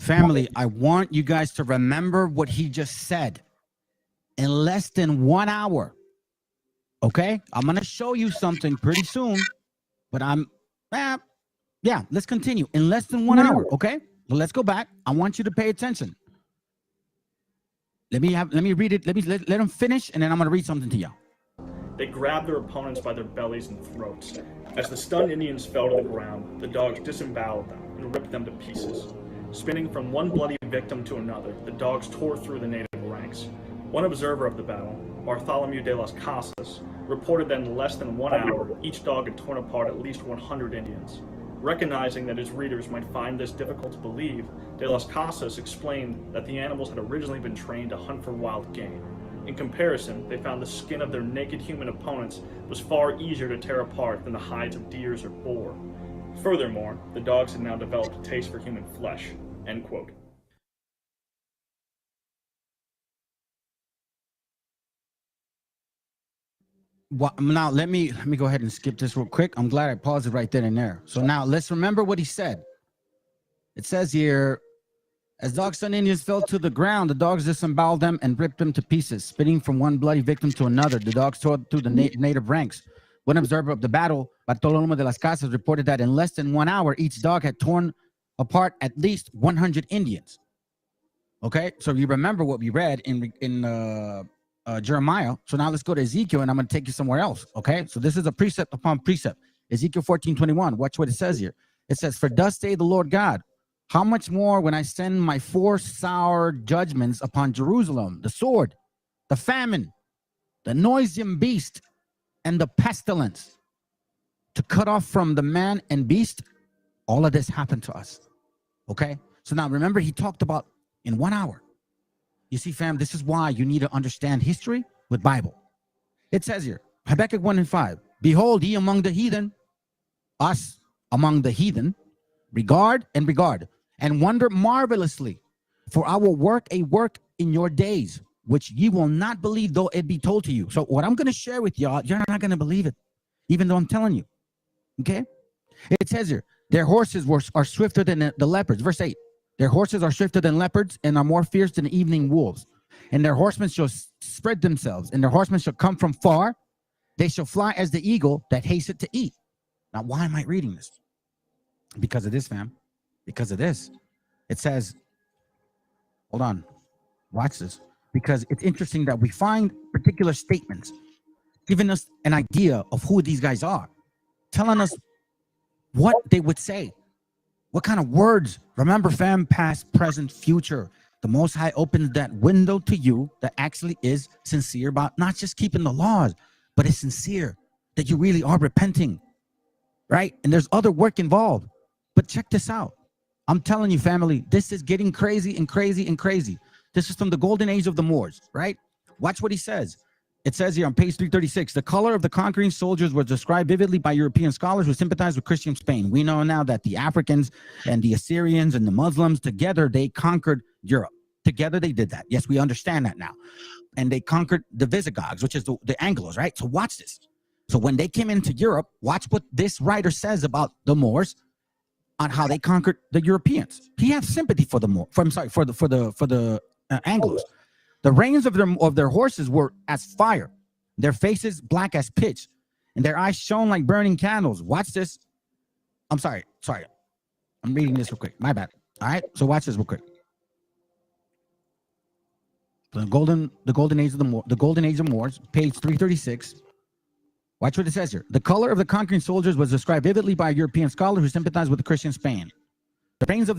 Speaker 3: Family, I want you guys to remember what he just said. In less than 1 hour, okay? I'm going to show you something pretty soon, but yeah, let's continue. In less than 1 hour, okay? So let's go back. I want you to pay attention. Let me read it. Let him finish, and then I'm going to read something to you.
Speaker 10: They grabbed their opponents by their bellies and throats. As the stunned Indians fell to the ground, the dogs disemboweled them and ripped them to pieces. Spinning from one bloody victim to another, the dogs tore through the native ranks. One observer of the battle, Bartholomew de las Casas, reported that in less than 1 hour, each dog had torn apart at least 100 Indians. Recognizing that his readers might find this difficult to believe, de las Casas explained that the animals had originally been trained to hunt for wild game. In comparison, they found the skin of their naked human opponents was far easier to tear apart than the hides of deers or boar. Furthermore, the dogs had now developed a taste for human flesh. End quote.
Speaker 3: Well, now let me go ahead and skip this real quick. I'm glad I paused it right then and there. So now let's remember what he said. It says here, as dogs stunned Indians fell to the ground, the dogs disemboweled them and ripped them to pieces. Spitting from one bloody victim to another, the dogs tore through the native ranks. One observer of the battle, Bartolomé de las Casas, reported that in less than 1 hour, each dog had torn apart at least 100 Indians. Okay, so you remember what we read in Jeremiah. So now let's go to Ezekiel, and I'm going to take you somewhere else. Okay, so this is a precept upon precept. Ezekiel 14:21. Watch what it says here. It says, "For thus saith the Lord God, how much more when I send my 4 sour judgments upon Jerusalem, the sword, the famine, the noisome beast, and the pestilence, to cut off from the man and beast." All of this happened to us. Okay, so now remember, he talked about in 1 hour. You see, fam, this is why you need to understand history with Bible. It says here, Habakkuk 1:5, "Behold, ye among the heathen, us among the heathen, regard, and wonder marvelously, for I will work a work in your days, which ye will not believe, though it be told to you." So what I'm going to share with y'all, you're not going to believe it, even though I'm telling you. Okay? It says here, their horses are swifter than the leopards. Verse 8, "Their horses are swifter than leopards and are more fierce than evening wolves. And their horsemen shall spread themselves, and their horsemen shall come from far. They shall fly as the eagle that hasteth to eat." Now, why am I reading this? Because of this, fam. Because of this. It says, hold on, watch this. Because it's interesting that we find particular statements giving us an idea of who these guys are, telling us what they would say, what kind of words. Remember, fam, past, present, future. The Most High opens that window to you that actually is sincere about not just keeping the laws, but it's sincere, that you really are repenting, right? And there's other work involved. But check this out. I'm telling you, family, this is getting crazy and crazy and crazy. This is from the golden age of the Moors, right? Watch what he says. It says here on page 336, "The color of the conquering soldiers was described vividly by European scholars who sympathized with Christian Spain." We know now that the Africans and the Assyrians and the Muslims, together, they conquered Europe. Together, they did that. Yes, we understand that now. And they conquered the Visigoths, which is the Anglos, right? So watch this. So when they came into Europe, watch what this writer says about the Moors on how they conquered the Europeans. He has sympathy for the Anglos. "The reins of their horses were as fire, their faces black as pitch, and their eyes shone like burning candles." Watch this. I'm sorry. I'm reading this real quick. My bad. All right. So watch this real quick. The golden age of the golden age of Moors, page 336. Watch what it says here. "The color of the conquering soldiers was described vividly by a European scholar who sympathized with the Christian Spain. The reins of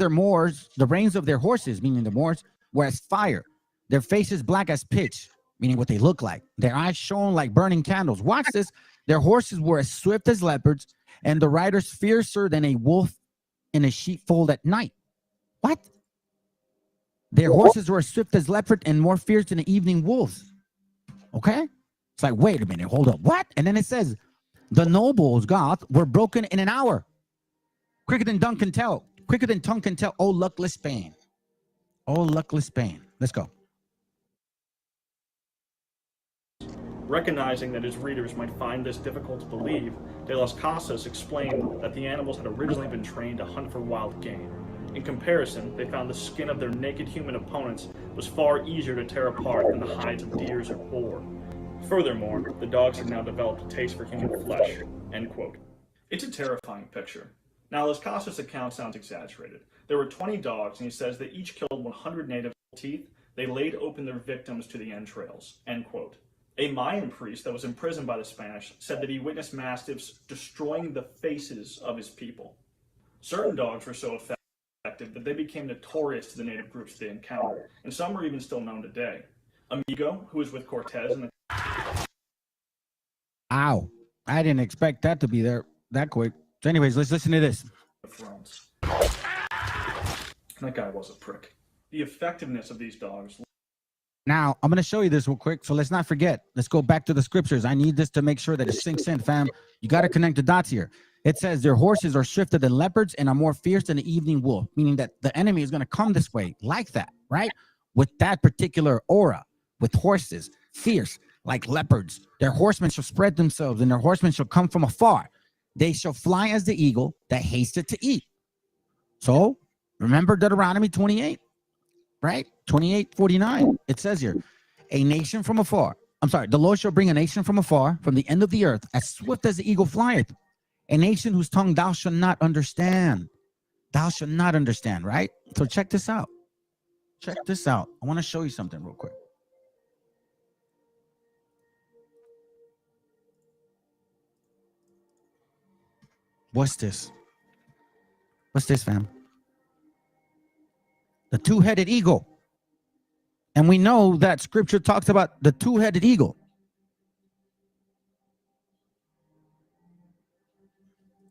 Speaker 3: their horses, meaning the Moors, were as fire. Their faces black as pitch," meaning what they look like. "Their eyes shone like burning candles." Watch this. "Their horses were as swift as leopards, and the riders fiercer than a wolf in a sheepfold at night. What? Their horses were swift as leopard and more fierce than the evening wolves. Okay? It's like, wait a minute, hold up. What? And then it says, the nobles, Goth, were broken in an hour. Quicker than tongue can tell. Quicker than tongue can tell. Oh, luckless Spain. Oh, luckless Spain. Let's go.
Speaker 10: Recognizing that his readers might find this difficult to believe, De las Casas explained that the animals had originally been trained to hunt for wild game. In comparison, they found the skin of their naked human opponents was far easier to tear apart than the hides of deers or boar. Furthermore, the dogs had now developed a taste for human flesh. End quote. It's a terrifying picture. Now, Las Casas' account sounds exaggerated. There were 20 dogs, and he says that each killed 100 native teeth. They laid open their victims to the entrails. End quote. A Mayan priest that was imprisoned by the Spanish said that he witnessed mastiffs destroying the faces of his people. Certain dogs were so effective that they became notorious to the native groups they encountered, and some are even still known today. Amigo, who was with Cortez in the...
Speaker 3: Ow. I didn't expect that to be there that quick. So anyways, let's listen to this.
Speaker 10: That guy was a prick. The effectiveness of these dogs...
Speaker 3: Now, I'm going to show you this real quick, so let's not forget. Let's go back to the scriptures. I need this to make sure that it sinks in, fam. You got to connect the dots here. It says their horses are swifter than leopards and are more fierce than the evening wolf, meaning that the enemy is going to come this way like that, right? With that particular aura, with horses, fierce like leopards. Their horsemen shall spread themselves, and their horsemen shall come from afar. They shall fly as the eagle that hasted to eat. So, remember Deuteronomy 28? Right? 28:49. It says here, a nation from afar. I'm sorry, the Lord shall bring a nation from afar, from the end of the earth, as swift as the eagle flieth. A nation whose tongue thou shalt not understand. Thou shalt not understand, right? So check this out. Check this out. I want to show you something real quick. What's this? What's this, fam? The two-headed eagle. And we know that scripture talks about the two-headed eagle.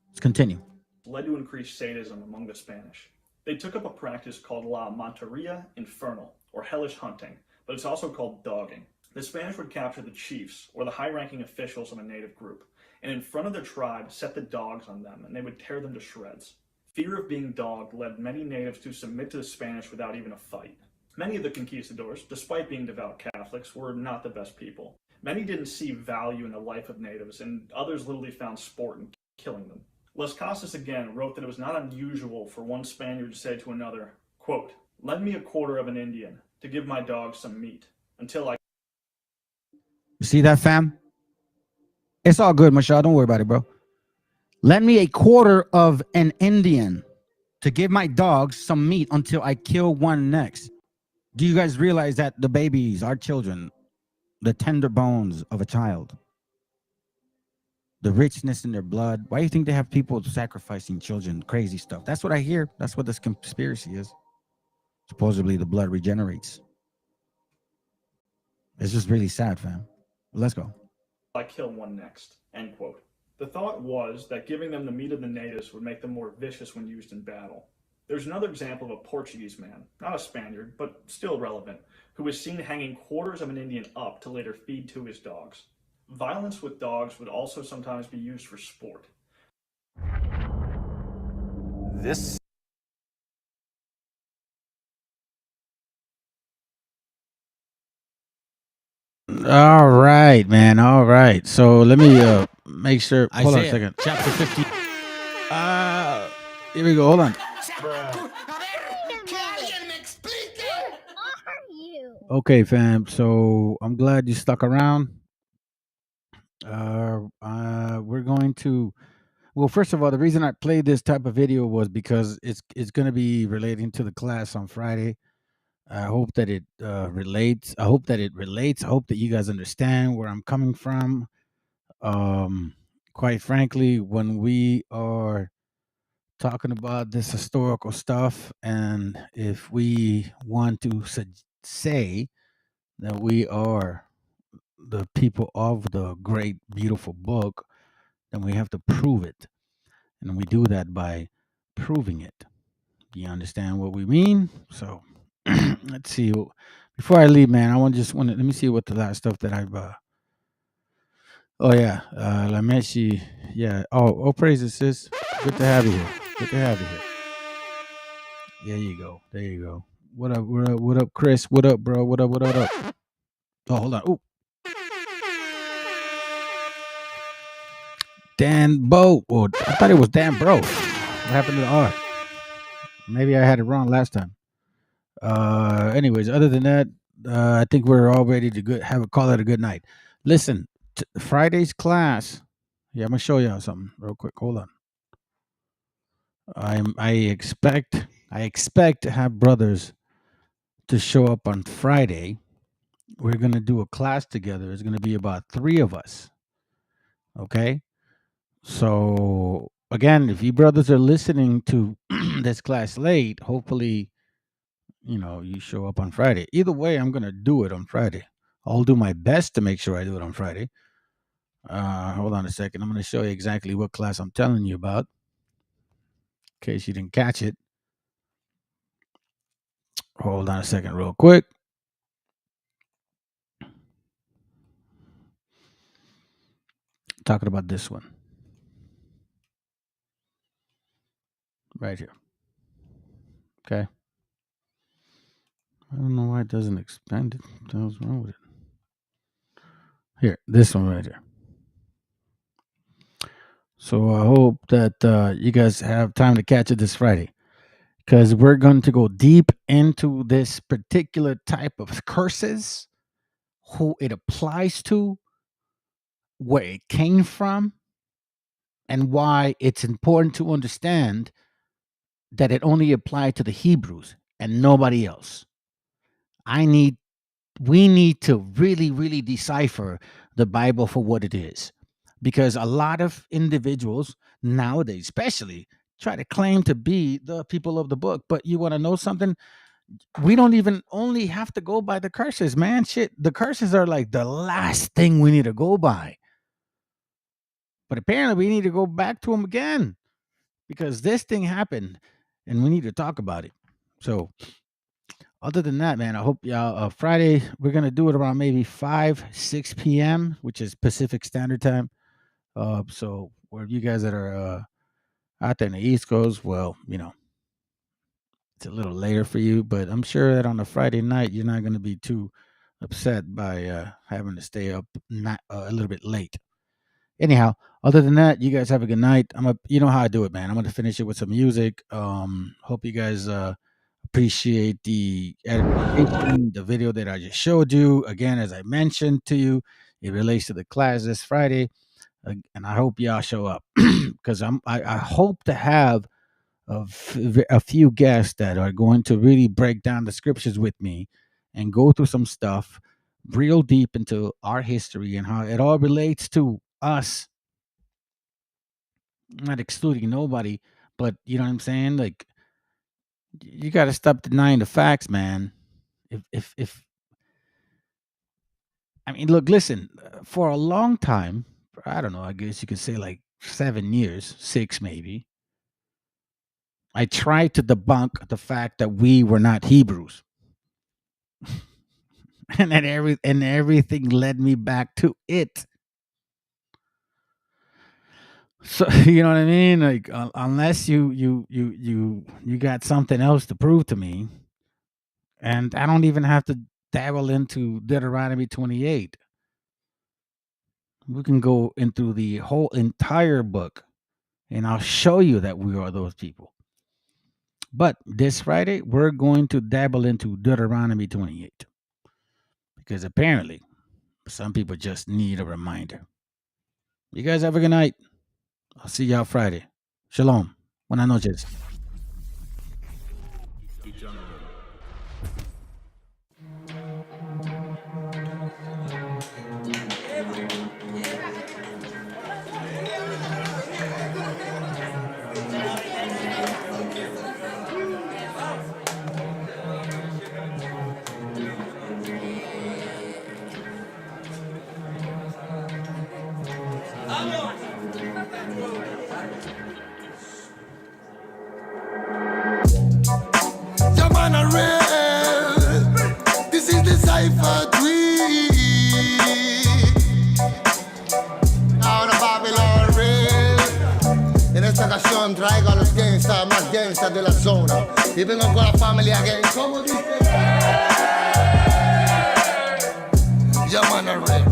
Speaker 3: Let's continue.
Speaker 10: Led to increased sadism among the Spanish. They took up a practice called La Monteria Infernal, or hellish hunting, but it's also called dogging. The Spanish would capture the chiefs, or the high-ranking officials of a native group, and in front of their tribe set the dogs on them, and they would tear them to shreds. Fear of being dogged led many natives to submit to the Spanish without even a fight. Many of the conquistadors, despite being devout Catholics, were not the best people. Many didn't see value in the life of natives, and others literally found sport in killing them. Las Casas again wrote that it was not unusual for one Spaniard to say to another, quote, "Lend me a quarter of an Indian to give my dog some meat until I..."
Speaker 3: You see that, fam? It's all good, Michelle. Don't worry about it, bro. Lend me a quarter of an Indian to give my dogs some meat until I kill one next. Do you guys realize that the babies, our children, the tender bones of a child, the richness in their blood, why do you think they have people sacrificing children? Crazy stuff. That's what I hear. That's what this conspiracy is. Supposedly the blood regenerates. It's just really sad, fam. Let's go.
Speaker 10: "I kill one next," end quote. The thought was that giving them the meat of the natives would make them more vicious when used in battle. There's another example of a Portuguese man, not a Spaniard, but still relevant, who was seen hanging quarters of an Indian up to later feed to his dogs. Violence with dogs would also sometimes be used for sport.
Speaker 15: This
Speaker 3: All right, man. All right. So let me make sure. Hold on a second. Chapter 50. Here we go. Hold on. Okay, fam. So I'm glad you stuck around. We're going to. Well, first of all, the reason I played this type of video was because it's going to be relating to the class on Friday. I hope that it relates. I hope that it relates. I hope that you guys understand where I'm coming from. Quite frankly, when we are talking about this historical stuff, and if we want to say that we are the people of the great, beautiful book, then we have to prove it. And we do that by proving it. Do you understand what we mean? So let's see. Before I leave, man, let me see what the last stuff that I've oh yeah, La Meshi, yeah. Oh, praises, sis. Good to have you here. Good to have you here. There you go. There you go. What up? What up? What up, Chris? What up, bro? What up? What up? Oh, hold on. Oh, Dan Bo. Oh, I thought it was Dan Bro. What happened to the R? Maybe I had it wrong last time. Anyways, other than that, I think we're all ready to call it a good night. Listen, Friday's class. Yeah, I'm gonna show y'all something real quick. Hold on. I expect to have brothers to show up on Friday. We're gonna do a class together. It's gonna be about 3 of us. Okay. So again, if you brothers are listening to this class late, hopefully, you show up on Friday. Either way, I'm gonna do it on Friday. I'll do my best to make sure I do it on Friday. Hold on a second. I'm gonna show you exactly what class I'm telling you about, in case you didn't catch it. Hold on a second, real quick. Talking about this one right here. Okay. I don't know why it doesn't expand it. What the hell's wrong with it? Here, this one right here. So I hope that you guys have time to catch it this Friday, because we're going to go deep into this particular type of curses, who it applies to, where it came from, and why it's important to understand that it only applied to the Hebrews and nobody else. We need to really, really decipher the Bible for what it is, because a lot of individuals nowadays, especially, try to claim to be the people of the book. But you want to know something? We don't even only have to go by the curses, man. Shit, the curses are like the last thing we need to go by. But apparently, we need to go back to them again, because this thing happened, and we need to talk about it. So, other than that, man, I hope y'all Friday we're gonna do it around maybe 6 p.m., which is Pacific Standard Time. So where you guys that are out there in the East Coast, well, it's a little later for you, but I'm sure that on a Friday night you're not gonna be too upset by having to stay up not a little bit late. Anyhow, other than that, you guys have a good night. You know how I do it, man. I'm gonna finish it with some music. Hope you guys appreciate the editation, the video that I just showed you. Again, as I mentioned to you, it relates to the class this Friday, and I hope y'all show up, because I hope to have a few guests that are going to really break down the scriptures with me and go through some stuff real deep into our history and how it all relates to us. Not excluding nobody, but you know what I'm saying? Like, you got to stop denying the facts, man. If I mean, look, listen, for a long time, I don't know, I guess you could say like 7 years, 6 maybe, I tried to debunk the fact that we were not Hebrews. And then everything led me back to it. So, you know what I mean? Like, unless you got something else to prove to me, and I don't even have to dabble into Deuteronomy 28. We can go into the whole entire book, and I'll show you that we are those people. But this Friday, we're going to dabble into Deuteronomy 28, because apparently some people just need a reminder. You guys have a good night. I'll see y'all Friday. Shalom. Buenas noches.
Speaker 11: gangsters de la zona. Y vengo con la familia gang, ¿cómo dice? Llaman al rey.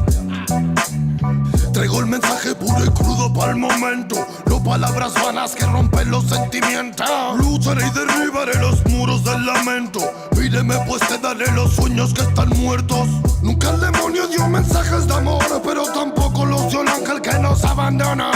Speaker 12: Traigo el mensaje puro y crudo para el momento. No palabras vanas que rompen los sentimientos. Lucharé y derribaré los muros del lamento. Pídeme pues te daré los sueños que están muertos. Nunca el demonio dio mensajes de amor, pero tampoco los dio el ángel que nos abandona.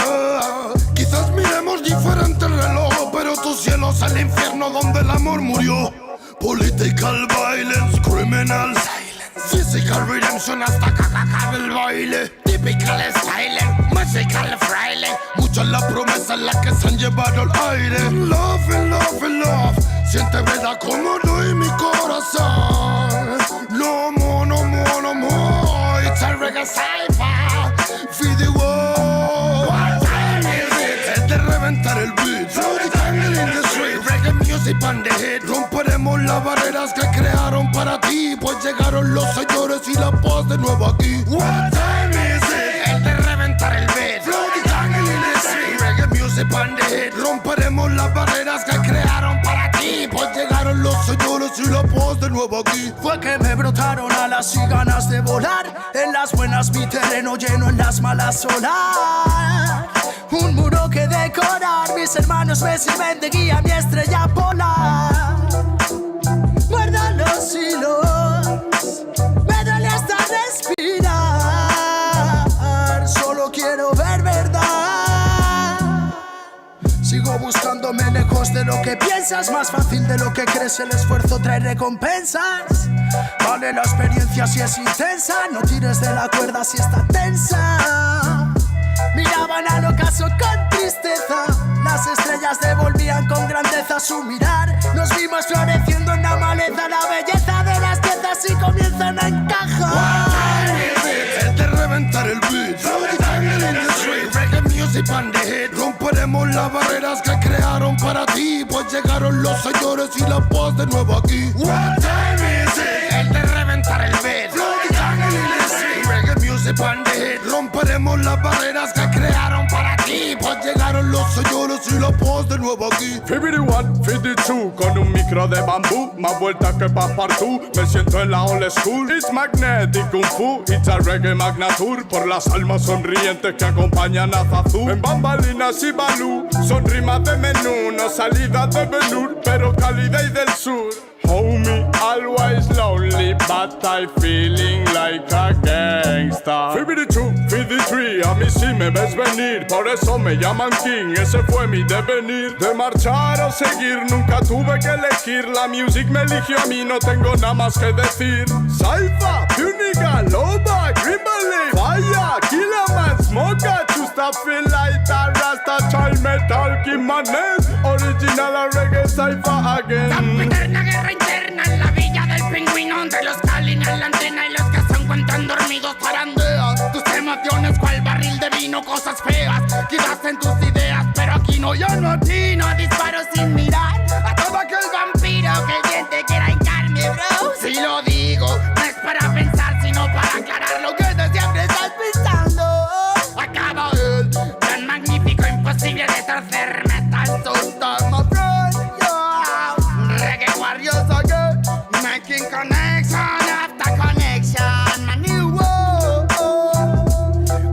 Speaker 12: Quizás miremos diferente el reloj, pero tu cielo es el infierno donde el amor murió. Political violence, criminal silence, physical redemption hasta que acabe el baile. Typical style, musical fraile. Muchas las promesas las que se han llevado al aire. Love and love and love, siente verdad como doy mi corazón. No more, no more, no more. It's a reggae cypher, feed the world. What time is it? Es de reventar el beat. Throw the tangle in the street. Reggae music on the hit. Romperemos las barreras que crearon para ti, pues llegaron los señores y la paz de nuevo aquí. What time is it? El de reventar el beat. Throw the tangle in the street. Reggae music on the hit. Romperemos las barreras que crearon para ti, pues llegaron los señores y la paz de nuevo aquí.
Speaker 14: Fue que me brotaron alas y ganas de volar. En las buenas mi terreno lleno, en las malas solar. Un muro que decorar, mis hermanos me sirven de guía, mi estrella polar. Muerdo los hilos, me duele hasta respirar. Solo quiero ver verdad. Sigo buscándome lejos de lo que piensas. Más fácil de lo que crees, el esfuerzo trae recompensas. Vale la experiencia si es intensa. No tires de la cuerda si está tensa. Miraban al ocaso con tristeza. Las estrellas devolvían con grandeza su mirar. Nos vimos floreciendo en la maleza. La belleza de las piezas y comienzan a encajar.
Speaker 12: What time is it? Es de reventar el beat. Throw the tangle in the street. Reggae music on the hit. Romperemos las barreras que crearon para ti, pues llegaron los señores y la paz de nuevo aquí. What time is it? Es de reventar el beat. Throw the tangle in the street. Reggae music on the hit. Romperemos las barreras que crearon para ti, pues llegaron los señores y la paz de nuevo aquí.
Speaker 21: 51, 52, con un micro de bambú, más vueltas que Passepartout. Me siento en la old school. It's magnetic kung fu, it's a reggae magnatur. Por las almas sonrientes que acompañan a Zazú. En bambalinas y balú, son rimas de menú, no salidas de Benur, pero calidad y del sur. Homie, always lonely, but I feeling like a gangsta. 52, 53, a mí sí me ves venir, por eso me llaman King, ese fue mi devenir. De marchar o seguir, nunca tuve que elegir, la music me eligió a mí, no tengo nada más que decir. Saifa, Puniga, Loba, Grimble, Fire, Killaman, Smoker, Chusta, Feel Light, Rasta, Child Metal, Kimanes, Original Reggae, Saifa again.
Speaker 25: Interna en la villa del pingüino, entre los Kalin en la antena y los que se encuentran dormidos zarandeas tus emociones cual barril de vino, cosas feas quizás en tus ideas, pero aquí no, yo no atino, disparo sin mirar a todo aquel vampiro que el diente quiera hincarme, bro. Si lo digo, no es para pensar, sino para aclarar lo que de siempre estás pensando. Acaba el tan magnífico, imposible de torcer metal, sustar my friend, reggae warriors again, making connection after connection. A new world,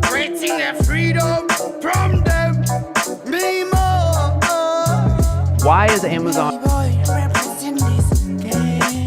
Speaker 25: creating the freedom from them. Me more.
Speaker 26: Why is Amazon?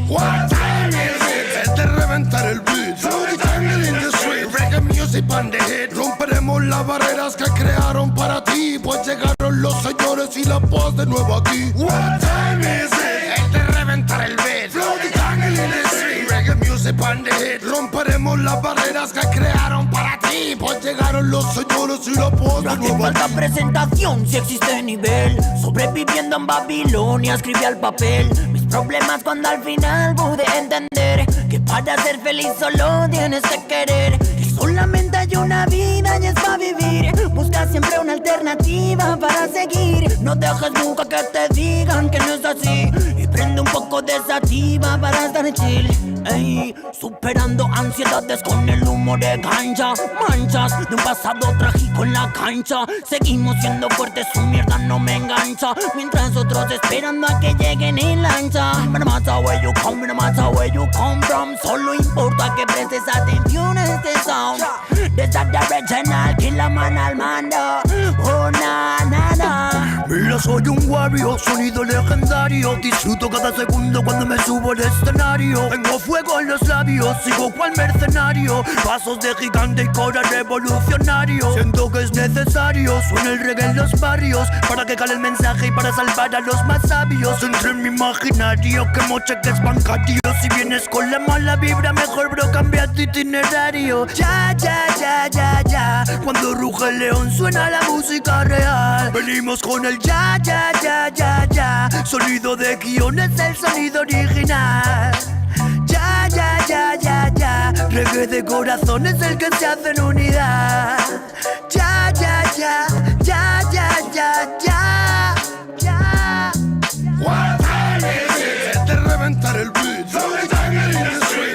Speaker 12: What time is it? Es de reventar el beat. Throw the tangle in the street. Reggae music on the hit. Romperemos las barreras que crearon para ti, pues llegaron los señores y la paz de nuevo aquí. What time is it? Es de reventar el beat. Throw the tangle in the street. Reggae music on the hit. Romperemos las barreras que crearon para ti, pues llegaron los señores y la paz de nuevo aquí.
Speaker 27: Falta presentación si existe nivel. Sobreviviendo en Babilonia escribí al papel mis problemas cuando al final pude entender que para ser feliz solo tienes que querer. Que solamente hay una vida y es para vivir. Busca siempre una alternativa para seguir. No dejes nunca que te digan que no es así. Y prende un poco de sativa para estar chill. Ey, superando ansiedades con el humo de ganja. Manchas de un pasado trágico en la cancha. Seguimos siendo fuertes, su mierda no me engancha. Mientras otros esperando a que lleguen en lancha. No matter where you come, no matter where you come from. Solo importa que prestes atención a este sound. Desde the original, que la mano al mando. Oh, na, na, na.
Speaker 12: Mira, soy un warrior, sonido legendario. Disfruto cada segundo cuando me subo al escenario. Tengo fuego en los labios, sigo cual mercenario. Pasos de gigante y cora revolucionario. Siento que es necesario, suena el reggae en los barrios. Para que cale el mensaje y para salvar a los más sabios. Entre mi imaginario, que cheques bancarios. Si vienes con la mala vibra, mejor bro, cambia tu itinerario. Ya, ya, ya, ya, ya. Cuando ruge el león suena la música real. Venimos con el ya, ya, ya, ya, ya. Sonido de guión es el sonido original. Ya, ya, ya, ya, ya. Reggae de corazón es el que se hace en unidad. Ya, ya, ya, ya, ya, ya, ya, ya. What time is it? Es de reventar el beat.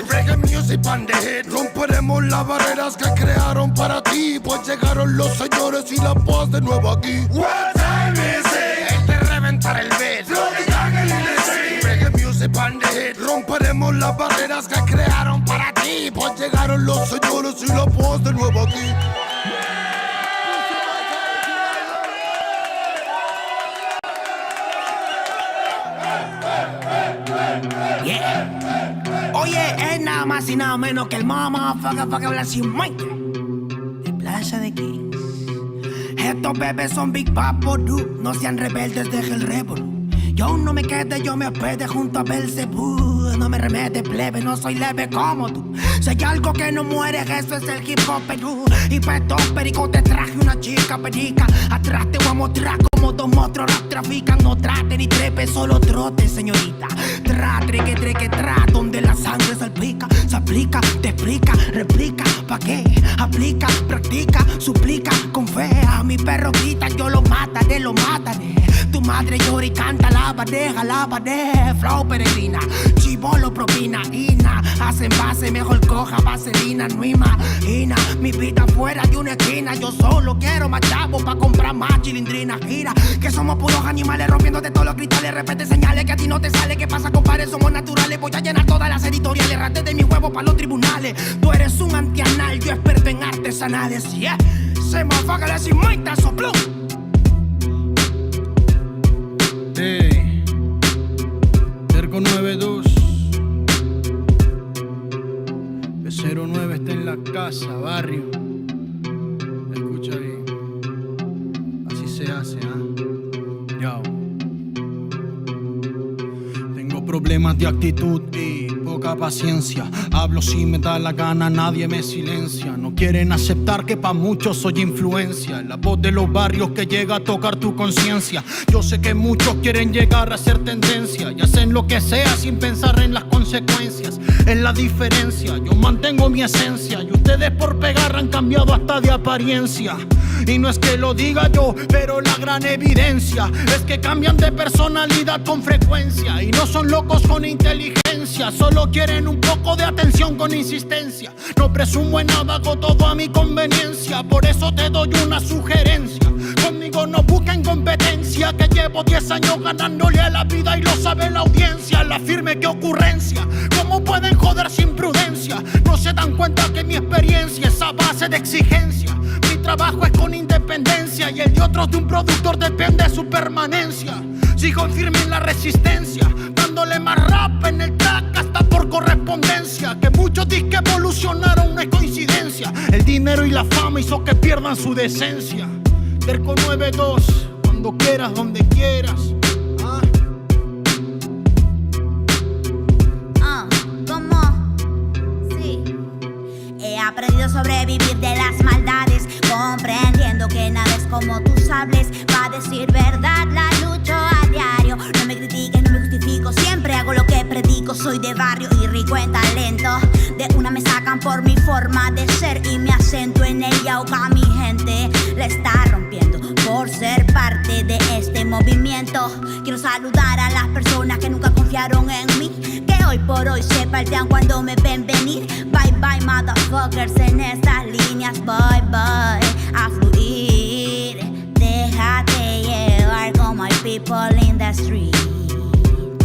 Speaker 12: Reggae music on the hit. Romperemos las barreras que crearon para ti. Pues llegaron los señores y la paz de nuevo aquí. What time is it? Es de reventar el beat. Reggae music on the hit. Romperemos las barreras que crearon para ti. Pues llegaron los señores y la paz de nuevo aquí.
Speaker 27: Yeah. Oye, es nada más y nada menos que el motherfucker que habla sin mic. De Plaza de Kings. Estos bebés son Big Papo, dude. No sean rebeldes, deje el revolú. Yo no me quede, yo me hospede junto a Belzebú. No me remete, plebe, no soy leve como tú. Si hay algo que no muere, eso es el hip hop, Perú. Y para estos pericos te traje una chica perica. Atrás te voy a mostrar como dos monstruos rap trafican. No trate ni trepe, solo trote, señorita. Treque, donde la sangre salpica. Se aplica, te explica, replica. ¿Pa' qué? Aplica, practica, suplica. Con fe a mi perro grita, yo lo mataré. Tu madre llora y canta la bandeja. Flow peregrina, chivolo propina, ina. Hacen base, mejor coja vaselina. No imagina mi vida fuera de una esquina. Yo solo quiero más chavos pa' comprar más chilindrina. Gira, que somos puros animales rompiéndote todos los cristales. Repete señales que a ti no te sale. ¿Qué pasa, compadre? Somos naturales. Voy a llenar todas las editoriales. Rate de mi huevo pa' los tribunales. Tú eres un antianal, yo experto en artesanales. Yeah, se me afaga la cimaita, sopló.
Speaker 13: Hey, Terco 92 B09 está en la casa, barrio. Escucha bien. Así se hace, Yo. Tengo problemas de actitud y poca paciencia. Hablo si me da la gana, nadie me silencia. No quieren aceptar que pa' muchos soy influencia. La voz de los barrios que llega a tocar tu conciencia. Yo sé que muchos quieren llegar a ser tendencia y hacen lo que sea sin pensar en las consecuencias. Es la diferencia, yo mantengo mi esencia y ustedes por pegar han cambiado hasta de apariencia. Y no es que lo diga yo, pero la gran evidencia es que cambian de personalidad con frecuencia. Y no son locos con inteligencia, solo quieren un poco de atención con insistencia. No presumo en nada, hago todo a mi conveniencia. Por eso te doy una sugerencia: conmigo no busquen competencia, que llevo 10 años ganándole a la vida y lo sabe la audiencia. La firme, qué ocurrencia, ¿cómo pueden joder sin prudencia? No se dan cuenta que mi experiencia es a base de exigencia. Mi trabajo es con independencia y el de otros de un productor depende de su permanencia. Sigo firme en la resistencia, dándole más rap en el track hasta por correspondencia. Que muchos disques evolucionaron, no es coincidencia. El dinero y la fama hizo que pierdan su decencia. Terco 92, cuando quieras, donde quieras.
Speaker 16: ¿Cómo? Sí. He aprendido a sobrevivir de las maldades, comprendiendo que nada es como tú sabes. Pa' decir verdad la lucho a diario. No me critiques, no me justifico, siempre hago lo que predico. Soy de barrio y rico en talento. De una me sacan por mi forma de ser y me acento en el yauca, mi gente. la está rompiendo. Por ser parte de este movimiento, quiero saludar a las personas que nunca confiaron en mí, que hoy por hoy se paltean cuando me ven venir. Bye bye motherfuckers en estas líneas, bye bye a fluir. Déjate llevar como hay people in the street,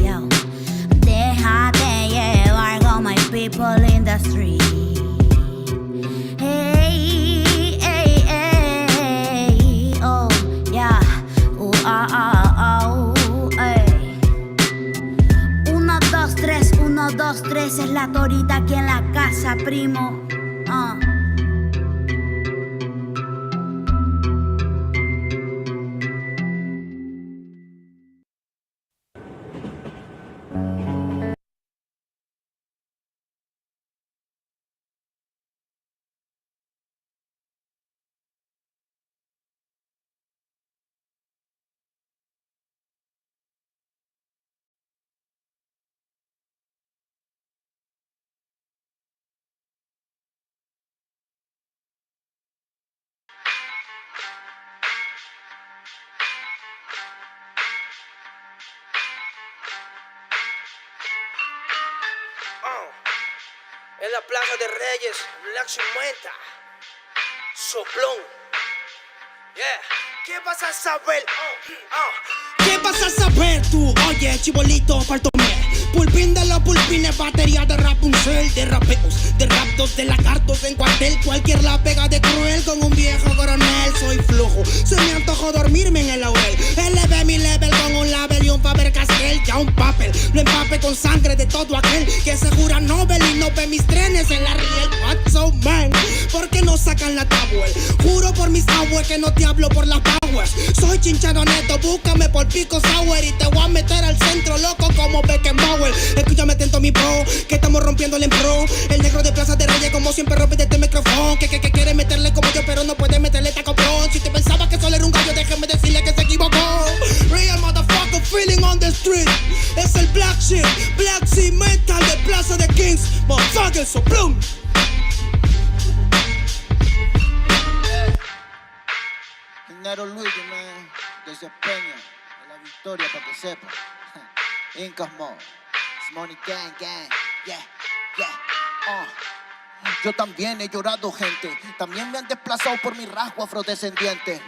Speaker 16: yo. Déjate llevar como hay people in the street. Hey, hey, hey, oh, yeah, hey. 1, 2, 3, 1, 2, 3 es la torita aquí en la casa, primo.
Speaker 27: En la Plaza de Reyes, Black 50, Soplón. Yeah. ¿Qué vas a saber? ¿Qué vas a saber tú? Oye, chibolito, Bartomé. Pulpín de los pulpines, batería de Rapunzel, de rapeos, de raptos, de lagartos en cuartel. Cualquier la pega de cruel con un viejo coronel. Soy flojo, se me antojó dormirme en el laurel. Eleve mi level con un label y un Faber-Castell. Ya un papel, lo empape con sangre de todo aquel que se jura Nobel y no ve mis trenes en la riel. What's so man? ¿Por qué no sacan la tablet? Juro por mis abuelos que no te hablo por las powers. Soy chinchado neto, búscame por pico sour y te voy a meter al centro loco como Beckenbauer. Escúchame atento mi bro, que estamos rompiéndole en pro. El negro de Plaza de Reyes como siempre rompe de este micrófono. Que quiere meterle como yo pero no puede meterle taco pro. Si te pensaba que solo era un gallo, déjame decirle que se equivocó. Real motherfucker feeling on the street. Es el Black Sheep, Black Sea Mental de Plaza de Kings. Motherfucker, Soplón.
Speaker 1: Nero Luigi, man, desde Peña, a la victoria, para que sepa. Incas Mo, Money Gang, gang, yeah, yeah, Yo también he llorado, gente. También me han desplazado por mi rasgo afrodescendiente.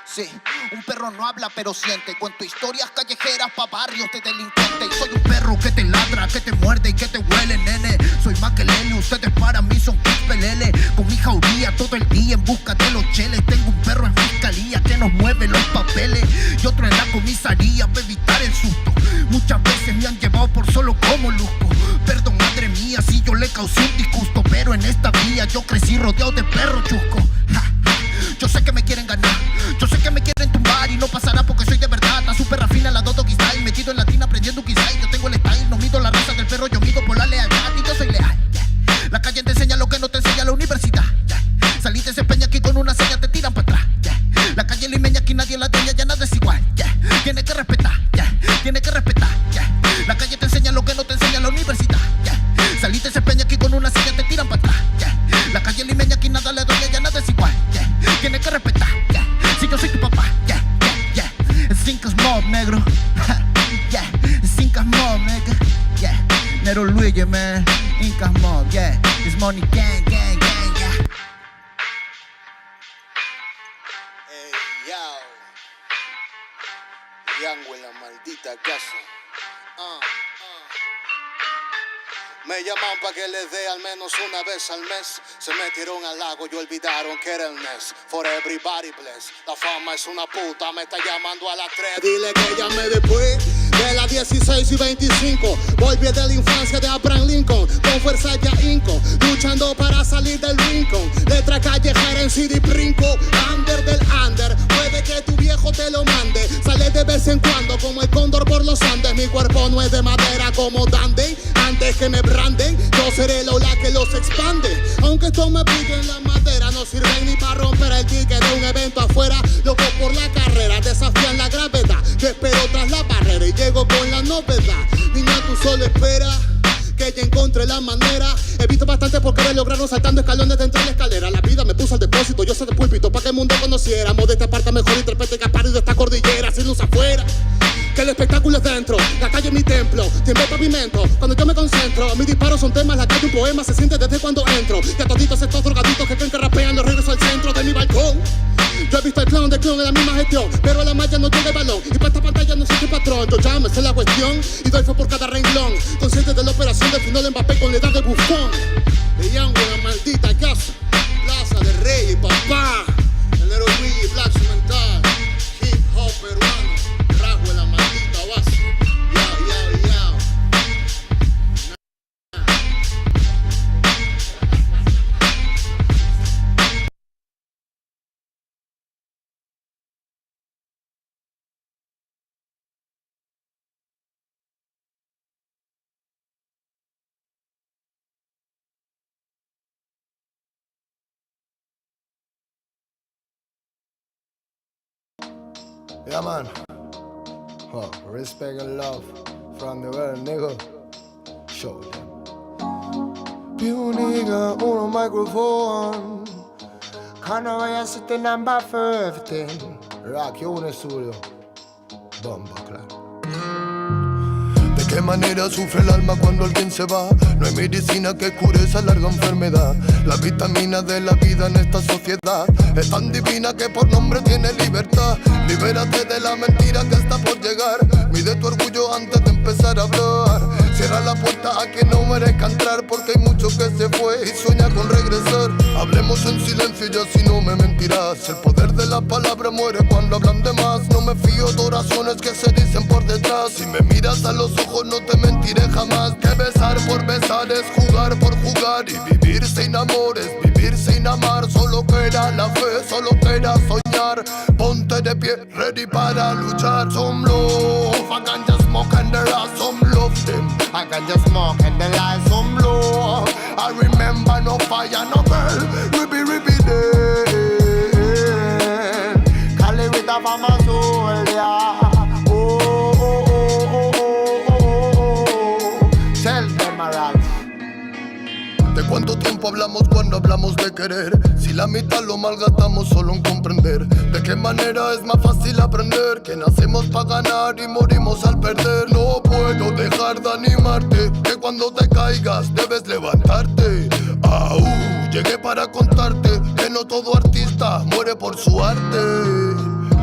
Speaker 1: Sí, un perro no habla pero siente. Cuento historias callejeras pa' barrios de delincuentes. Soy un perro que te ladra, que te muerde y que te huele, nene. Soy más que Lele, ustedes para mí son pelele. Con mi jauría todo el día en busca de los cheles. Tengo un perro en fiscalía que nos mueve los papeles y otro en la comisaría para evitar el susto. Muchas veces me han llevado por solo como luzco. Perdón, madre mía, si yo le causé un disgusto, pero en esta vía yo crecí rodeado de perros chusco. Yo sé que me quieren ganar, yo sé que me quieren tumbar y no pasará porque soy de verdad. Está súper rafina la Dodo Style, metido en latina aprendiendo quizá. Yo tengo el style, no mido la raza del perro, yo mido por la lealtad y yo soy leal, yeah. La calle te enseña lo que no te enseña la universidad, yeah. Saliste ese peña aquí con una seña, te tiran para atrás, yeah. La calle limeña aquí nadie la tenía, ya nada es igual, yeah. Tiene que respetar, yeah. Tiene que respetar, yeah. La calle te enseña lo que no te enseña la universidad, yeah. Saliste ese peña aquí con una seña, te tiran para atrás, yeah. La calle limeña aquí nada le doy, ya nada es igual, yeah. Tiene que respetar, yeah. Si yo soy tu papá, yeah, yeah, yeah. Cinco Mob, negro, yeah. Cinco Mob, nigga, yeah. Nero Luigi, man, Incas Mob, yeah. It's Money Gang, gang, gang, yeah.
Speaker 11: Hey, yo. Yango en la maldita casa. Me llaman pa' que les dé al menos una vez al mes. Se metieron al lago y olvidaron que era el mes. For everybody bless. La fama es una puta, me está llamando a las 3. Dile que llame después de las 16 y 25. Volví de la infancia de Abraham Lincoln. Con fuerza ya inco, luchando para salir del rincón. Letra callejera en CD brinco. Under del under, puede que tu viejo te lo mande. Sale de vez en cuando como el cóndor por los Andes. Mi cuerpo no es de madera como Dandy. Antes que me branden, yo seré la ola que los expande. Aunque esto me pique en la madera, no sirven ni para romper el ticket de un evento afuera. Loco por la carrera, desafían la gravedad. Yo espero tras la barrera y llego con la novedad. Niña, tú solo espera que ya encontré la manera. He visto bastante por querer lograrlo saltando escalones dentro de la escalera. La vida me puso al depósito, yo soy de púlpito pa' que el mundo conociéramos de esta parte mejor intérprete que ha parido esta cordillera. Sin luz afuera, que el espectáculo es dentro. La calle es mi templo, tiembla el pavimento cuando yo me concentro. Mis disparos son temas, la calle un poema se siente desde cuando entro. Y a toditos estos drogaditos que creen que rapean, yo regreso al centro de mi balcón. Yo he visto el clown de clown en la misma gestión, pero a la malla no llega el balón. Y para esta pantalla no soy el patrón. Yo ya me sé la cuestión y doy fe por cada renglón. Consciente de la operación del final de Mbappé con la edad de bufón. De Young en la maldita casa, Plaza de Rey y papá. El Nero Luigi, Black Cemental, hip hop peruano, rasgo en la maldita base.
Speaker 8: Yeah, man. Oh, respect and love from the world, nigga. Show them. You nigga on a microphone. Can't I sit in number 15? Rock you in the studio. Bomba, claro.
Speaker 12: ¿De qué manera sufre el alma cuando alguien se va? No hay medicina que cure esa larga enfermedad. La vitamina de la vida en esta sociedad es tan divina que por nombre tiene libertad. Libérate de la mentira que está por llegar. Mide tu orgullo antes de empezar a hablar. Cierra la puerta a quien no merezca entrar, porque hay mucho que se fue y sueña con regresar. Hablemos en silencio y así no me mentirás. El poder de la palabra muere cuando hablan de más. No me fío de oraciones que se dicen por detrás. Si me miras a los ojos no te mentiré jamás. Que besar por besar es jugar por jugar. Y vivir sin amor es vivir sin amar. Solo queda la fe, solo queda soñar. Ponte de pie, ready para luchar. Some love, I can just smoke and there are some love them.
Speaker 11: I can just smoke and the light some low.
Speaker 12: I remember no fire, no girl. Ribby day.
Speaker 11: Cali with a farmer soul, yeah.
Speaker 12: ¿De cuánto tiempo hablamos cuando hablamos de querer? Si la mitad lo malgastamos solo en comprender. ¿De qué manera es más fácil aprender? Que nacemos para ganar y morimos al perder. No puedo dejar de animarte, que cuando te caigas debes levantarte. Llegué para contarte que no todo artista muere por su arte.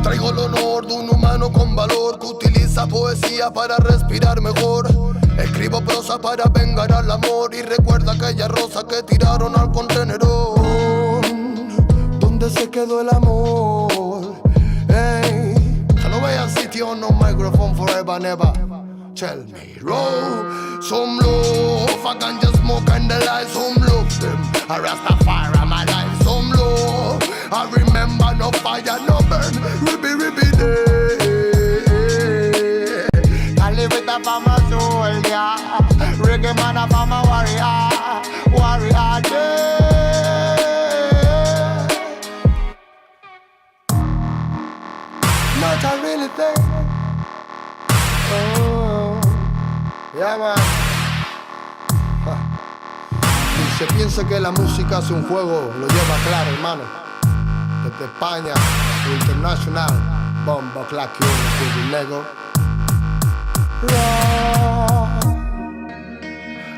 Speaker 12: Traigo el honor de un humano con valor que utiliza poesía para respirar mejor. Escribo prosa para vengar al amor y recuerda aquella rosa que tiraron al contenedor.
Speaker 8: ¿Dónde se quedó el amor? Hey,
Speaker 12: I no voy a sitio on no microphone forever never. Tell me, roll some love. I can just smoke and the light some love them. I Rastafari my life some love. I remember no fire no burn. Ribby day.
Speaker 11: I live with a farmer soul, yeah. Reggae man a farmer warrior day.
Speaker 8: Not a really thing. Oh, yeah, man. Si se piensa que la música es un juego, lo lleva claro, hermano. Desde España, internacional, bomba, clack, you, Lego.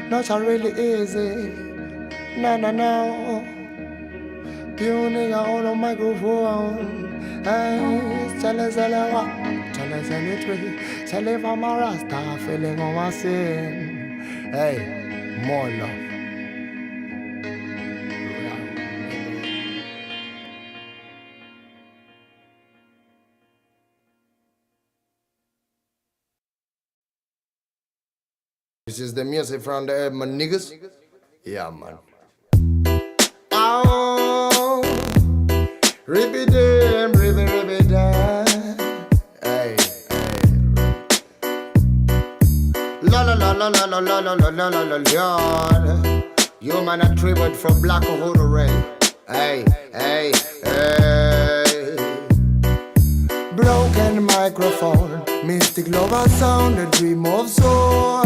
Speaker 8: Not really easy. No. Pure nigga on a microphone. Hey, tell us any tree. Tell if I'm a Rasta, feeling on my sin. Hey, more love. This is the music from the Urban niggas. Yeah, man. Oh, ribby damn, ribby damn. Hey. La. You man a tribute from Black Uhuru Ray. Hey. Broken microphone, mystic lover sound, a dream of soul.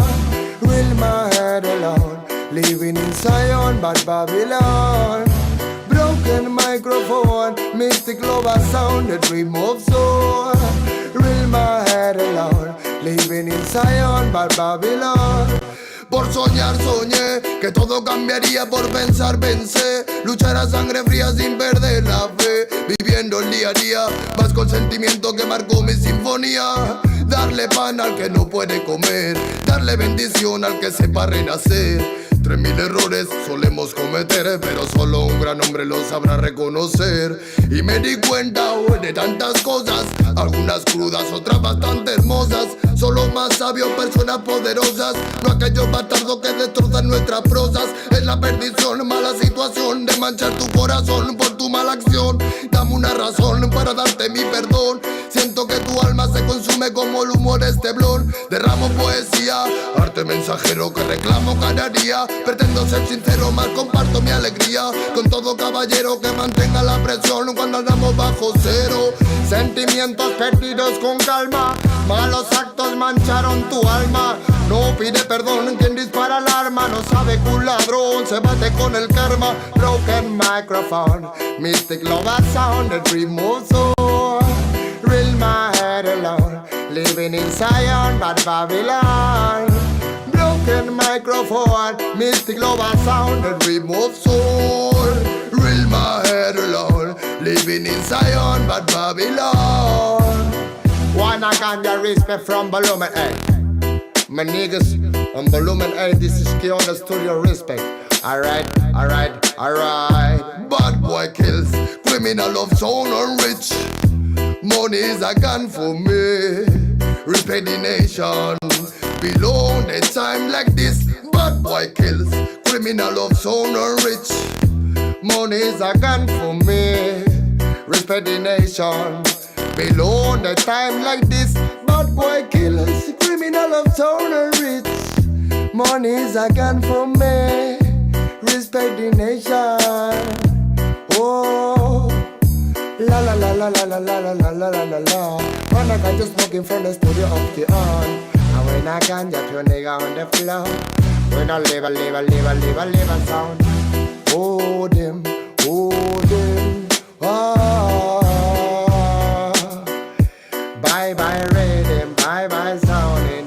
Speaker 8: Will my head alone, living in Zion, but Babylon. Broken microphone, Mystic lover sound, the dream of soul. Reel my head alone, living in Zion, but Babylon. Por soñar soñé que todo cambiaría, por pensar pensé. Luchar a sangre fría sin perder la fe. Viviendo el día a día, más con sentimiento que marcó mi sinfonía. Darle pan al que no puede comer, darle bendición al que sepa renacer. 3000 errores solemos cometer, pero solo un gran hombre los sabrá reconocer. Y me di cuenta hoy de tantas cosas, algunas crudas, otras bastante hermosas. Son los más sabios, personas poderosas, no aquellos bastardos que destrozan nuestras prosas. Es la perdición, mala situación de manchar tu corazón por tu mala acción. Dame una razón para darte mi perdón. Siento que tu alma se consume como el humo de este blon. Derramo poesía, arte mensajero que reclamo cada día. Pretendo ser sincero, más comparto mi alegría con todo caballero que mantenga la presión cuando andamos bajo cero. Sentimientos perdidos con calma, malos actos mancharon tu alma. No pide perdón quien dispara el arma, no sabe que un ladrón se bate con el karma. Broken microphone, mystic lover sound, the dream of soul. Reel my head alone, living in Zion, but Babylon. Broken microphone, mystic lover sound, the dream of soul. Reel my head alone, living in Zion, but Babylon. One I can get respect from Volumen 8. My niggas on Volumen 8, this is key on the studio respect. Alright. Bad boy kills, criminal of sound and rich. Money is a gun for me. Respect the nation. Belong the time like this. Bad boy kills, criminal of sound and rich. Money is a gun for me. Respect the nation. Belong the time like this. Bad boy kills, criminal of sound and rich. Money is a gun for me. Respect the nation. Oh. La la la la la la la la la la la la la. When I got just smoking from the studio of the on. And when I can just your nigga on the floor. When I live a sound. Oh them, ah. Bye bye rhythm, bye bye sound in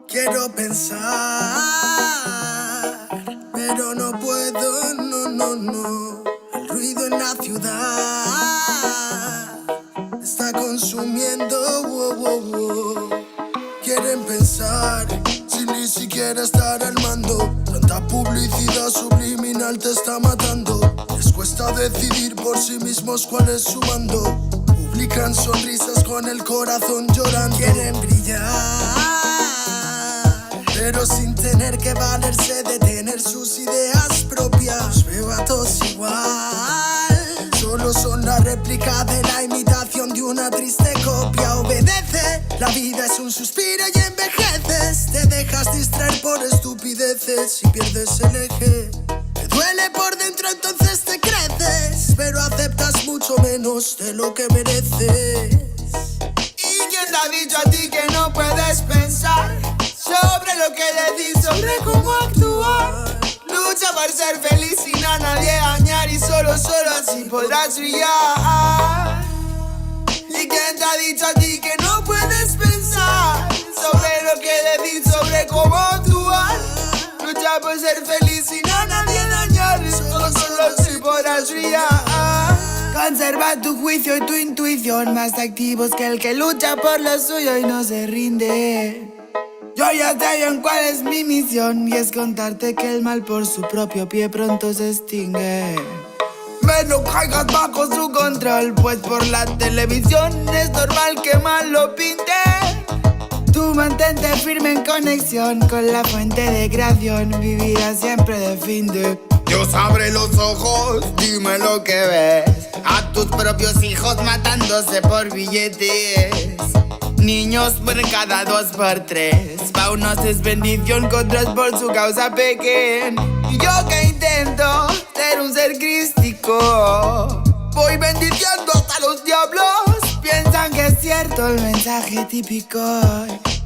Speaker 14: Quiero pensar, pero no puedo, no. El ruido en la ciudad está consumiendo, wow. Quieren pensar, sin ni siquiera estar al mando. Tanta publicidad subliminal te está matando. Les cuesta decidir por sí mismos cuál es su mando. Publican sonrisas con el corazón llorando. Quieren brillar, pero sin tener que valerse de tener sus ideas propias. Los veo a todos igual, solo son la réplica de la imitación de una triste copia. Obedece, la vida es un suspiro y envejeces. Te dejas distraer por estupideces y pierdes el eje. Te duele por dentro, entonces te creces, pero aceptas mucho menos de lo que mereces.
Speaker 5: ¿Y quién te ha dicho a ti que no puedes pensar sobre lo que decís, sobre cómo actuar? Lucha por ser feliz sin a nadie dañar y solo así podrás brillar. ¿Y quién te ha dicho a ti que no puedes pensar sobre lo que decís, sobre cómo actuar? Lucha por ser feliz sin a nadie dañar y solo así podrás brillar. Conserva tu juicio y tu intuición, más activos que el que lucha por lo suyo y no se rinde. Yo ya sé bien cuál es mi misión, y es contarte que el mal por su propio pie pronto se extingue. No caigas bajo su control, pues por la televisión es normal que mal lo pinten. Tú mantente firme en conexión con la fuente de creación, vivirás siempre de fin de.
Speaker 17: Dios abre los ojos, dime lo que ves. A tus propios hijos matándose por billetes. Niños mueren cada 2 por 3. Pa' unos es bendición, con otros por su causa pequen. Y yo que intento ser un ser crístico, voy bendiciendo hasta los diablos. Piensan que es cierto el mensaje típico.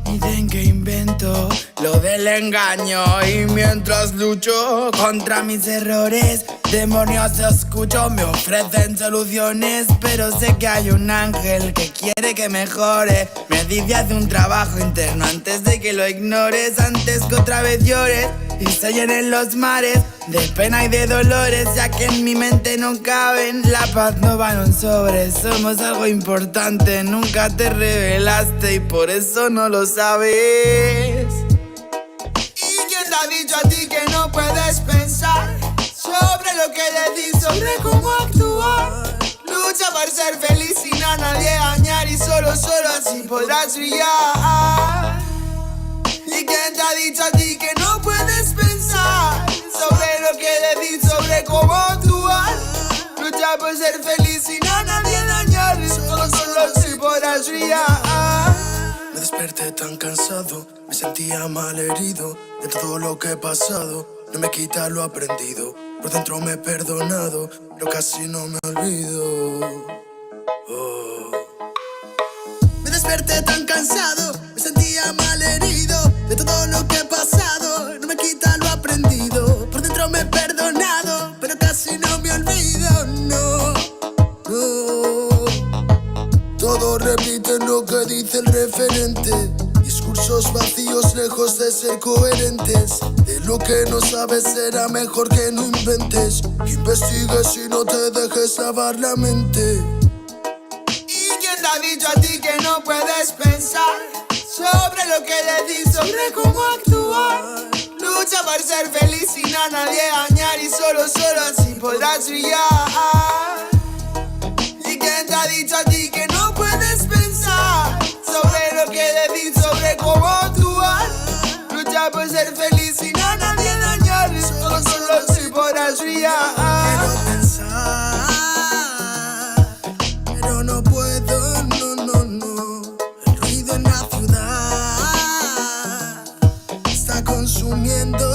Speaker 17: Dicen que invento lo del engaño. Y mientras lucho contra mis errores, demonios escucho, me ofrecen soluciones. Pero sé que hay un ángel que quiere que mejore. Me dice haz un trabajo interno antes de que lo ignores. Antes que otra vez llores y se llenen los mares de pena y de dolores, ya que en mi mente no caben. La paz no va en un sobre, somos algo importante. Nunca te revelaste y por eso no lo sabes. ¿Y quién te ha dicho a ti que no puedes pensar sobre lo que decís, sobre cómo actuar? Lucha por ser feliz sin a nadie dañar, y solo así podrás brillar. ¿Y quién te ha dicho a ti que no puedes pensar sobre lo que decís, sobre cómo actuar? Lucha por ser feliz sin a nadie dañar, y solo así podrás brillar.
Speaker 14: Me desperté tan cansado, me sentía mal herido de todo lo que he pasado. No me quita lo aprendido, por dentro me he perdonado, pero casi no me olvido. Me desperté tan cansado, me sentía mal herido de todo lo que he pasado. No me quita lo aprendido, por dentro me he perdonado, pero casi no me olvido, no. Todos repiten lo que dice el referente. Discursos vacíos lejos de ser coherentes. De lo que no sabes será mejor que no inventes. Que investigues y no te dejes lavar la mente.
Speaker 17: ¿Y quién te ha dicho a ti que no puedes pensar sobre lo que decís, sobre cómo actuar? Lucha por ser feliz sin a nadie dañar, y solo así podrás brillar. ¿Y quién te ha dicho a ti que no puedes pensar sobre lo que decís, sobre cómo actuar? Lucha por ser feliz sin a nadie dañar, y solo así podrás brillar.
Speaker 14: Quiero pensar, pero no puedo, no. El ruido en la ciudad está consumiendo,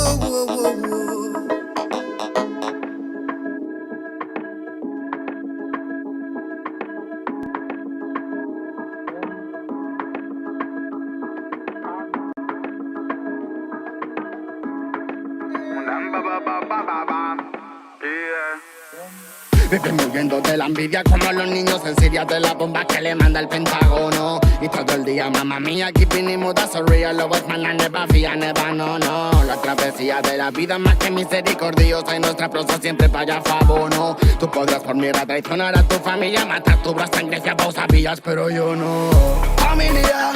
Speaker 25: Viven huyendo de la envidia como los niños en Siria de la bomba que le manda el Pentágono. Y todo el día, mamá mía, keeping it mood, that's so real. Love was man, I never fear, never, no. La travesía de la vida más que misericordiosa, y nuestra prosa siempre vaya a favor, no. Tú podrás por mierda traicionar a tu familia, matar tu bra sangre si vos sabías, pero yo no. Familia,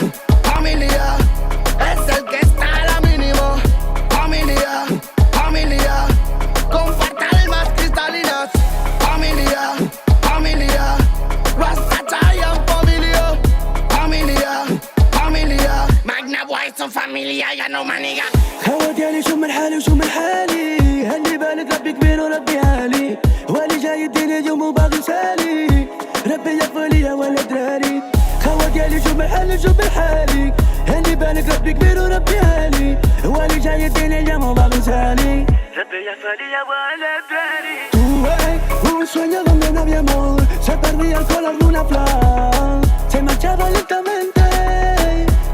Speaker 25: es el que está a la mínimo. Familia, con almas cristalinas. Familia, Rastafarian familia, Magna Boy son familia, ya no maniga.
Speaker 18: هوا ديالي شو من حالي وشو من حالي، هاللي بالك ربي كبير وربي عالي، واللي جاي يديني اليوم وباغي سالي، ربي يغفر لي ولا دراري. هوا ديالي شو من حالي وشو من حالي، هاللي بالك ربي كبير وربي عالي، واللي جاي يديني اليوم وباغي سالي، ربي يغفر لي ولا دراري. Tuve un sueño donde no había amor, se perdía el color de una flor, se marchaba lentamente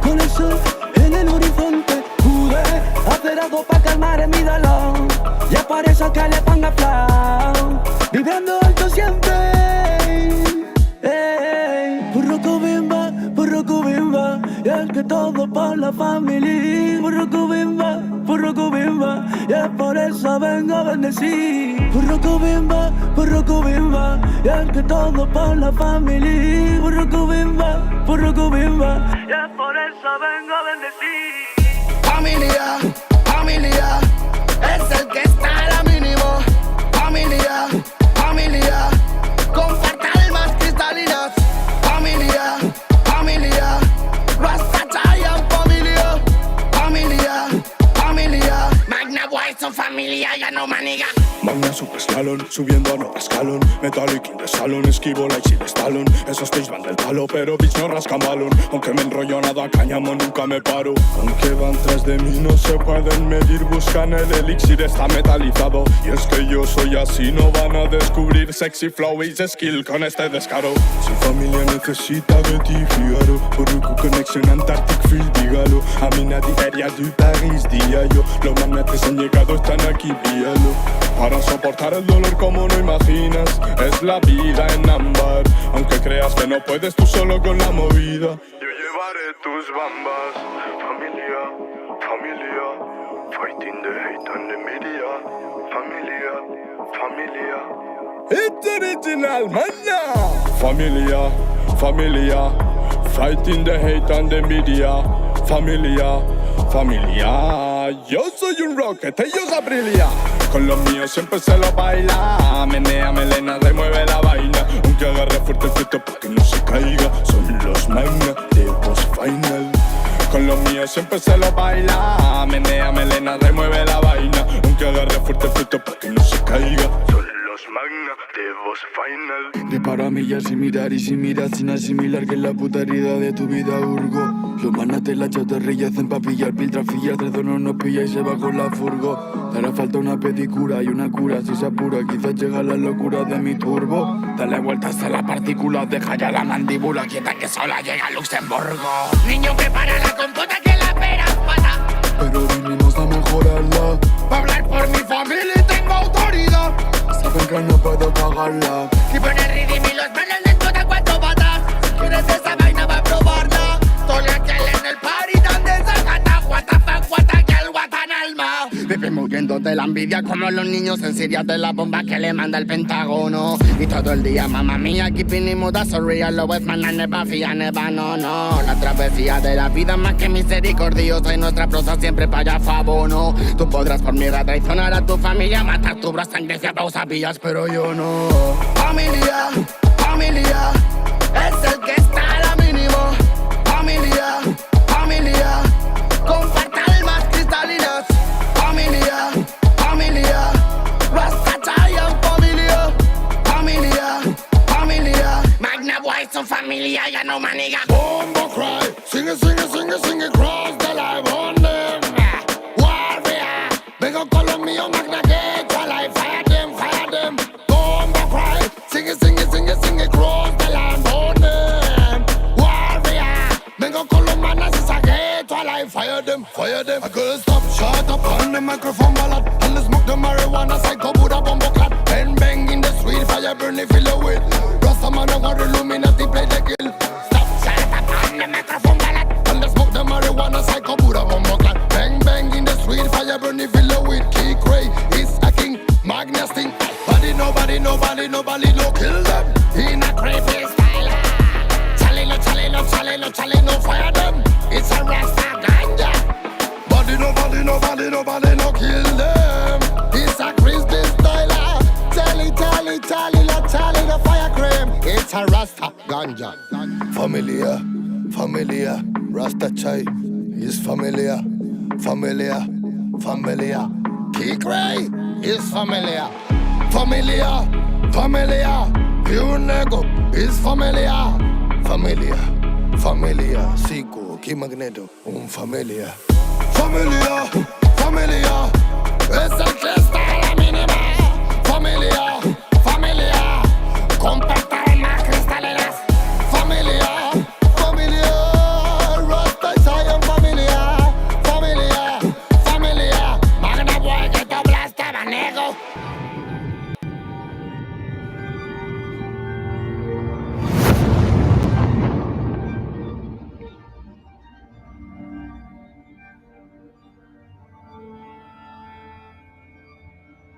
Speaker 18: con el sol en el horizonte. Pude hacer algo para calmar en mi dolor, y es por eso que le pongo flow, viviendo alto siempre. Burruco bimba, y es que todo por la familia. Burruco bimba, y es por eso vengo a bendecir. Burruco bimba, y es que todo por la familia. Burruco bimba, y es por eso vengo a bendecir.
Speaker 25: Familia, es el que está a la mínimo. Familia, con almas cristalinas. Familia, Rastafarian familia, Magna Boy son familia, ya no maniga.
Speaker 21: magna, super escalón, subiendo a nuevo escalón. Metallic in the salon, esquivo like si de Stallone. Esos tics van del palo, pero bitch no rascan balón. Aunque me enrollo nada, cáñamo, nunca me paro. Aunque van tras de mí, no se pueden medir. Buscan el elixir, está metalizado. Y es que yo soy así, no van a descubrir sexy flow y skill con este descaro. Si familia necesita de ti, fíjalo. Por Connection Antarctic Field, dígalo. A mi Nadigeria du Paris, día yo. Los magnates han llegado, están aquí, píalo. Para soportar el dolor como no imaginas. Es la vida en ámbar. Aunque creas que no puedes tú solo con la movida. Yo llevaré tus bambas. Familia, familia. Fighting the hate and the media. Familia, familia. It's original, man. Familia, familia. Fighting the hate and the media. Familia, familia. Yo soy un rocket, ellos abrilia. Con los míos siempre se lo baila. Menea melena, remueve la vaina. Aunque agarre fuerte el fruto para que no se caiga. Son los magna de boss final. Con los míos siempre se lo baila. Menea melena, remueve la vaina. Aunque agarre fuerte el fruto para que no se caiga. Son los magna de boss final.
Speaker 2: Disparo a millas sin mirar y sin mirar, sin asimilar que es la puta herida de tu vida hurgo. Los manates, la chatarrilla hacen pa' pillar, piltrafillas, tres donos nos pilla y se va con la furgo. Te hará falta una pedicura y una cura, si se apura, quizás llega la locura de mi turbo. Dale vueltas a las partículas, deja ya la mandíbula quieta que sola llega a Luxemburgo.
Speaker 25: Niño, prepara la compota que la pera pata.
Speaker 2: Pero vinimos a mejorarla.
Speaker 25: Pa' hablar por mi familia y tengo autoridad.
Speaker 2: Saben que no puedo cagarla.
Speaker 25: Y poner ritmo y los manos les tocan cuatro patas. ¿Quieres esa vaina para probarla? Todo aquel en el party donde se gata. What the fuck, what the girl, what an alma. Vivimos muriéndote la envidia como los niños en Siria de la bomba que le manda el Pentágono. Y todo el día, mamá mía, keeping it mood, so real. Lo es man, never fear, never, no. La travesía de la vida más que misericordiosa. Y nuestra prosa siempre para allá fabono. Tú podrás por mierda traicionar a tu familia, matar tu bro, sangre, fiapo, sabías, pero yo no.
Speaker 14: Familia, familia, es el que está a la mínimo. Familia, familia, comparte almas cristalinas. Familia, familia, Rastafarian familia. Familia, familia,
Speaker 25: Magna Boy son familia, ya no maniga.
Speaker 12: Bombo cry, sing it, sing it, sing it, sing it, cross the line on them. Warrior, vengo con los míos, Magna Gate, while I fire them. Bombo cry, sing it, sing it, sing it, sing it, cross the line on them. Warrior, vengo con los manas, esa gate, while I fire them. I couldn't stop, shut up on the microphone ballad. And let's smoke the marijuana, psycho Buddha bombo clap. Bang bang in the street, fire burn it, fill it with. Rasta man, I want Illuminati, play the kill. Stop, shut up on the microphone ballad. And let's smoke the marijuana, psycho Buddha bombo clap. Bang bang in the street, fire burn it, fill it with. Key Cray is a king, Magnus thing. Nobody, no kill them.
Speaker 25: In a crazy style.
Speaker 12: Chale, no fire them.
Speaker 25: It's a Rasta ganja.
Speaker 12: Nobody, no kill them.
Speaker 14: it's a crispy style. Tally, the fire cream. It's a Rasta ganja.
Speaker 8: Familia, Rasta chai is familia.
Speaker 14: Key Cray is familia.
Speaker 12: Familia, you nego is familia. Familia, Sico, Key Magneto, familia. Familia,
Speaker 14: Es el que está a la mínima.
Speaker 12: familia,
Speaker 25: Comparte almas cristalinas.
Speaker 14: Familia, Rasta Zion familia.
Speaker 25: Magna Boy que te aplasta, nego.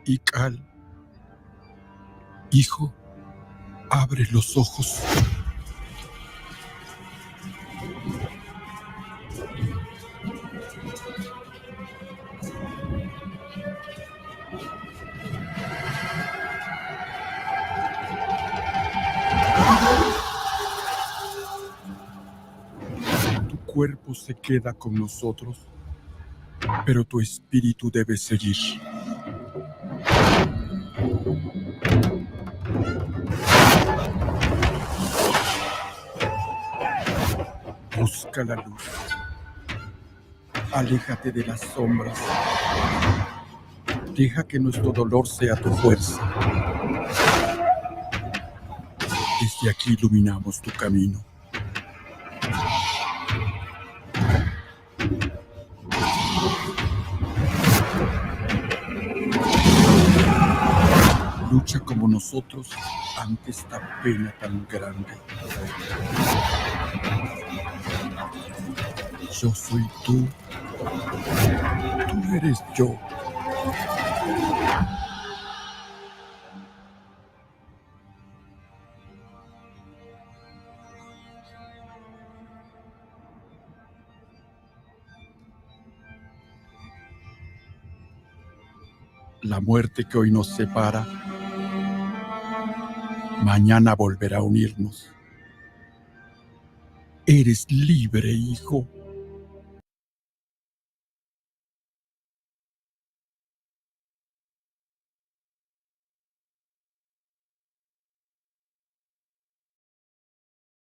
Speaker 21: Y Cal, hijo, abre los ojos. Tu cuerpo se queda con nosotros, pero tu espíritu debe seguir.
Speaker 4: Busca la luz. Aléjate de las sombras. Deja que nuestro dolor sea tu fuerza. Desde aquí iluminamos tu camino. Lucha como nosotros ante esta pena tan grande. Yo soy tú. Tú eres yo. La muerte que hoy nos separa, mañana volverá a unirnos. Eres libre, hijo.